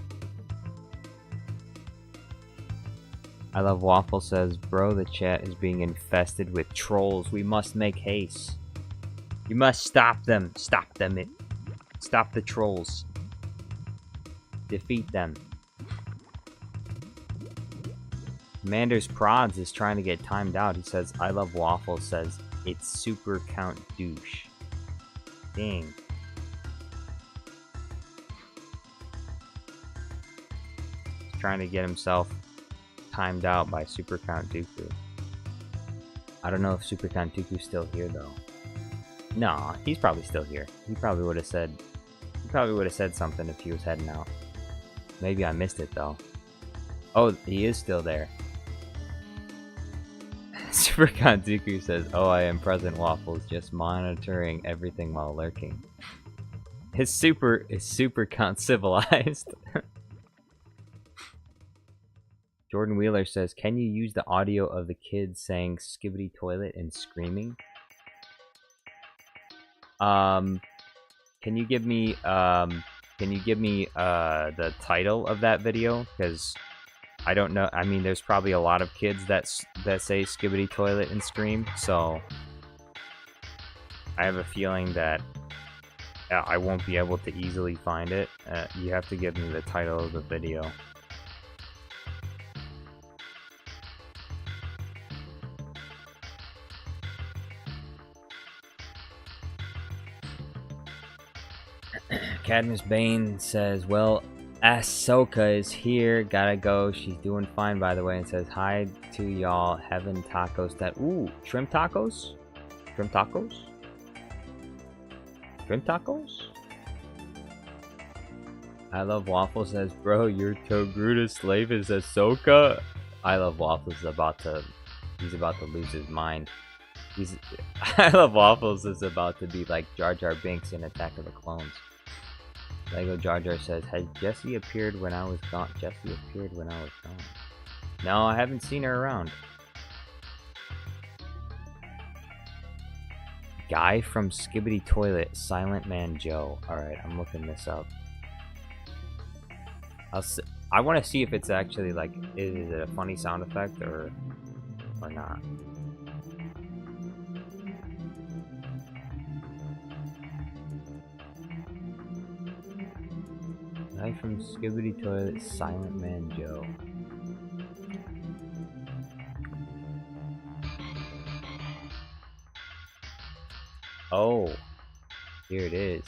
I Love Waffle says, bro, the chat is being infested with trolls. We must make haste. You must stop them. Stop them. Stop the trolls. Defeat them. Commander's Prods is trying to get timed out. He says, I Love Waffle says, it's Super Count Douche. Dang. He's trying to get himself timed out by Super Count Dooku. I don't know if Super Count Dooku's still here though. No, he's probably still here. He probably would have said something if he was heading out. Maybe I missed it though. Oh, he is still there. Super Count Dooku says, oh, I am present, Waffles, just monitoring everything while lurking. Is Super Count civilized? Jordan Wheeler says, can you use the audio of the kids saying skibbity toilet and screaming? Can you give me the title of that video? Because I don't know. I mean, there's probably a lot of kids that say skibbity toilet and scream, so I have a feeling that I won't be able to easily find it. You have to give me the title of the video. Cadmus Bane says, well, Ahsoka is here. Gotta go. She's doing fine, by the way, and says hi to y'all. Heaven tacos. That shrimp tacos. Shrimp tacos. Shrimp tacos. I Love Waffles says, bro, your Togruta slave is Ahsoka. I Love Waffles is about to lose his mind. I Love Waffles is about to be like Jar Jar Binks in Attack of the Clones. Lego Jar Jar says, has Jessie appeared when I was gone? Jessie appeared when I was gone. No, I haven't seen her around. Guy from Skibbity Toilet, Silent Man Joe. Alright, I'm looking this up. I want to see if it's actually like, is it a funny sound effect or not? Guy from Skibbity Toilet, Silent Man Joe. Oh, here it is.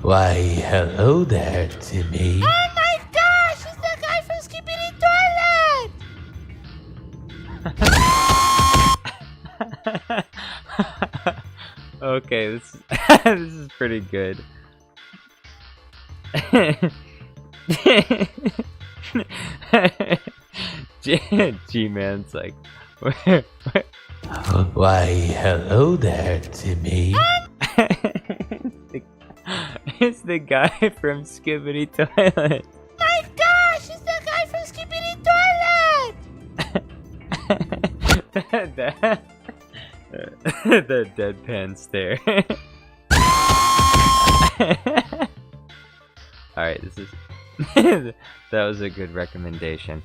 Why, hello there, Timmy. Oh my gosh, it's the guy from Skippity Toilet! Okay, this this is pretty good. G-Man's like, Why, hello there, Timmy. It's the guy from Skibbity Toilet. My gosh, it's the guy from Skippity Toilet! The deadpan stare. Alright, this is... that was a good recommendation.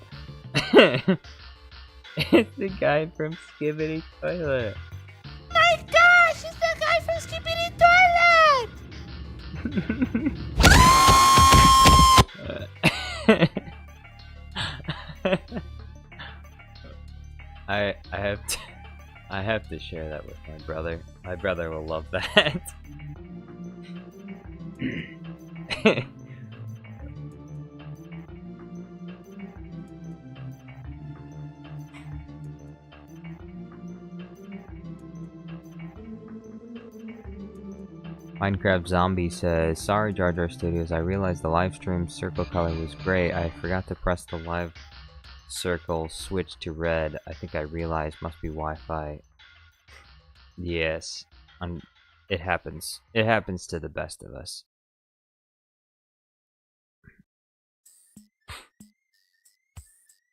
It's the guy from Skibbity Toilet. My gosh, it's the guy from Skippity Toilet! I have to share that with my brother. My brother will love that. Minecraft Zombie says, sorry Jar Jar Studios, I realized the live stream circle color was gray. I forgot to press the live circle switch to red. I think I realized must be Wi-Fi. Yes, it happens. It happens to the best of us.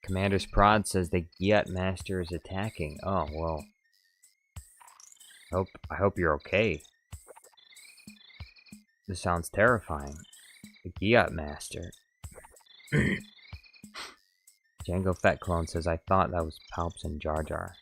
Commander's Prod says the Giat Master is attacking. Oh, well. I hope you're okay. This sounds terrifying. The Giat Master. Django Fett Clone says, I thought that was Palps and Jar Jar.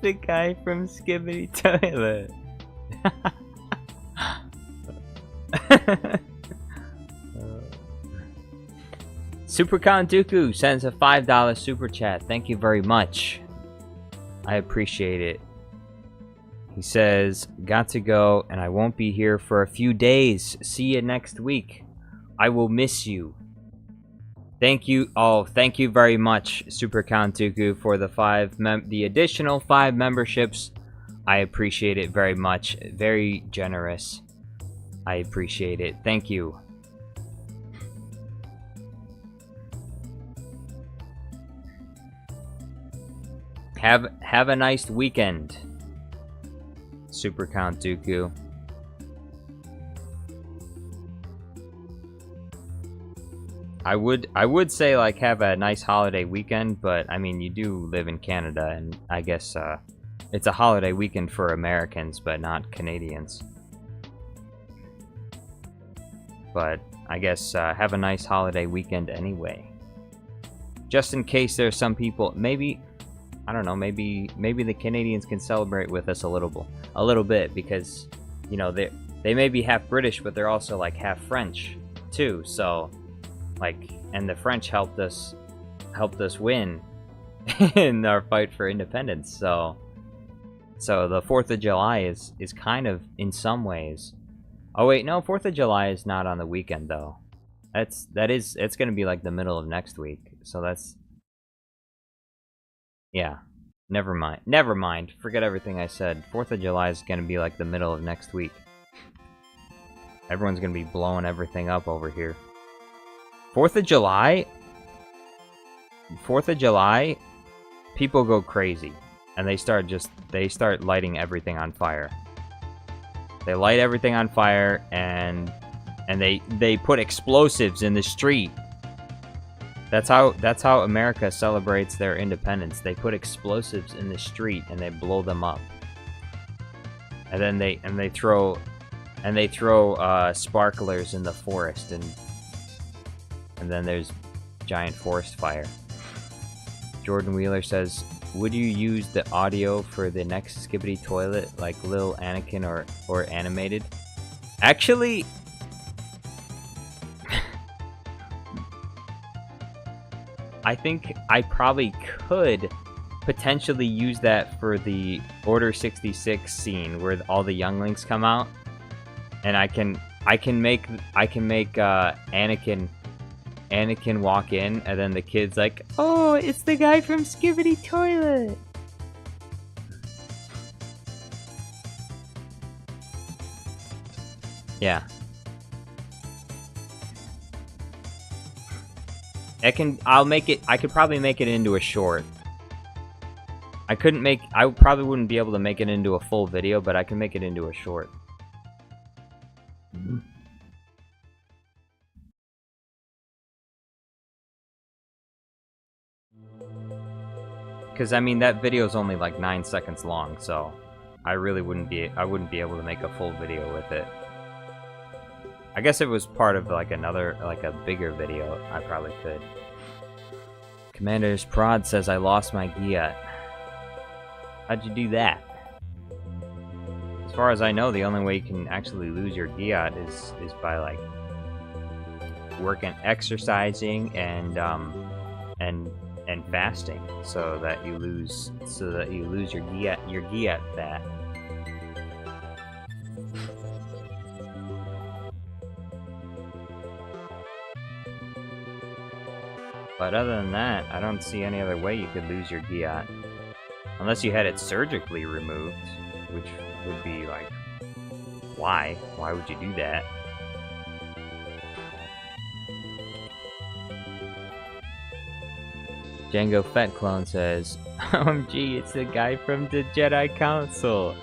the guy from Skibbity Toilet. Super Count Dooku sends a $5 super chat. Thank you very much. I appreciate it. He says, got to go, and I won't be here for a few days. See you next week. I will miss you. Thank you. Oh, thank you very much, Super Count Dooku, for the additional 5 memberships. I appreciate it very much. Very generous. I appreciate it. Thank you. Have a nice weekend, Super Count Dooku. I would say like have a nice holiday weekend, but I mean you do live in Canada, and I guess it's a holiday weekend for Americans, but not Canadians. But I guess have a nice holiday weekend anyway. Just in case there's some people, maybe. I don't know, maybe the Canadians can celebrate with us a little bit, because, you know, they may be half British, but they're also like half French too. So, like, and the French helped us win in our fight for independence. So the 4th of July is kind of, in some ways. Oh wait, no, 4th of July is not on the weekend though. It's going to be like the middle of next week. So that's. Yeah, never mind. Forget everything I said. 4th of July is going to be like the middle of next week. Everyone's going to be blowing everything up over here. 4th of July? 4th of July, people go crazy. And they start lighting everything on fire. They light everything on fire, and they put explosives in the street. That's how America celebrates their independence. They put explosives in the street and they blow them up. And then they throw sparklers in the forest, and then there's giant forest fire. Jordan Wheeler says, would you use the audio for the next Skibbity Toilet like Lil Anakin or animated? Actually, I think I probably could potentially use that for the Order 66 scene where all the younglings come out, and I can make Anakin walk in, and then the kid's like, "Oh, it's the guy from Skibbity Toilet." Yeah. I could probably make it into a short. I probably wouldn't be able to make it into a full video, but I can make it into a short. Because I mean that video is only like 9 seconds long, so I wouldn't be able to make a full video with it. I guess if it was part of like a bigger video, I probably could. Commander's Prod says I lost my Giat. How'd you do that? As far as I know, the only way you can actually lose your Giat is by like exercising and fasting, so that you lose your Giat fat. But other than that, I don't see any other way you could lose your Giat. Unless you had it surgically removed, which would be like, why? Why would you do that? Django Fett Clone says, OMG, it's the guy from the Jedi Council.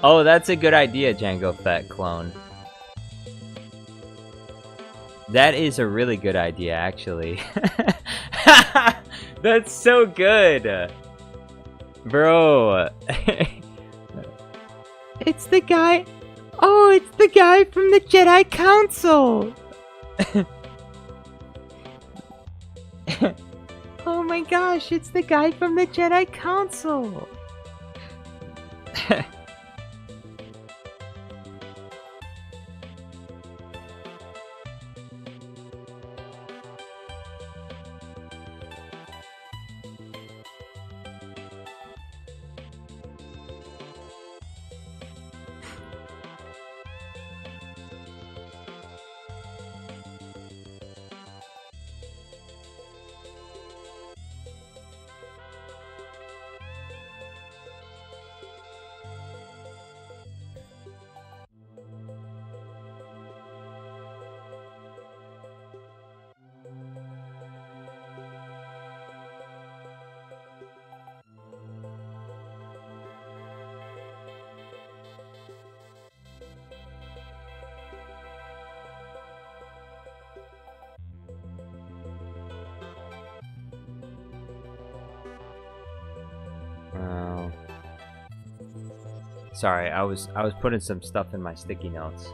Oh, that's a good idea, Django Fett Clone. That is a really good idea, actually. That's so good! Bro. It's the guy... Oh, it's the guy from the Jedi Council! Oh my gosh, it's the guy from the Jedi Council! Sorry, I was putting some stuff in my sticky notes.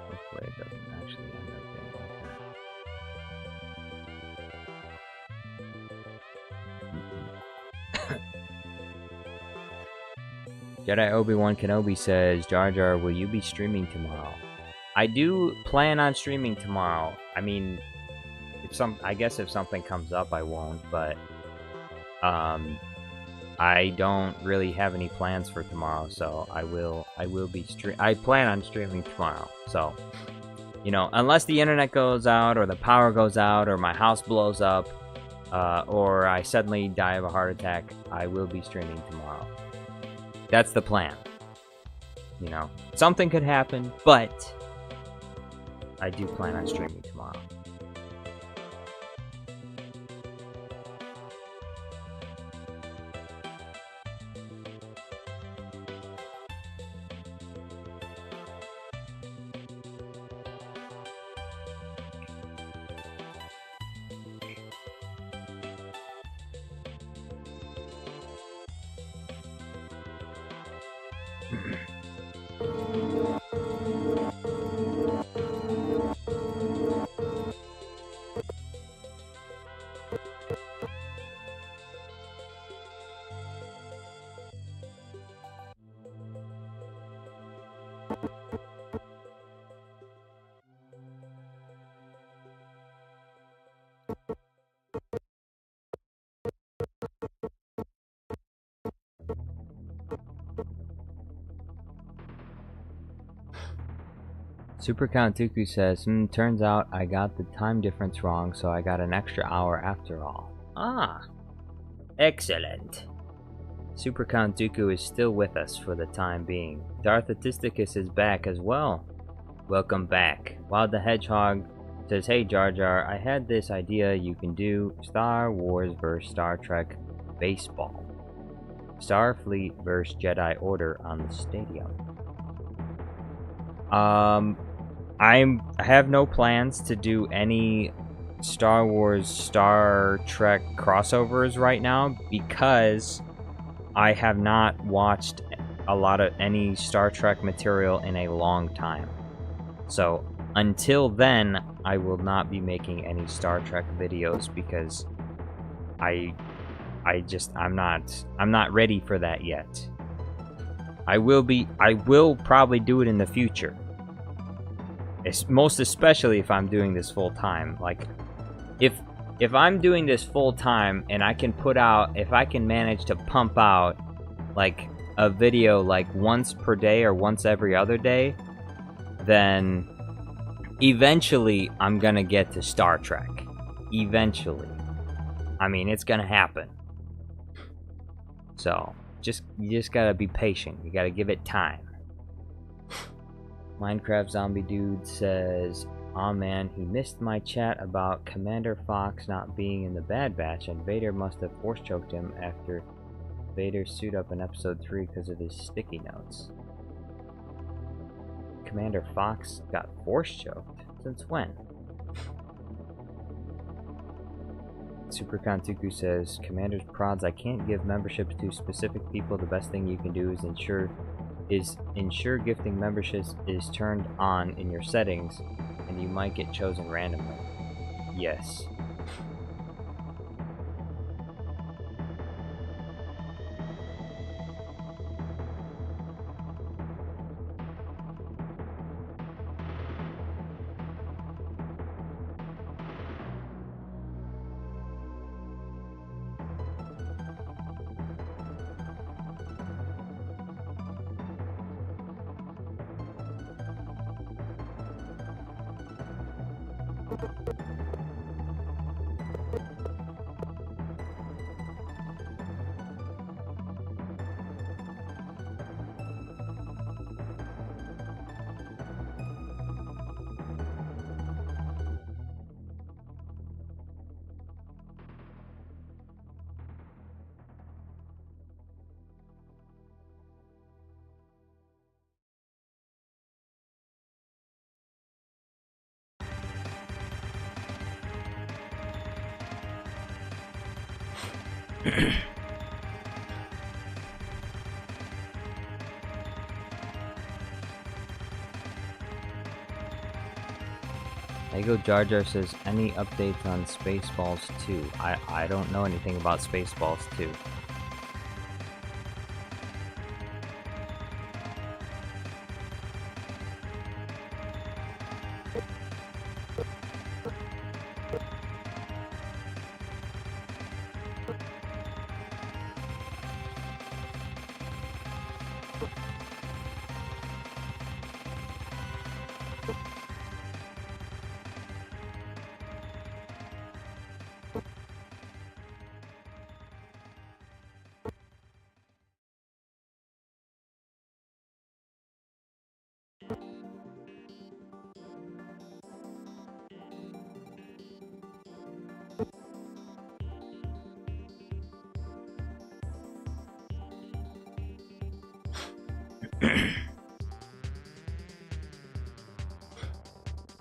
Hopefully it doesn't actually end up being like that. Jedi Obi-Wan Kenobi says, Jar Jar, will you be streaming tomorrow? I do plan on streaming tomorrow. I mean, I guess if something comes up, I won't, but I don't really have any plans for tomorrow, so I will be I plan on streaming tomorrow. So, you know, unless the internet goes out or the power goes out or my house blows up or I suddenly die of a heart attack, I will be streaming tomorrow. That's the plan. You know, something could happen, but I do plan on streaming tomorrow. Super Count Tuku says, turns out I got the time difference wrong, so I got an extra hour after all. Ah, excellent. Super Count Dooku is still with us for the time being. Darth Atisticus is back as well. Welcome back. Wild the Hedgehog says, hey Jar Jar, I had this idea you can do Star Wars vs. Star Trek baseball. Starfleet vs. Jedi Order on the stadium. I have no plans to do any Star Wars, Star Trek crossovers right now because I have not watched a lot of any Star Trek material in a long time. So until then, I will not be making any Star Trek videos because I'm not ready for that yet. I will probably do it in the future. Most especially if I'm doing this full time. Like, if I'm doing this full time and I can put out, if I can manage to pump out like a video like once per day or once every other day, then eventually I'm gonna get to Star Trek. Eventually. I mean, it's gonna happen. So, you just gotta be patient. You gotta give it time. Minecraft Zombie Dude says, aw man, he missed my chat about Commander Fox not being in the Bad Batch, and Vader must have force choked him after Vader suit up in episode 3 because of his sticky notes. Commander Fox got force choked? Since when? Super Kantuku says, Commander's prods, I can't give memberships to specific people. The best thing you can do is ensure gifting memberships is turned on in your settings and you might get chosen randomly. Yes. Lego Jar Jar says, any updates on Spaceballs 2? I don't know anything about Spaceballs 2.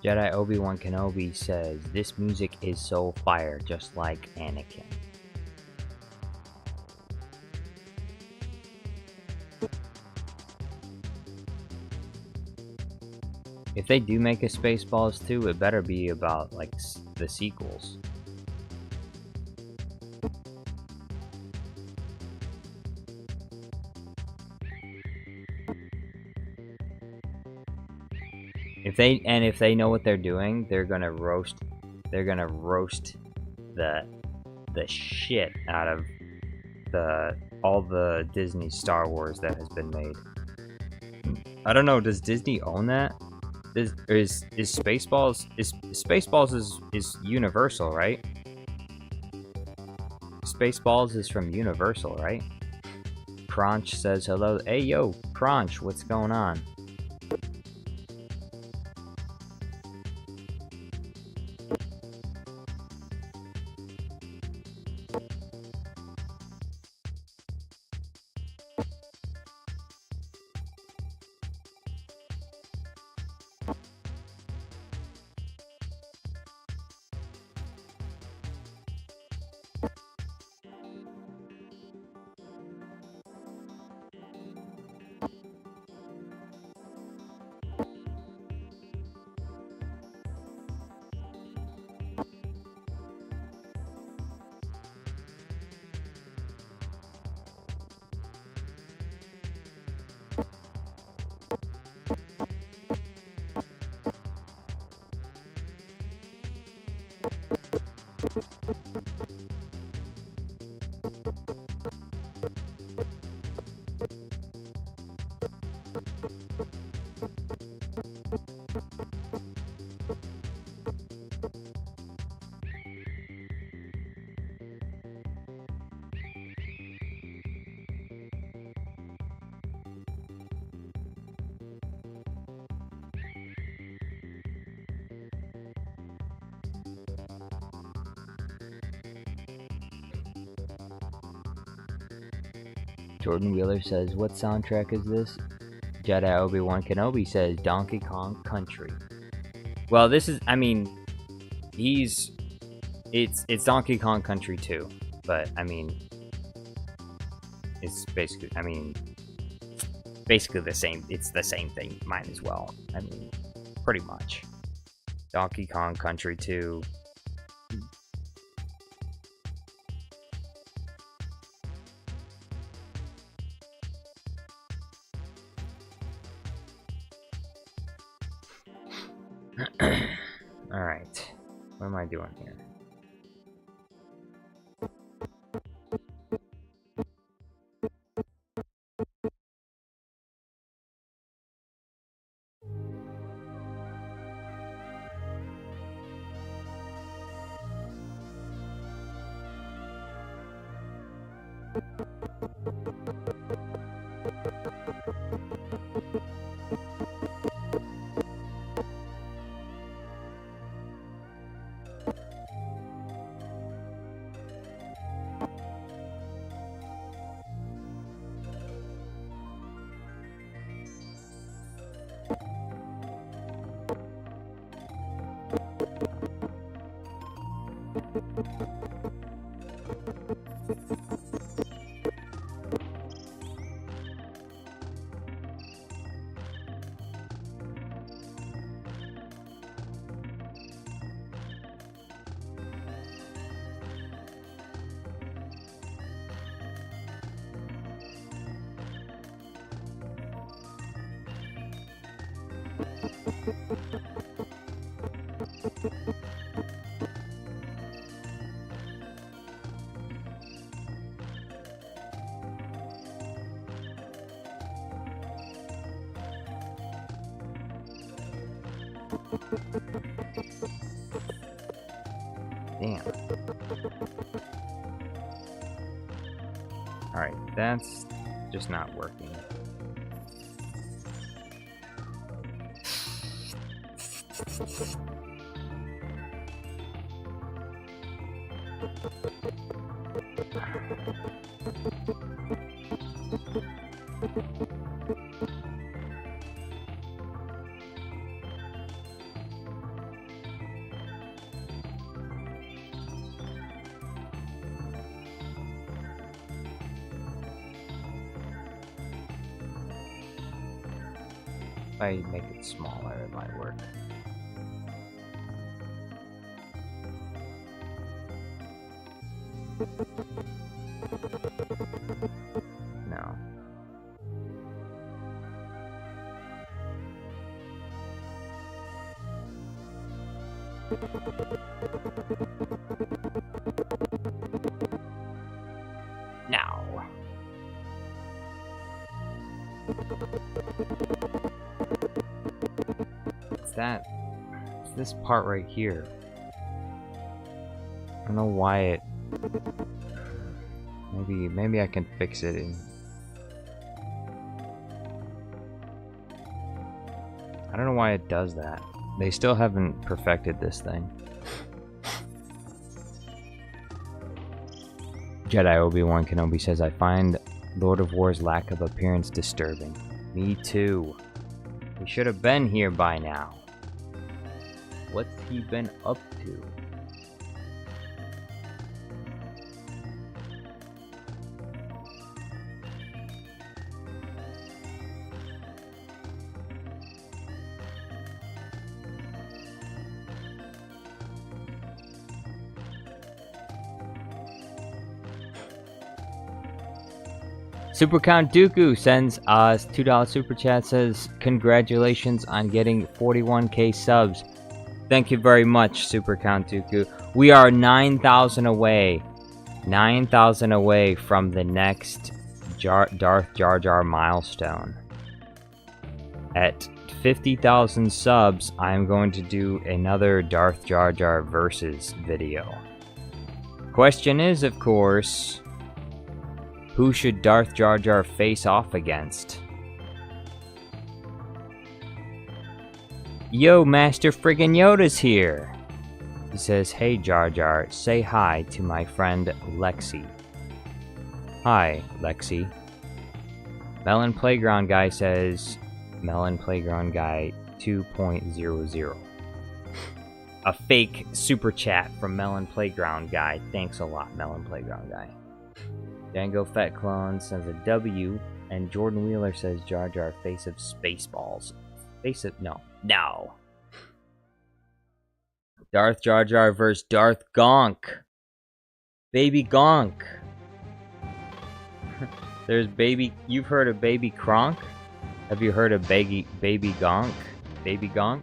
Jedi Obi-Wan Kenobi says, this music is so fire, just like Anakin. If they do make a Spaceballs 2, it better be about, like, the sequels. If they know what they're doing, they're gonna roast the shit out of all the Disney Star Wars that has been made. I don't know, does Disney own that? Is Spaceballs is Universal, right? Spaceballs is from Universal, right? Crunch says hello. Hey yo, Crunch, what's going on? Jordan Wheeler says, what soundtrack is this? Jedi Obi-Wan Kenobi says, Donkey Kong Country. Well, this is, I mean, it's Donkey Kong Country 2, but, I mean, it's basically, basically the same, it's the same thing, might as well, I mean, pretty much. Donkey Kong Country 2. Alright. What am I doing here? Damn. Alright, that's just not working. If I make it smaller, it might work. No. Now. It's this part right here. I don't know why it... Maybe I can fix it in... I don't know why it does that. They still haven't perfected this thing. Jedi Obi-Wan Kenobi says, I find Lord of War's lack of appearance disturbing. Me too. He should have been here by now. What's he been up to? Super Count Dooku sends us $2 super chat, says congratulations on getting 41k subs. Thank you very much, Super Count Dooku. We are 9,000 away. 9,000 away from the next Darth Jar Jar milestone. At 50,000 subs, I'm going to do another Darth Jar Jar versus video. Question is, of course, who should Darth Jar Jar face off against? Yo, Master Friggin' Yoda's here! He says, hey Jar Jar, say hi to my friend Lexi. Hi, Lexi. Melon Playground Guy says, Melon Playground Guy 2.00. A fake super chat from Melon Playground Guy. Thanks a lot, Melon Playground Guy. Django Fett Clone says a W, and Jordan Wheeler says Jar Jar face of Spaceballs. Face of... No. Darth Jar Jar versus Darth Gonk. Baby Gonk. There's baby. You've heard of Baby Kronk? Have you heard of Baby Gonk? Baby Gonk?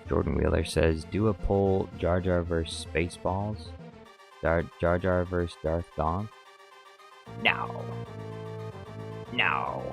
Jordan Wheeler says, do a poll Jar Jar versus Spaceballs. Jar Jar versus Darth Gonk. No. No.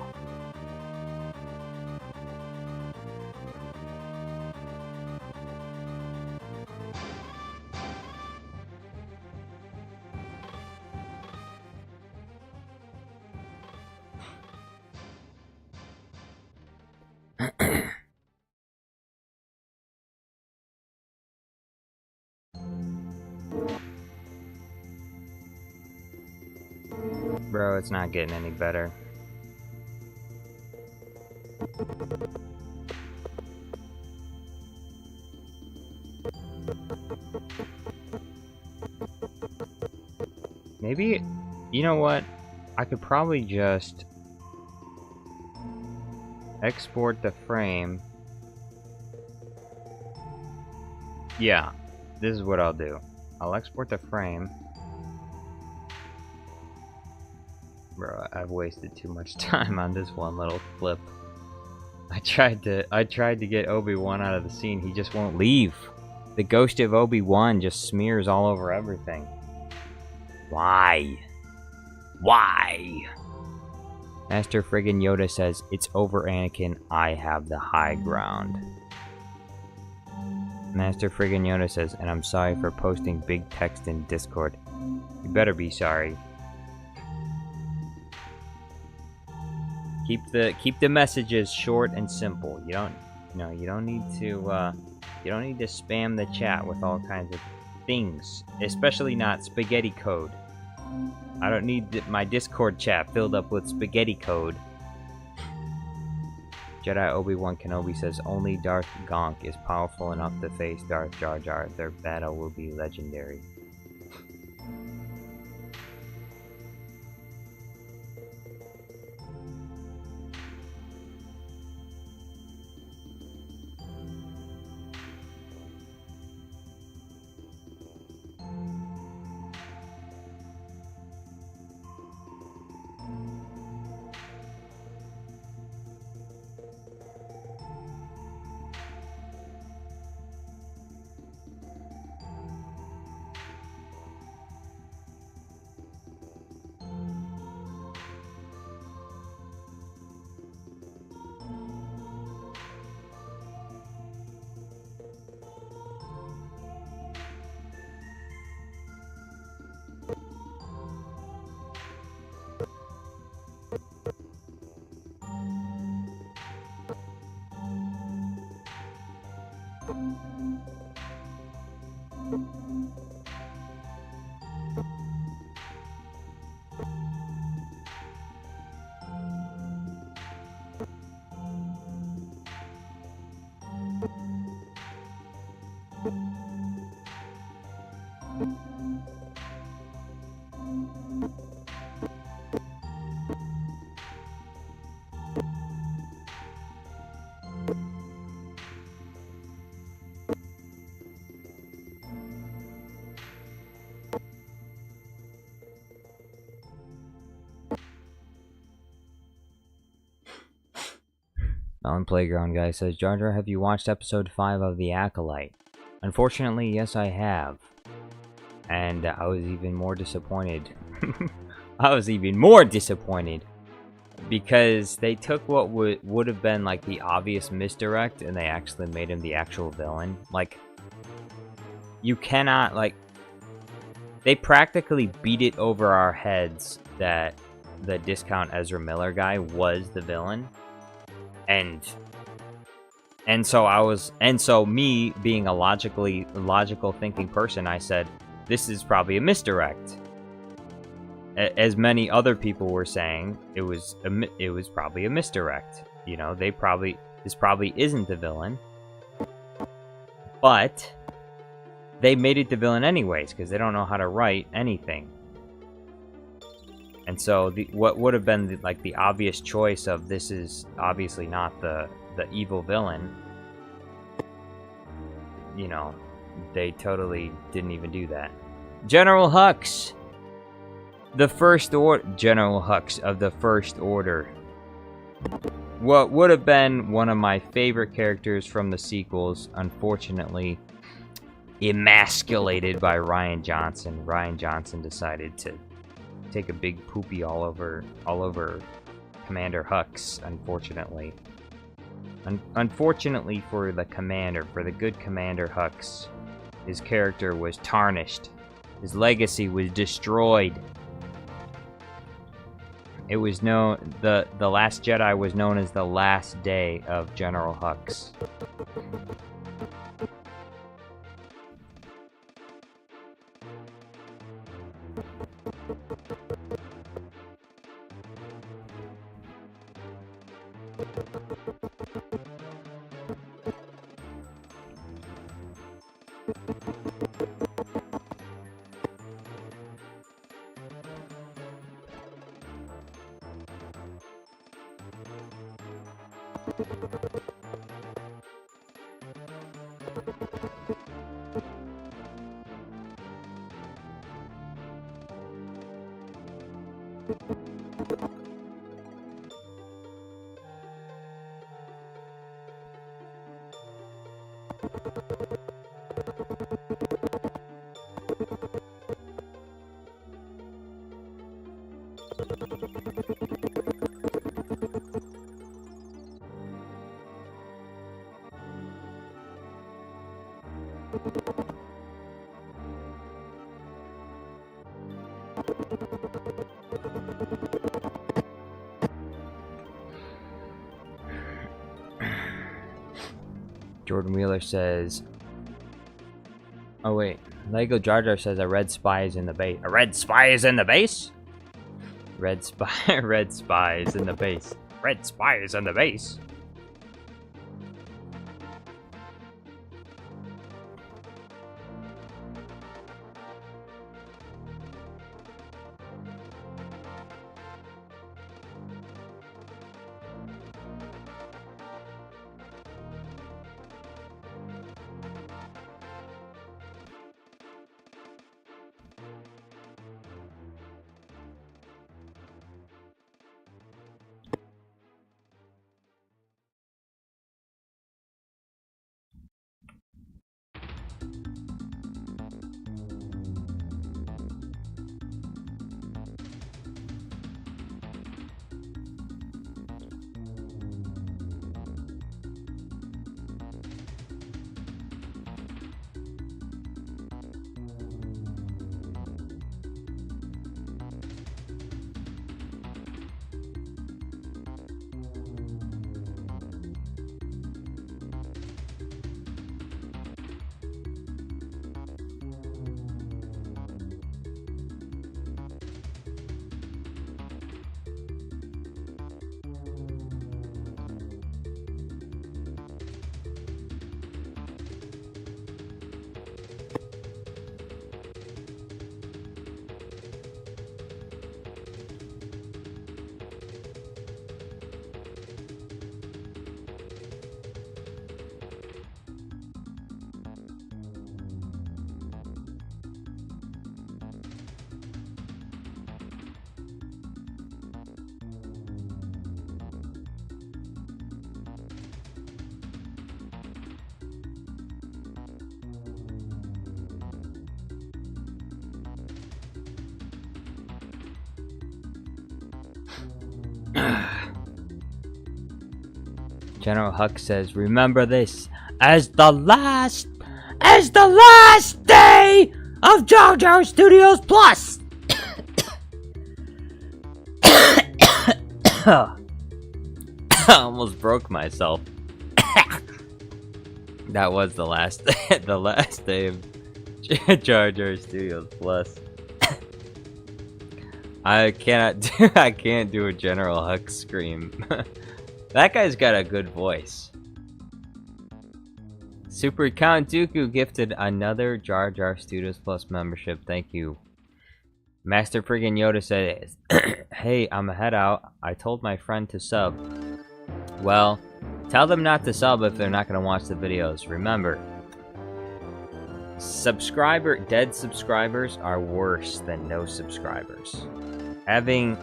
Bro, it's not getting any better. Maybe, you know what? I could probably just export the frame. Yeah, this is what I'll do. I'll export the frame. Bro, I've wasted too much time on this one little clip. I tried to get Obi-Wan out of the scene. He just won't leave. The ghost of Obi-Wan just smears all over everything. Why? Why? Master friggin' Yoda says, it's over, Anakin. I have the high ground. Master friggin' Yoda says, and I'm sorry for posting big text in Discord. You better be sorry. Keep the messages short and simple. You don't need to spam the chat with all kinds of things, especially not spaghetti code. I don't need my Discord chat filled up with spaghetti code. Jedi Obi-Wan Kenobi says only Darth Gonk is powerful enough to face Darth Jar Jar. Their battle will be legendary. Melon Playground guy says, Jar Jar, have you watched episode 5 of The Acolyte? Unfortunately, yes, I have. And I was even more disappointed. I was even more disappointed. Because they took what would have been like the obvious misdirect and they actually made him the actual villain. Like, you cannot, like, they practically beat it over our heads that the Discount Ezra Miller guy was the villain. And so me being a logical thinking person, I said, this is probably a misdirect. As many other people were saying, it was probably a misdirect. You know, this probably isn't the villain. But they made it the villain anyways, because they don't know how to write anything. And so what would have been the obvious choice of this is obviously not the evil villain, you know, they totally didn't even do that. General Hux! General Hux of the First Order. What would have been one of my favorite characters from the sequels, unfortunately, emasculated by Rian Johnson. Rian Johnson decided to take a big poopy all over Commander Hux, unfortunately. Unfortunately for the commander, for the good Commander Hux, his character was tarnished. His legacy was destroyed. It was known, the Last Jedi was known as the last day of General Hux. Jordan Wheeler says, oh wait, Lego Jar Jar says a red spy is in the base. A red spy is in the base? Red spy is in the base. Red spy is in the base. General Huck says, remember this as the last day of Jar Jar Studios Plus. I almost broke myself. That was the last day of Jar Jar Studios Plus. I can't do a General Huck scream. That guy's got a good voice. Super Count Dooku gifted another Jar Jar Studios Plus membership. Thank you. Master Friggin' Yoda said, hey, I'm a head out. I told my friend to sub. Well, tell them not to sub if they're not going to watch the videos. Remember, dead subscribers are worse than no subscribers. Having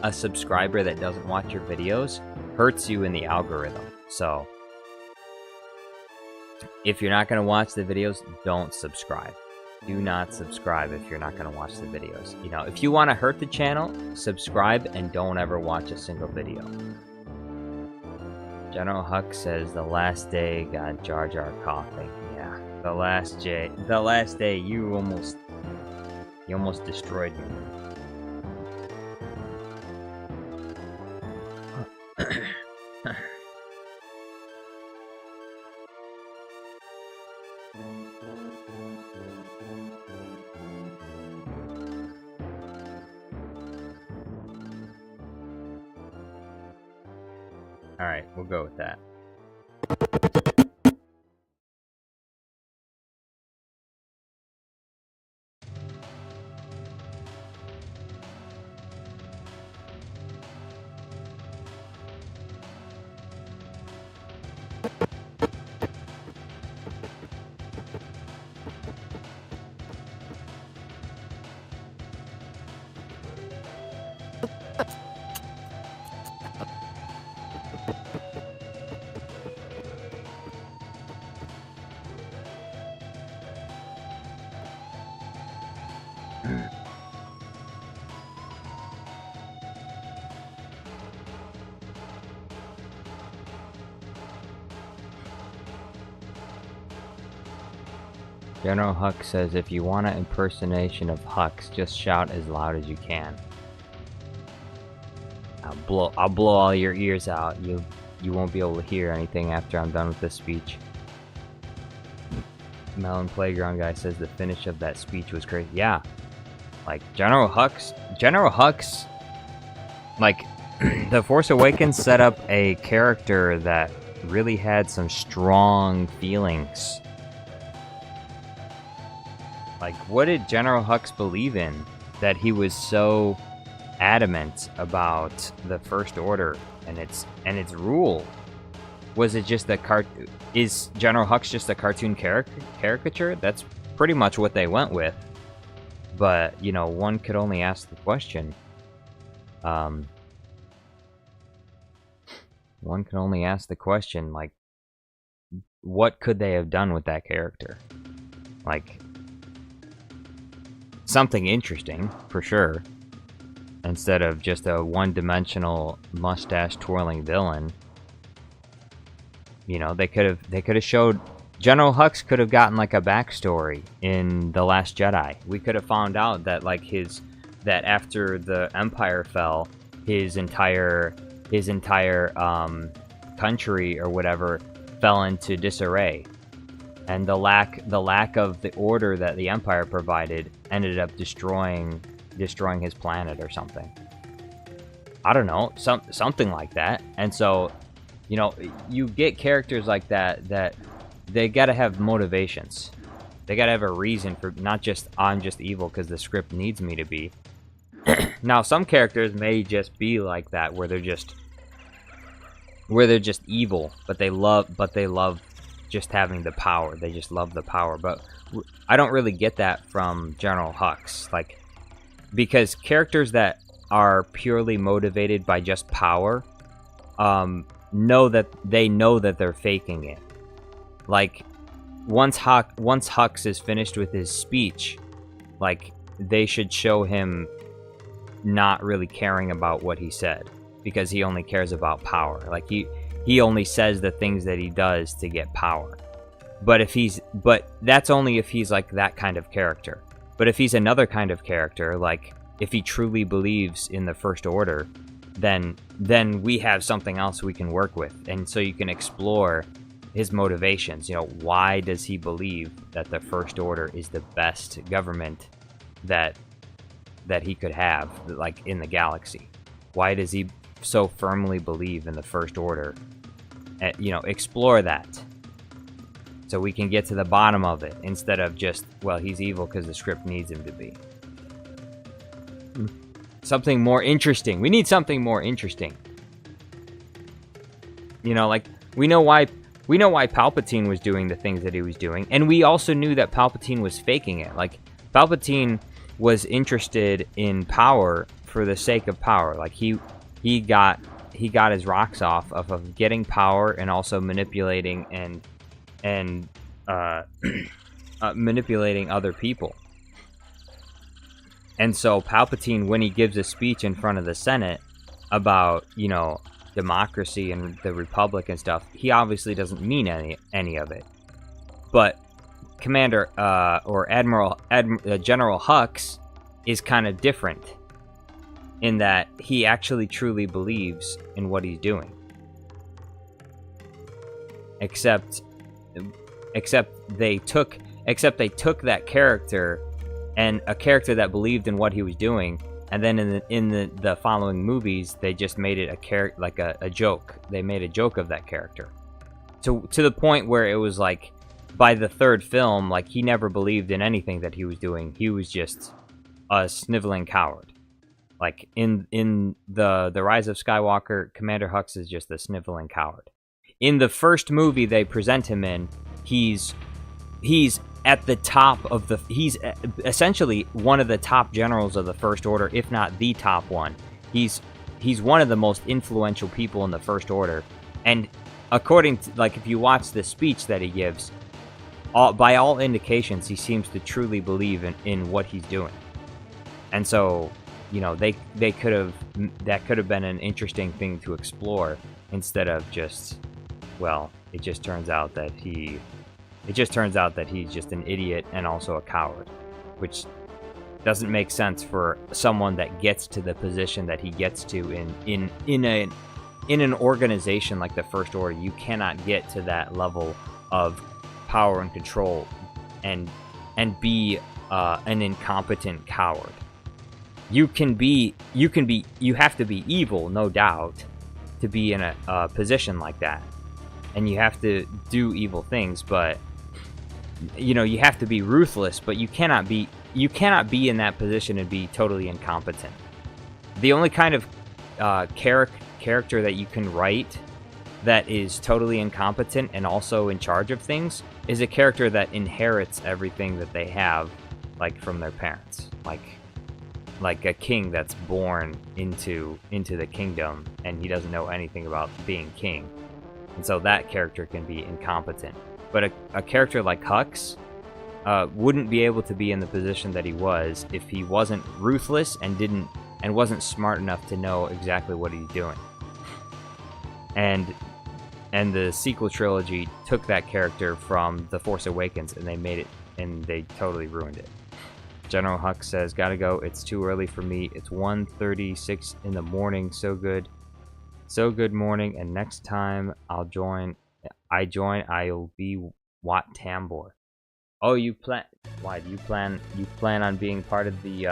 a subscriber that doesn't watch your videos hurts you in the algorithm. So, if you're not going to watch the videos, don't subscribe. Do not subscribe if you're not going to watch the videos. You know, if you want to hurt the channel, subscribe and don't ever watch a single video. General Huck says the last day got Jar Jar coughing. Yeah, the last day you almost destroyed me. Alright, we'll go with that. General Huck says, if you want an impersonation of Hux, just shout as loud as you can. I'll blow all your ears out. You won't be able to hear anything after I'm done with this speech. Melon Playground guy says the finish of that speech was crazy. Yeah. Like, General Hux, like, The Force Awakens set up a character that really had some strong feelings. Like, what did General Hux believe in that he was so adamant about the First Order and its rule? Was it just is General Hux just a cartoon caricature? That's pretty much what they went with. But, you know, one could only ask the question. One can only ask the question, like, what could they have done with that character? Like, something interesting, for sure. Instead of just a one-dimensional mustache-twirling villain. You know, they could have showed... General Hux could have gotten, like, a backstory in The Last Jedi. We could have found out that, like, that after the Empire fell, his entire country or whatever fell into disarray, and the lack of the order that the Empire provided ended up destroying his planet or something. I don't know, something like that. And so, you know, you get characters like that they gotta have motivations. They gotta have a reason for, not just I'm just evil because the script needs me to be. Now, some characters may just be like that, where they're just evil, but they love just having the power. They just love the power. But I don't really get that from General Hux, like, because characters that are purely motivated by just power know that they're faking it. Like, once Hux is finished with his speech, like, they should show him not really caring about what he said. because he only cares about power. Like he only says the things that he does to get power. But that's only if he's like that kind of character. But if he's another kind of character, like if he truly believes in the First Order, then we have something else we can work with. And so you can explore his motivations. You know, why does he believe that the First Order is the best government that he could have, like, in the galaxy? Why does he so firmly believe in the First Order? You know, explore that, so we can get to the bottom of it, instead of just, well, he's evil because the script needs him to be. Something more interesting. We need something more interesting. You know, like, we know why Palpatine was doing the things that he was doing, and we also knew that Palpatine was faking it. Like, Palpatine was interested in power for the sake of power. Like, he got his rocks off of getting power and also manipulating and manipulating other people. And so Palpatine, when he gives a speech in front of the Senate about, you know, democracy and the Republic and stuff, he obviously doesn't mean any of it. But Commander or General Hux is kind of different in that he actually truly believes in what he's doing. Except they took that character, and a character that believed in what he was doing, and then in the following movies they just made it a joke. They made a joke of that character to the point where it was like, by the third film, like, he never believed in anything that he was doing. He was just a sniveling coward. Like, in the Rise of Skywalker, Commander Hux is just a sniveling coward. In the first movie they present him in, he's at the top of he's essentially one of the top generals of the First Order, if not the top one. He's one of the most influential people in the First Order, and according to, like, if you watch the speech that he gives, by all indications, he seems to truly believe in what he's doing. And so, you know, that could have been an interesting thing to explore, instead of just, well, it just turns out that he's just an idiot and also a coward, which doesn't make sense for someone that gets to the position that he gets to in an organization like the First Order. You cannot get to that level of power and control and be an incompetent coward. You have to be evil, no doubt, to be in a position like that, and you have to do evil things, but, you know, you have to be ruthless, but you cannot be in that position and be totally incompetent. The only kind of character that you can write that is totally incompetent and also in charge of things is a character that inherits everything that they have, like, from their parents, like a king that's born into the kingdom, and he doesn't know anything about being king, and so that character can be incompetent. But a character like Hux wouldn't be able to be in the position that he was if he wasn't ruthless and wasn't smart enough to know exactly what he's doing. And the sequel trilogy took that character from The Force Awakens, and they totally ruined it. General Hux says, "Gotta go. It's too early for me. It's 1:36 in the morning. So good morning. And next time I'll join, I'll be Wat Tambor." Oh, you plan? Why do you plan? You plan on being part of the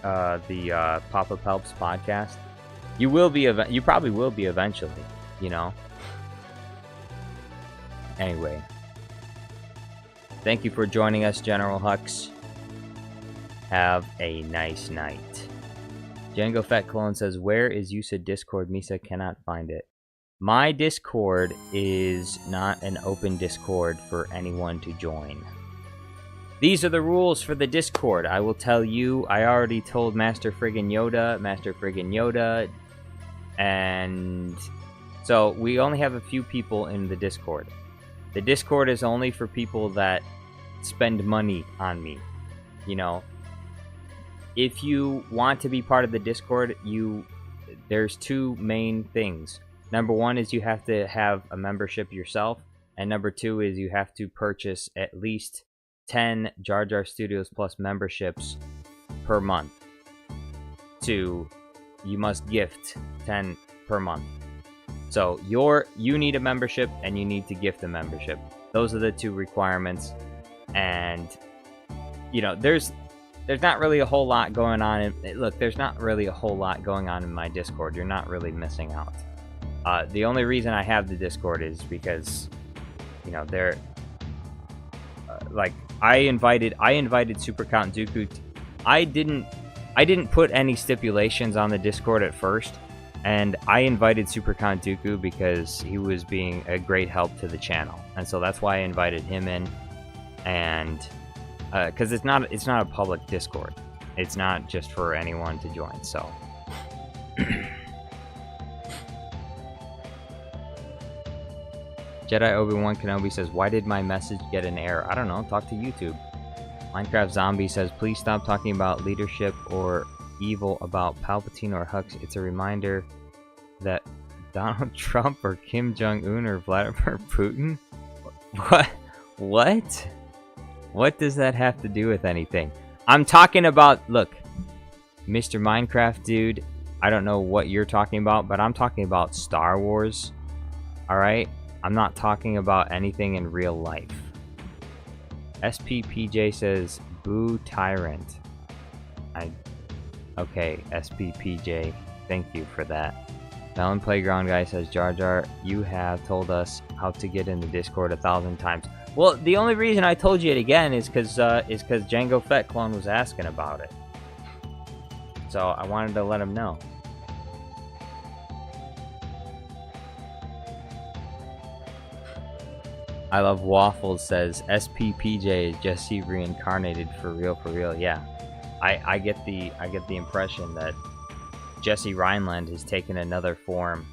Papa Pelps podcast? You will be. You probably will be eventually. You know. Anyway. Thank you for joining us, General Hux. Have a nice night. Django Fat Clone says, "Where is USA Discord? Misa cannot find it." My Discord is not an open Discord for anyone to join. These are the rules for the Discord. I will tell you. I already told Master Friggin' Yoda, and so we only have a few people in the Discord. The Discord is only for people that spend money on me. You know, if you want to be part of the Discord, you there's two main things. Number one is you have to have a membership yourself, and number two is you have to purchase at least 10 Jar Jar Studios Plus memberships per month. You must gift 10 per month. So you need a membership and you need to gift a membership. Those are the two requirements. And you know, there's not really a whole lot going on. Look, there's not really a whole lot going on in my Discord. You're not really missing out. The only reason I have the Discord is because, you know, they're like I invited Super Count Dooku. I didn't put any stipulations on the Discord at first, and I invited Super Count Dooku because he was being a great help to the channel, and so that's why I invited him in. And because it's not a public Discord, it's not just for anyone to join. So. Jedi Obi-Wan Kenobi says, why did my message get an error? I don't know, talk to YouTube. Minecraft Zombie says, please stop talking about leadership or evil about Palpatine or Hux. It's a reminder that Donald Trump or Kim Jong-un or Vladimir Putin? What? What does that have to do with anything? I'm talking about, look, Mr. Minecraft dude, I don't know what you're talking about, but I'm talking about Star Wars, alright? I'm not talking about anything in real life. SPPJ says, boo tyrant. Okay, SPPJ, thank you for that. Melon Playground guy says, Jar Jar, you have told us how to get in the Discord 1,000 times. Well, the only reason I told you it again is because Jango Fett Clone was asking about it. So I wanted to let him know. I Love Waffles says, SPPJ is Jesse reincarnated for real, yeah. I get the impression that Jesse Rhineland has taken another form.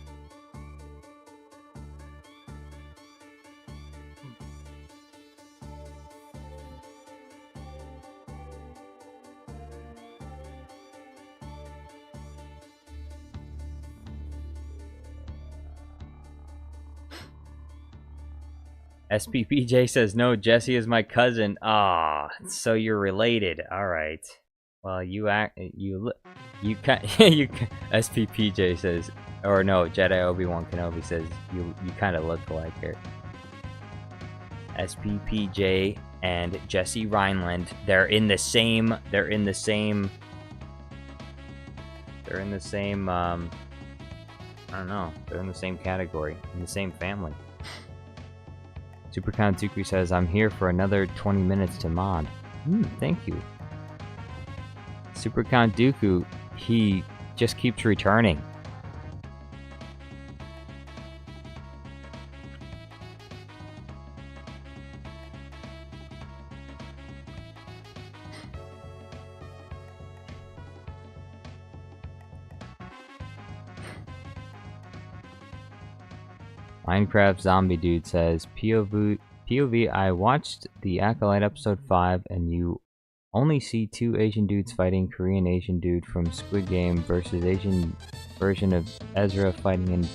SPPJ says, no, Jesse is my cousin. Ah, so you're related. Alright. Well, SPPJ says, or no, Jedi Obi-Wan Kenobi says, you kind of look like her. SPPJ and Jesse Rhineland, they're in the same, I don't know, they're in the same category, in the same family. Super Count Dooku says, I'm here for another 20 minutes to mod. Thank you. Super Count Dooku, he just keeps returning. Minecraft Zombie Dude says, POV, I watched the Acolyte episode 5 and you only see 2 Asian dudes fighting Korean Asian dude from Squid Game versus Asian version of Ezra fighting in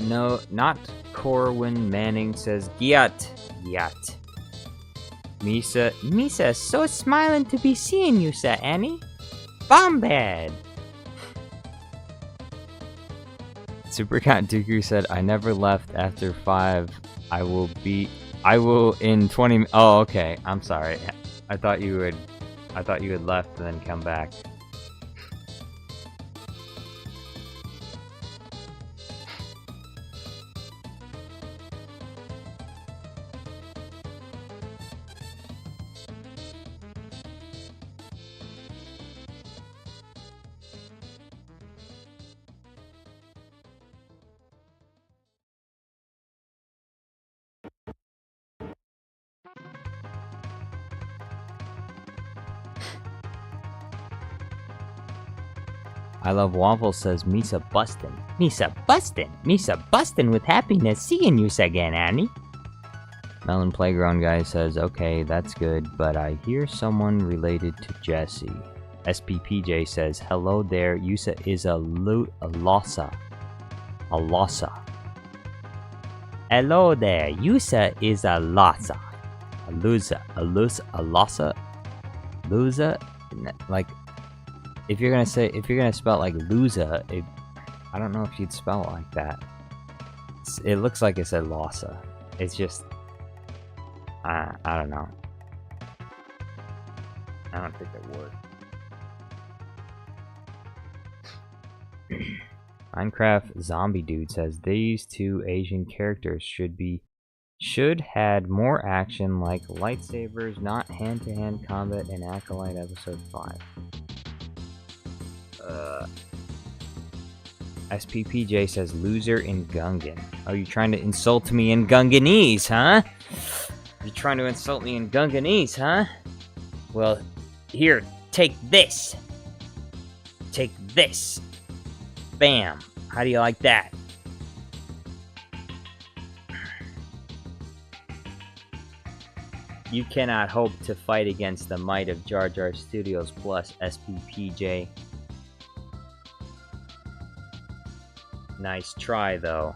no, not Corwin Manning says, Gyat. Misa, so smiling to be seeing you, sir Annie. Bombad. Super Count Dooku said, I never left after 5. I will in 20. Oh, okay. I'm sorry. I thought you had left and then come back. I Love Waffles says, Misa bustin' with happiness seeing you again, Annie. Melon Playground guy says, okay, that's good, but I hear someone related to Jesse. SPPJ says, hello there, Yusa is a lossa. A lossa. Hello there, Yusa is a lossa. A loser. A lossa? Loser? Like, if you're gonna spell it like loser, I don't know if you'd spell it like that. It looks like it said lossa. It's just, I don't know. I don't think it would. Minecraft Zombie Dude says these two Asian characters should had more action like lightsabers, not hand-to-hand combat in Acolyte episode 5. SPPJ says loser in Gungan. Oh, you trying to insult me in Gunganese, huh? You trying to insult me in Gunganese, huh? Well, here, take this. Take this. Bam. How do you like that? You cannot hope to fight against the might of Jar Jar Studios plus SPPJ. Nice try, though.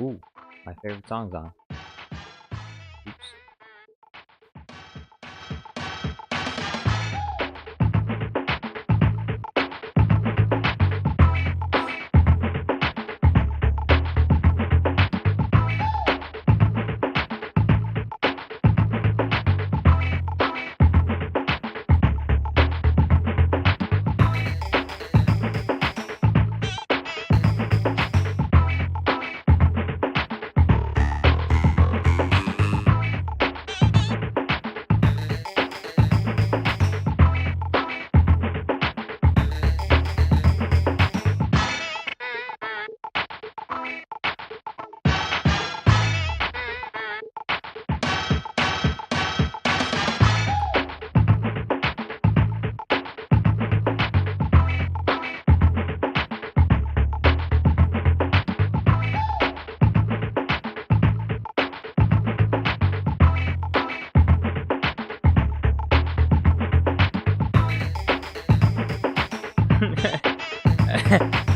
Ooh, my favorite song's on. Oops.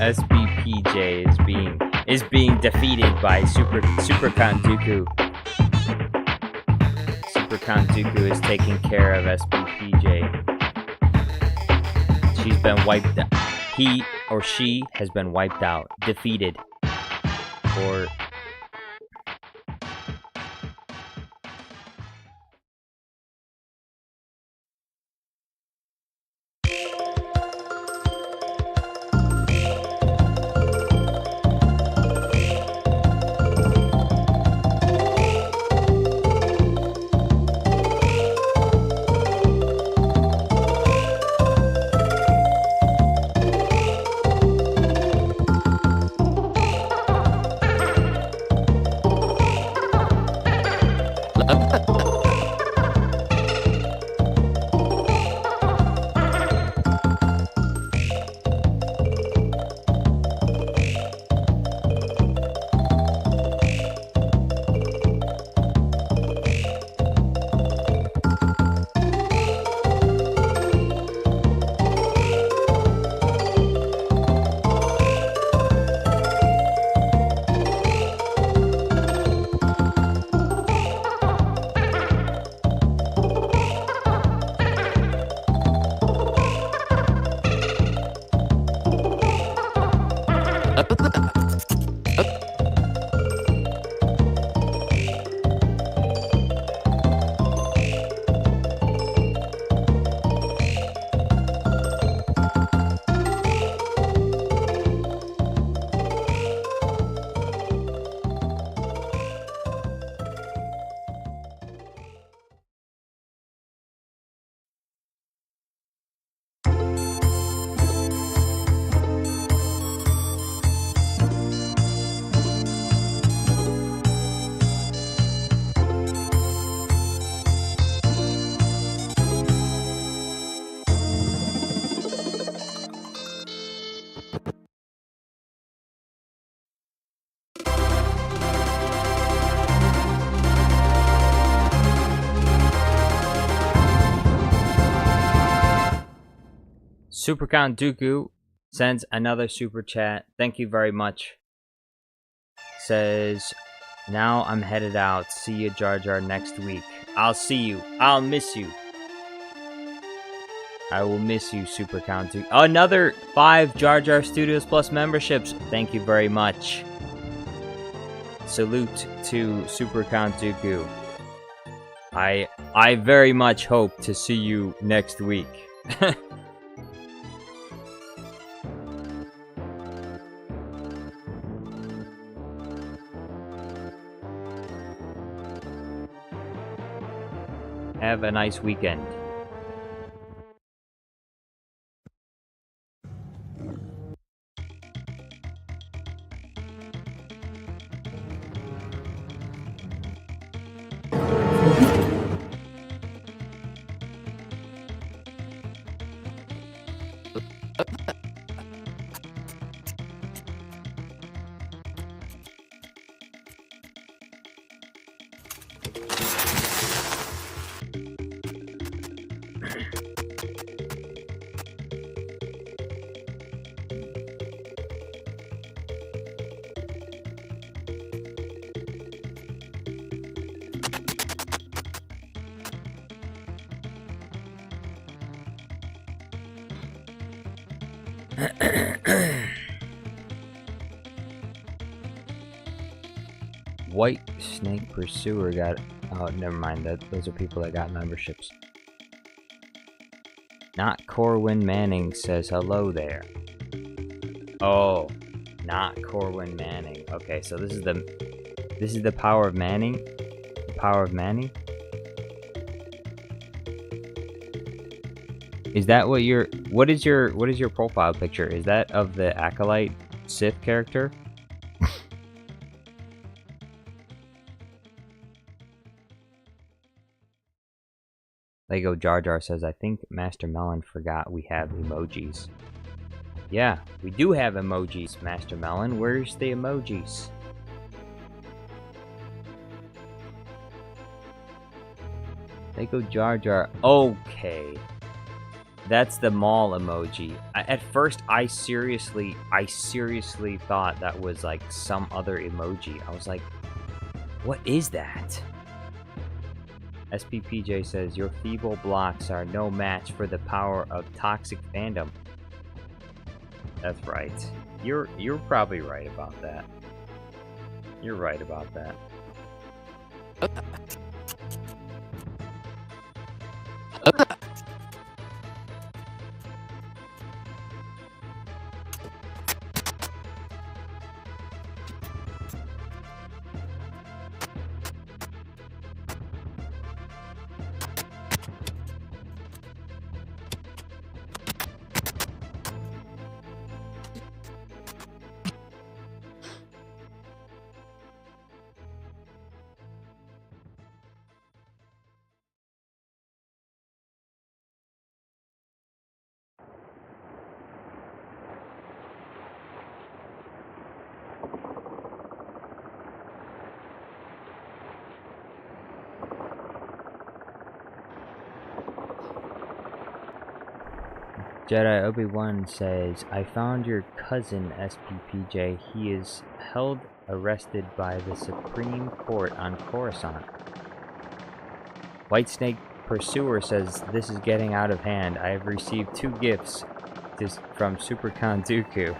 SBPJ is being defeated by Super Count Dooku. Super Count Dooku is taking care of SBPJ. She's been wiped out. He or she has been wiped out, defeated, or Super Count Dooku sends another super chat. Thank you very much. Says, now I'm headed out. See you, Jar Jar, next week. I'll see you. I'll miss you. I will miss you, Super Count Dooku. Another 5 Jar Jar Studios Plus memberships. Thank you very much. Salute to Super Count Dooku. I very much hope to see you next week. Have a nice weekend. White Snake Pursuer got... Oh, never mind. Those are people that got memberships. Not Corwin Manning says hello there. Oh, not Corwin Manning. Okay, so this is the power of Manning. The power of Manning. Is that what your... What is your profile picture? Is that of the Acolyte Sith character? Lego Jar Jar says, I think Master Melon forgot we have emojis. Yeah, we do have emojis, Master Melon. Where's the emojis? Lego Jar Jar. Okay. That's the mall emoji. At first, I seriously thought that was like some other emoji. I was like, what is that? SPPJ says, your feeble blocks are no match for the power of toxic fandom. That's right. You're probably right about that. You're right about that. Jedi Obi-Wan says, I found your cousin, SPPJ. He is held arrested by the Supreme Court on Coruscant. White Snake Pursuer says, this is getting out of hand. I have received 2 gifts from Super Count Dooku.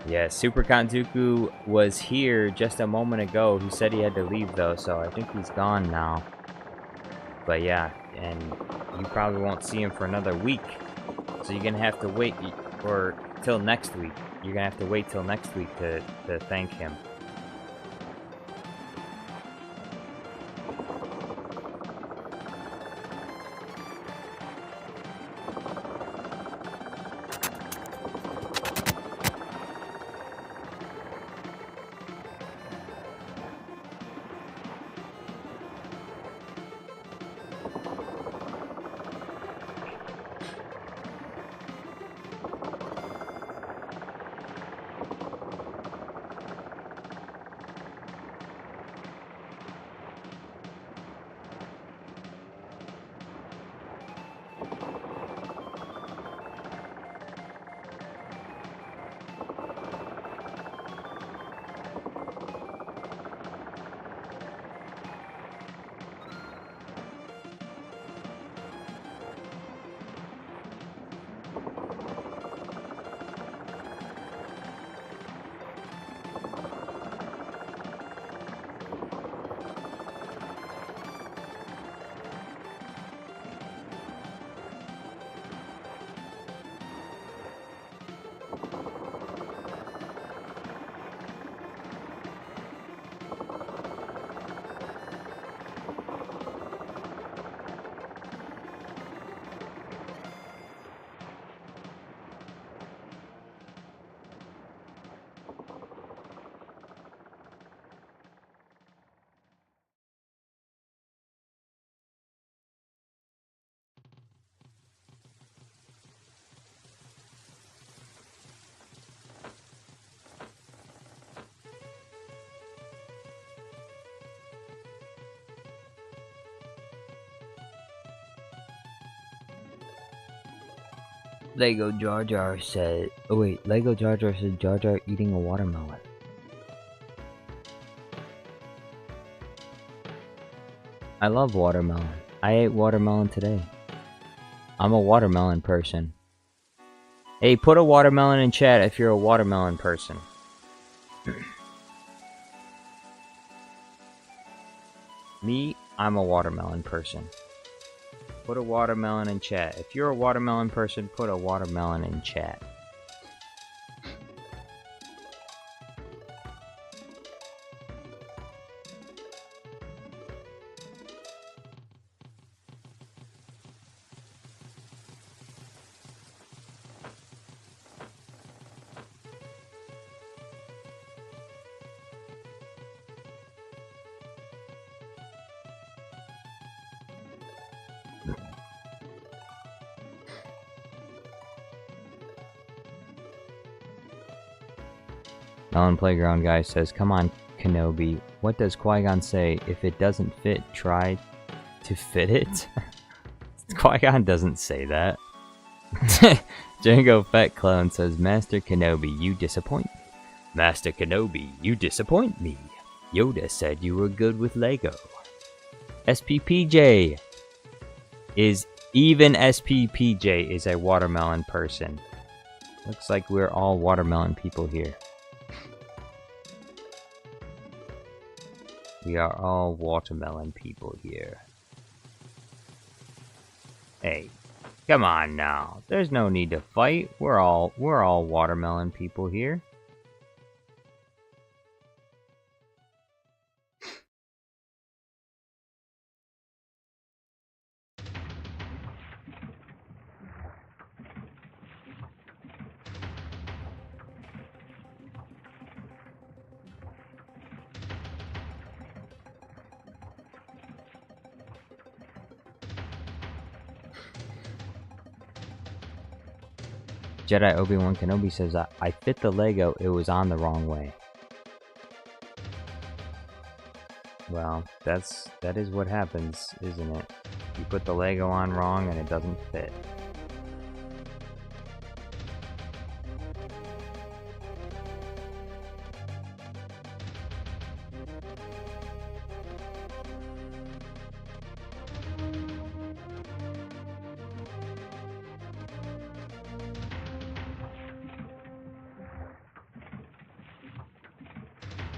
Yeah, Super Kanzuku was here just a moment ago. He said he had to leave though, so I think he's gone now. But yeah, and you probably won't see him for another week. So you're gonna have to wait or till next week. You're gonna have to wait till next week to thank him. Lego Jar Jar said, oh wait, Lego Jar Jar said Jar Jar eating a watermelon. I love watermelon. I ate watermelon today. I'm a watermelon person. Hey, put a watermelon in chat if you're a watermelon person. Me, I'm a watermelon person. Put a watermelon in chat. If you're a watermelon person, put a watermelon in chat. Melon Playground guy says, come on, Kenobi. What does Qui-Gon say? If it doesn't fit, try to fit it? Qui-Gon doesn't say that. Django Fett Clone says, Master Kenobi, you disappoint me. Master Kenobi, you disappoint me. Yoda said you were good with Lego. SPPJ is... Even SPPJ is a watermelon person. Looks like we're all watermelon people here. We are all watermelon people here. Hey, come on now. There's no need to fight. We're all watermelon people here. Jedi Obi-Wan Kenobi says, I fit the Lego, it was on the wrong way. Well, that is what happens, isn't it? You put the Lego on wrong and it doesn't fit.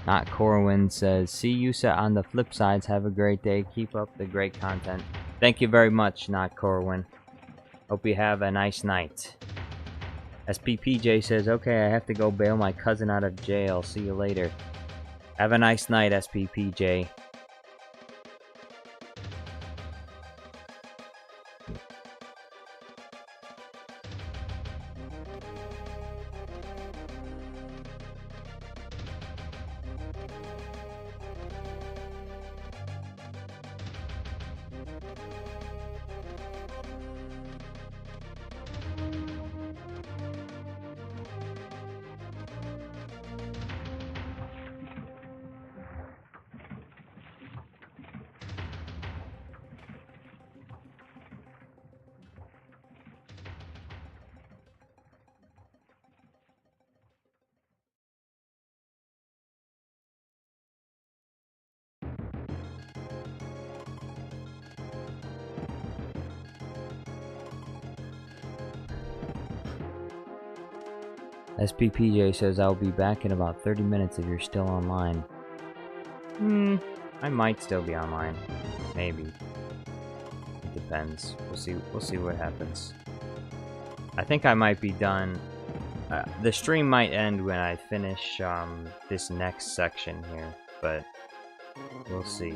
Not Corwin says, see you set on the flip sides. Have a great day. Keep up the great content. Thank you very much, Not Corwin. Hope you have a nice night. SPPJ says, okay, I have to go bail my cousin out of jail. See you later. Have a nice night, SPPJ. SPPJ says, I'll be back in about 30 minutes if you're still online. I might still be online. Maybe. It depends. We'll see what happens. I think I might be done. The stream might end when I finish this next section here, but we'll see.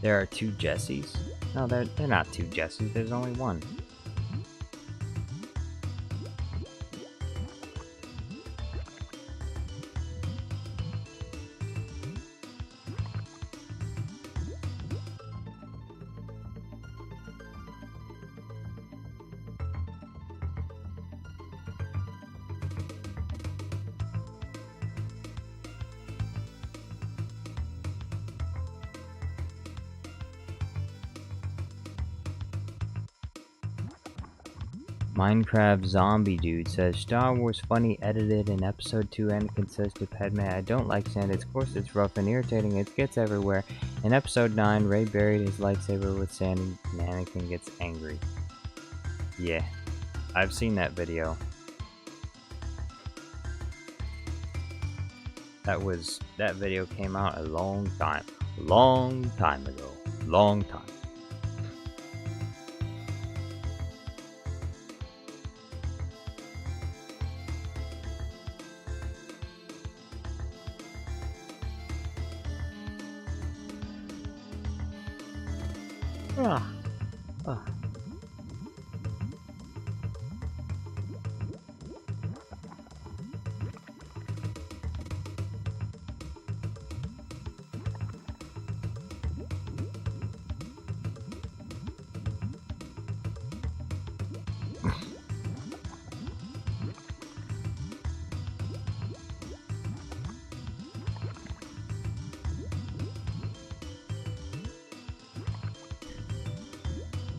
There are two Jessies? No, they're not two Jessies, there's only one. Minecraft Zombie Dude says, Star Wars funny edited in episode 2. Anakin says to Padme, I don't like sand, of course it's rough and irritating, it gets everywhere. In episode 9, Rey buried his lightsaber with sand and Anakin gets angry. Yeah, I've seen that video. That video came out a long time ago. Long time.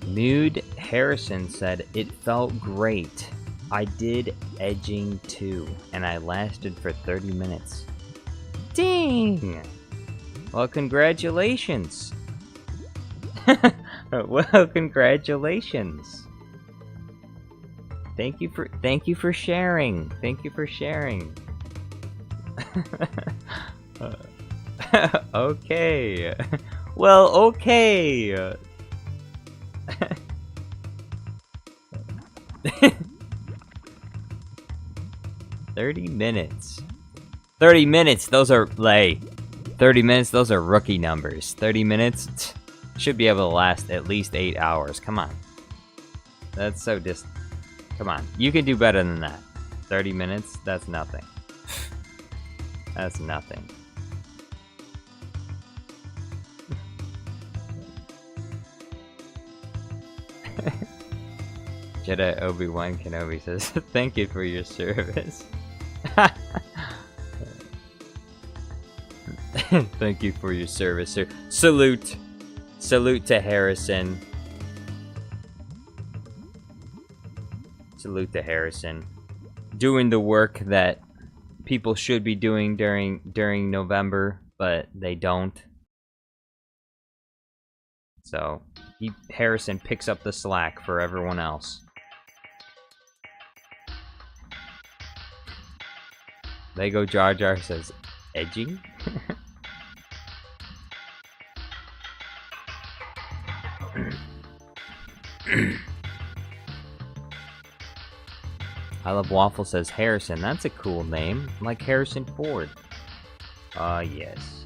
Nude Harrison said, it felt great. I did edging too, and I lasted for 30 minutes. Dang! Well, congratulations! Well, congratulations! Thank you for sharing. Thank you for sharing. Okay. Well, okay. 30 minutes. 30 minutes, those are, 30 minutes, those are rookie numbers. 30 minutes should be able to last at least 8 hours. Come on. That's so come on. You can do better than that. 30 minutes, that's nothing. That's nothing. Jedi Obi-Wan Kenobi says, thank you for your service. Thank you for your service, sir. Salute. Salute to Harrison. Salute to Harrison. Doing the work that people should be doing during November, but they don't. So, Harrison picks up the slack for everyone else. Lego Jar Jar says, edging? I Love Waffle says, Harrison, that's a cool name. Like Harrison Ford. Yes.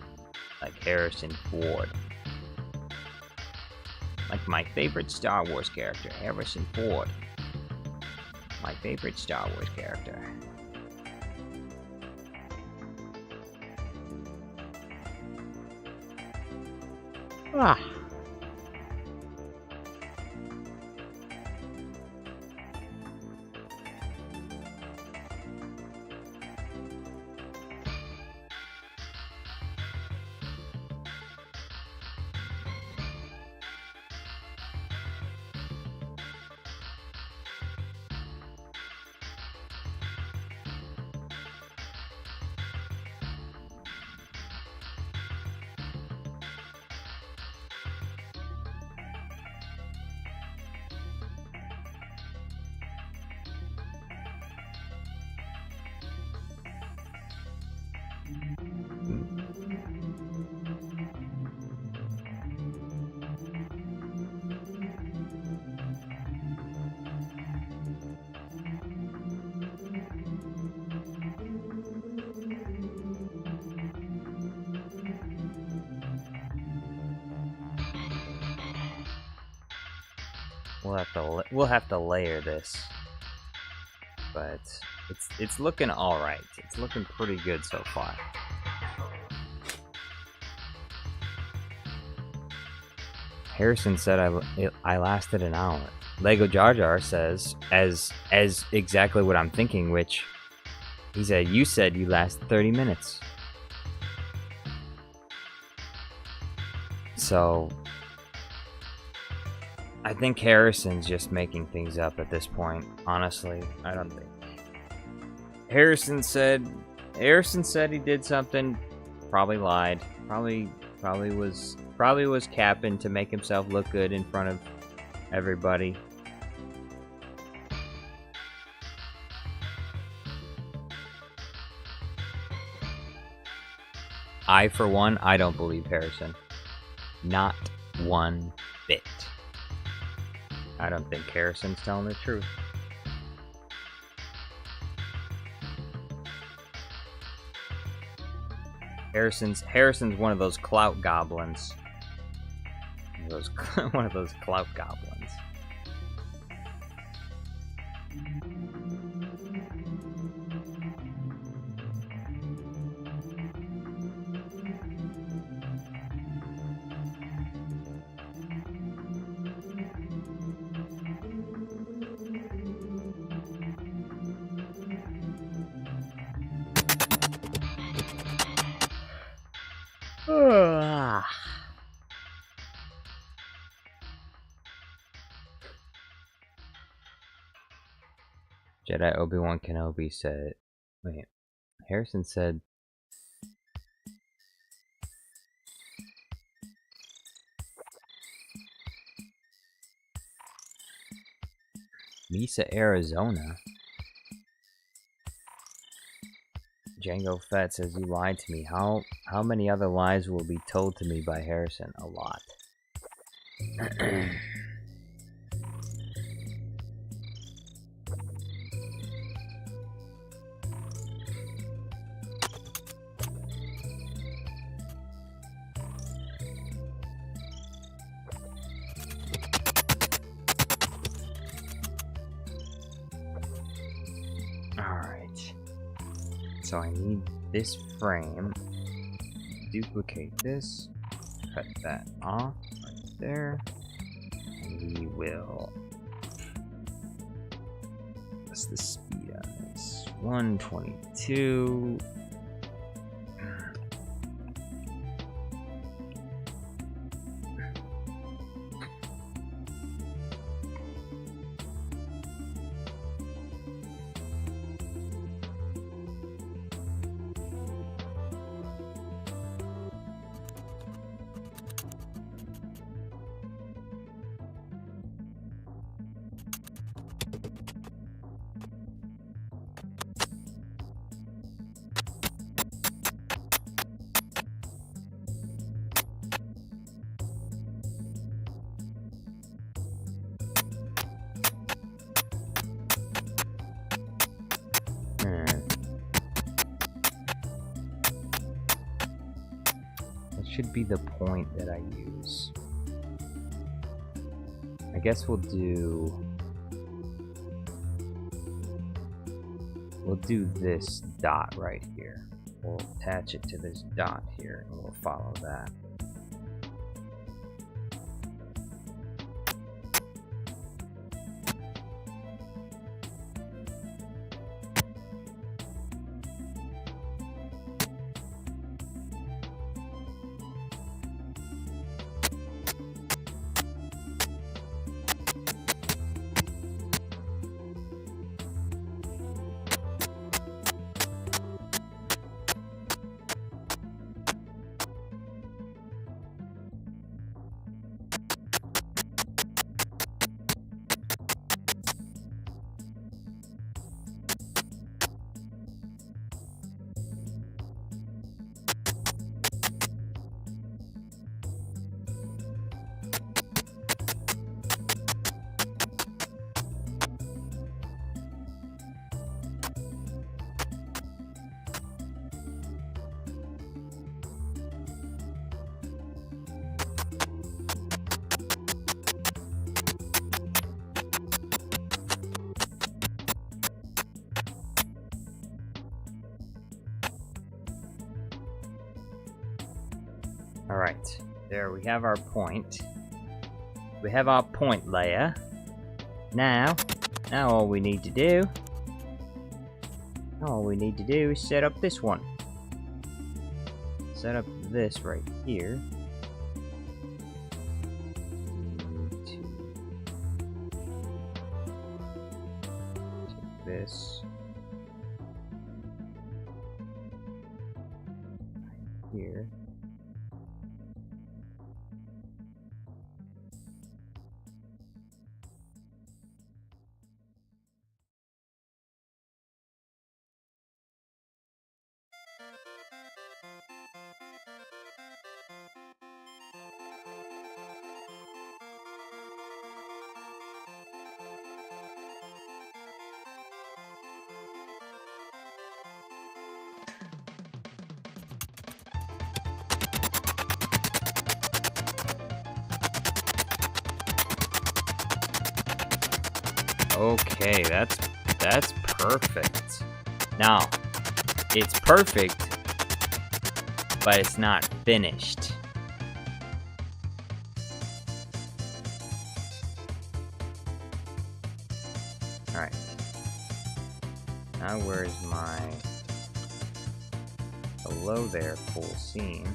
Like Harrison Ford. Like my favorite Star Wars character, Harrison Ford. My favorite Star Wars character. Ah. We'll have to layer this, but it's looking all right. It's looking pretty good so far. Harrison said I lasted an hour. Lego Jar Jar says as exactly what I'm thinking, which he said you lasted 30 minutes. So I think Harrison's just making things up at this point. Honestly, I don't think. Harrison said he did something. Probably lied. Probably was capping to make himself look good in front of everybody. I, for one, I don't believe Harrison. Not one bit. I don't think Harrison's telling the truth. Harrison's one of those clout goblins. One of those clout goblins. Jedi Obi-Wan Kenobi said... Wait. Harrison said... Mesa, Arizona? Django Fett says you lied to me. How many other lies will be told to me by Harrison? A lot. Alright. So I need this frame. Duplicate this. Cut that off right there. And we will. What's the speed on this? 122. Should be the point that I use. I guess we'll do this dot right here. We'll attach it to this dot here and we'll follow that. Alright, there we have our point. We have our point layer. Now all we need to do is set up this one. Set up this right here. Take this right here. Okay, that's perfect. Now, it's perfect, but it's not finished. Alright. Now where's my hello there full scene?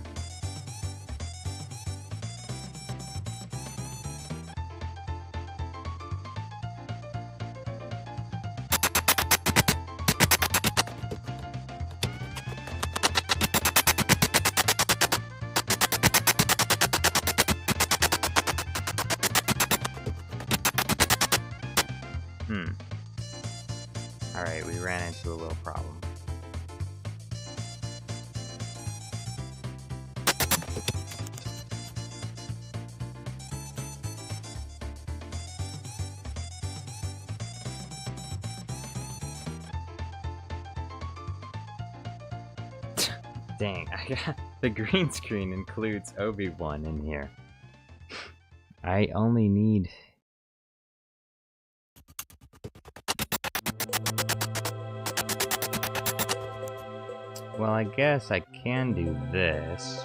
Alright, we ran into a little problem. dang, the green screen includes Obi-Wan in here. I only need... Well, I guess I can do this.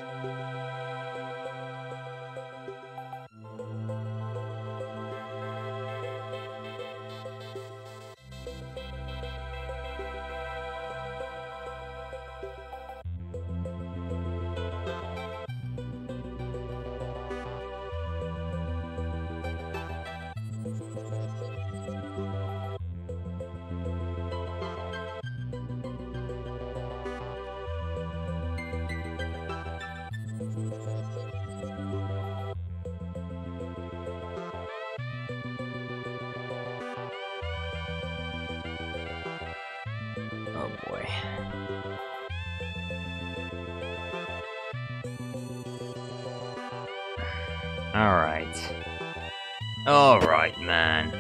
Oh boy. Alright. Alright, man.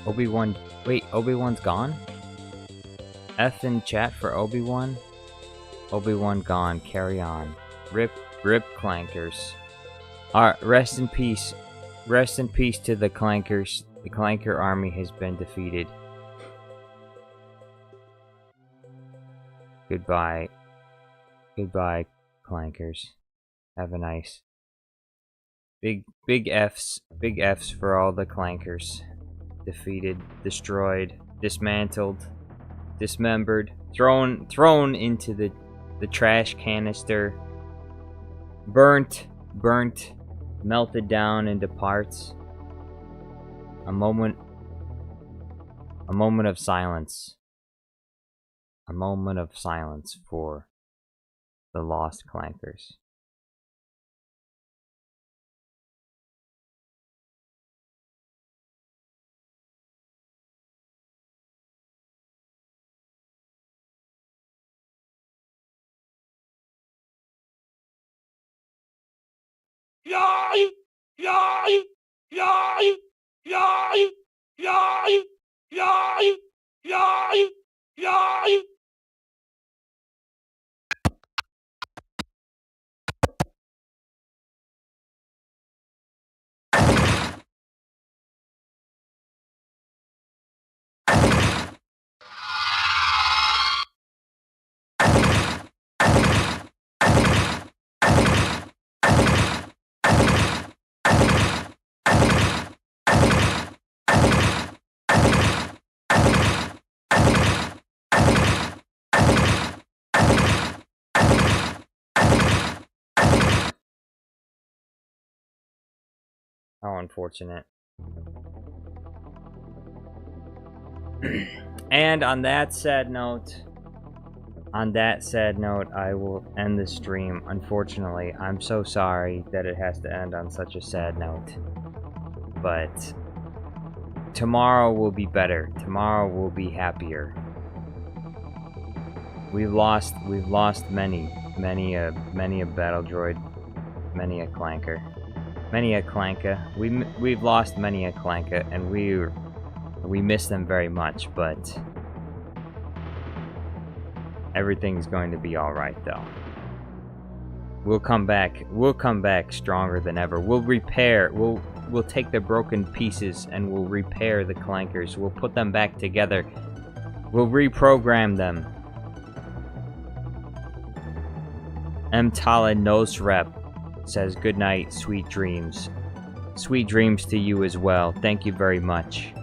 Obi-Wan... Wait, Obi-Wan's gone? F in chat for Obi-Wan? Obi-Wan gone, carry on. Rip clankers. Alright, rest in peace. Rest in peace to the clankers. The clanker army has been defeated. Goodbye. Goodbye, clankers. Have a nice... Big F's for all the clankers. Defeated, destroyed, dismantled, dismembered, thrown into the trash canister, burnt, melted down into parts. A moment of silence. A moment of silence for the lost clankers. Yay! Yay! Yay! Yay! Yay! Yay! Yay! Yay! How unfortunate. And on that sad note, I will end the stream. Unfortunately, I'm so sorry that it has to end on such a sad note. But tomorrow will be better. Tomorrow will be happier. We've lost many a battle droid, many a clanker. Many a clanka. We've lost many a clanka, and we miss them very much, but everything's going to be all right though. We'll come back stronger than ever. We'll take the broken pieces and we'll repair the clankers. We'll put them back together. We'll reprogram them. Tala Nosrep says good night, sweet dreams. Sweet dreams to you as well. Thank you very much.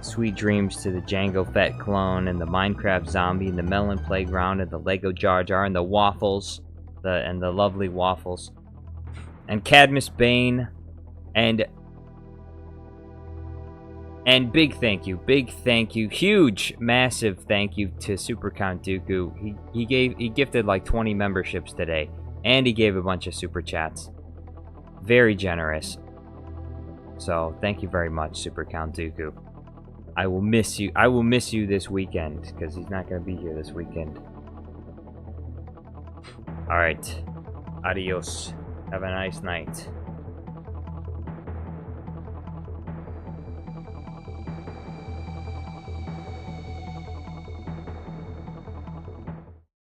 Sweet dreams to the Jango Fett clone and the Minecraft zombie and the melon playground and the Lego Jar Jar and the waffles, and the lovely waffles, and Cadmus Bane, and big thank you, huge, massive thank you to Super Count Dooku. He gifted like 20 memberships today. And he gave a bunch of super chats. Very generous. So, thank you very much, Super Count Dooku. I will miss you. I will miss you this weekend, because he's not going to be here this weekend. Alright. Adios. Have a nice night.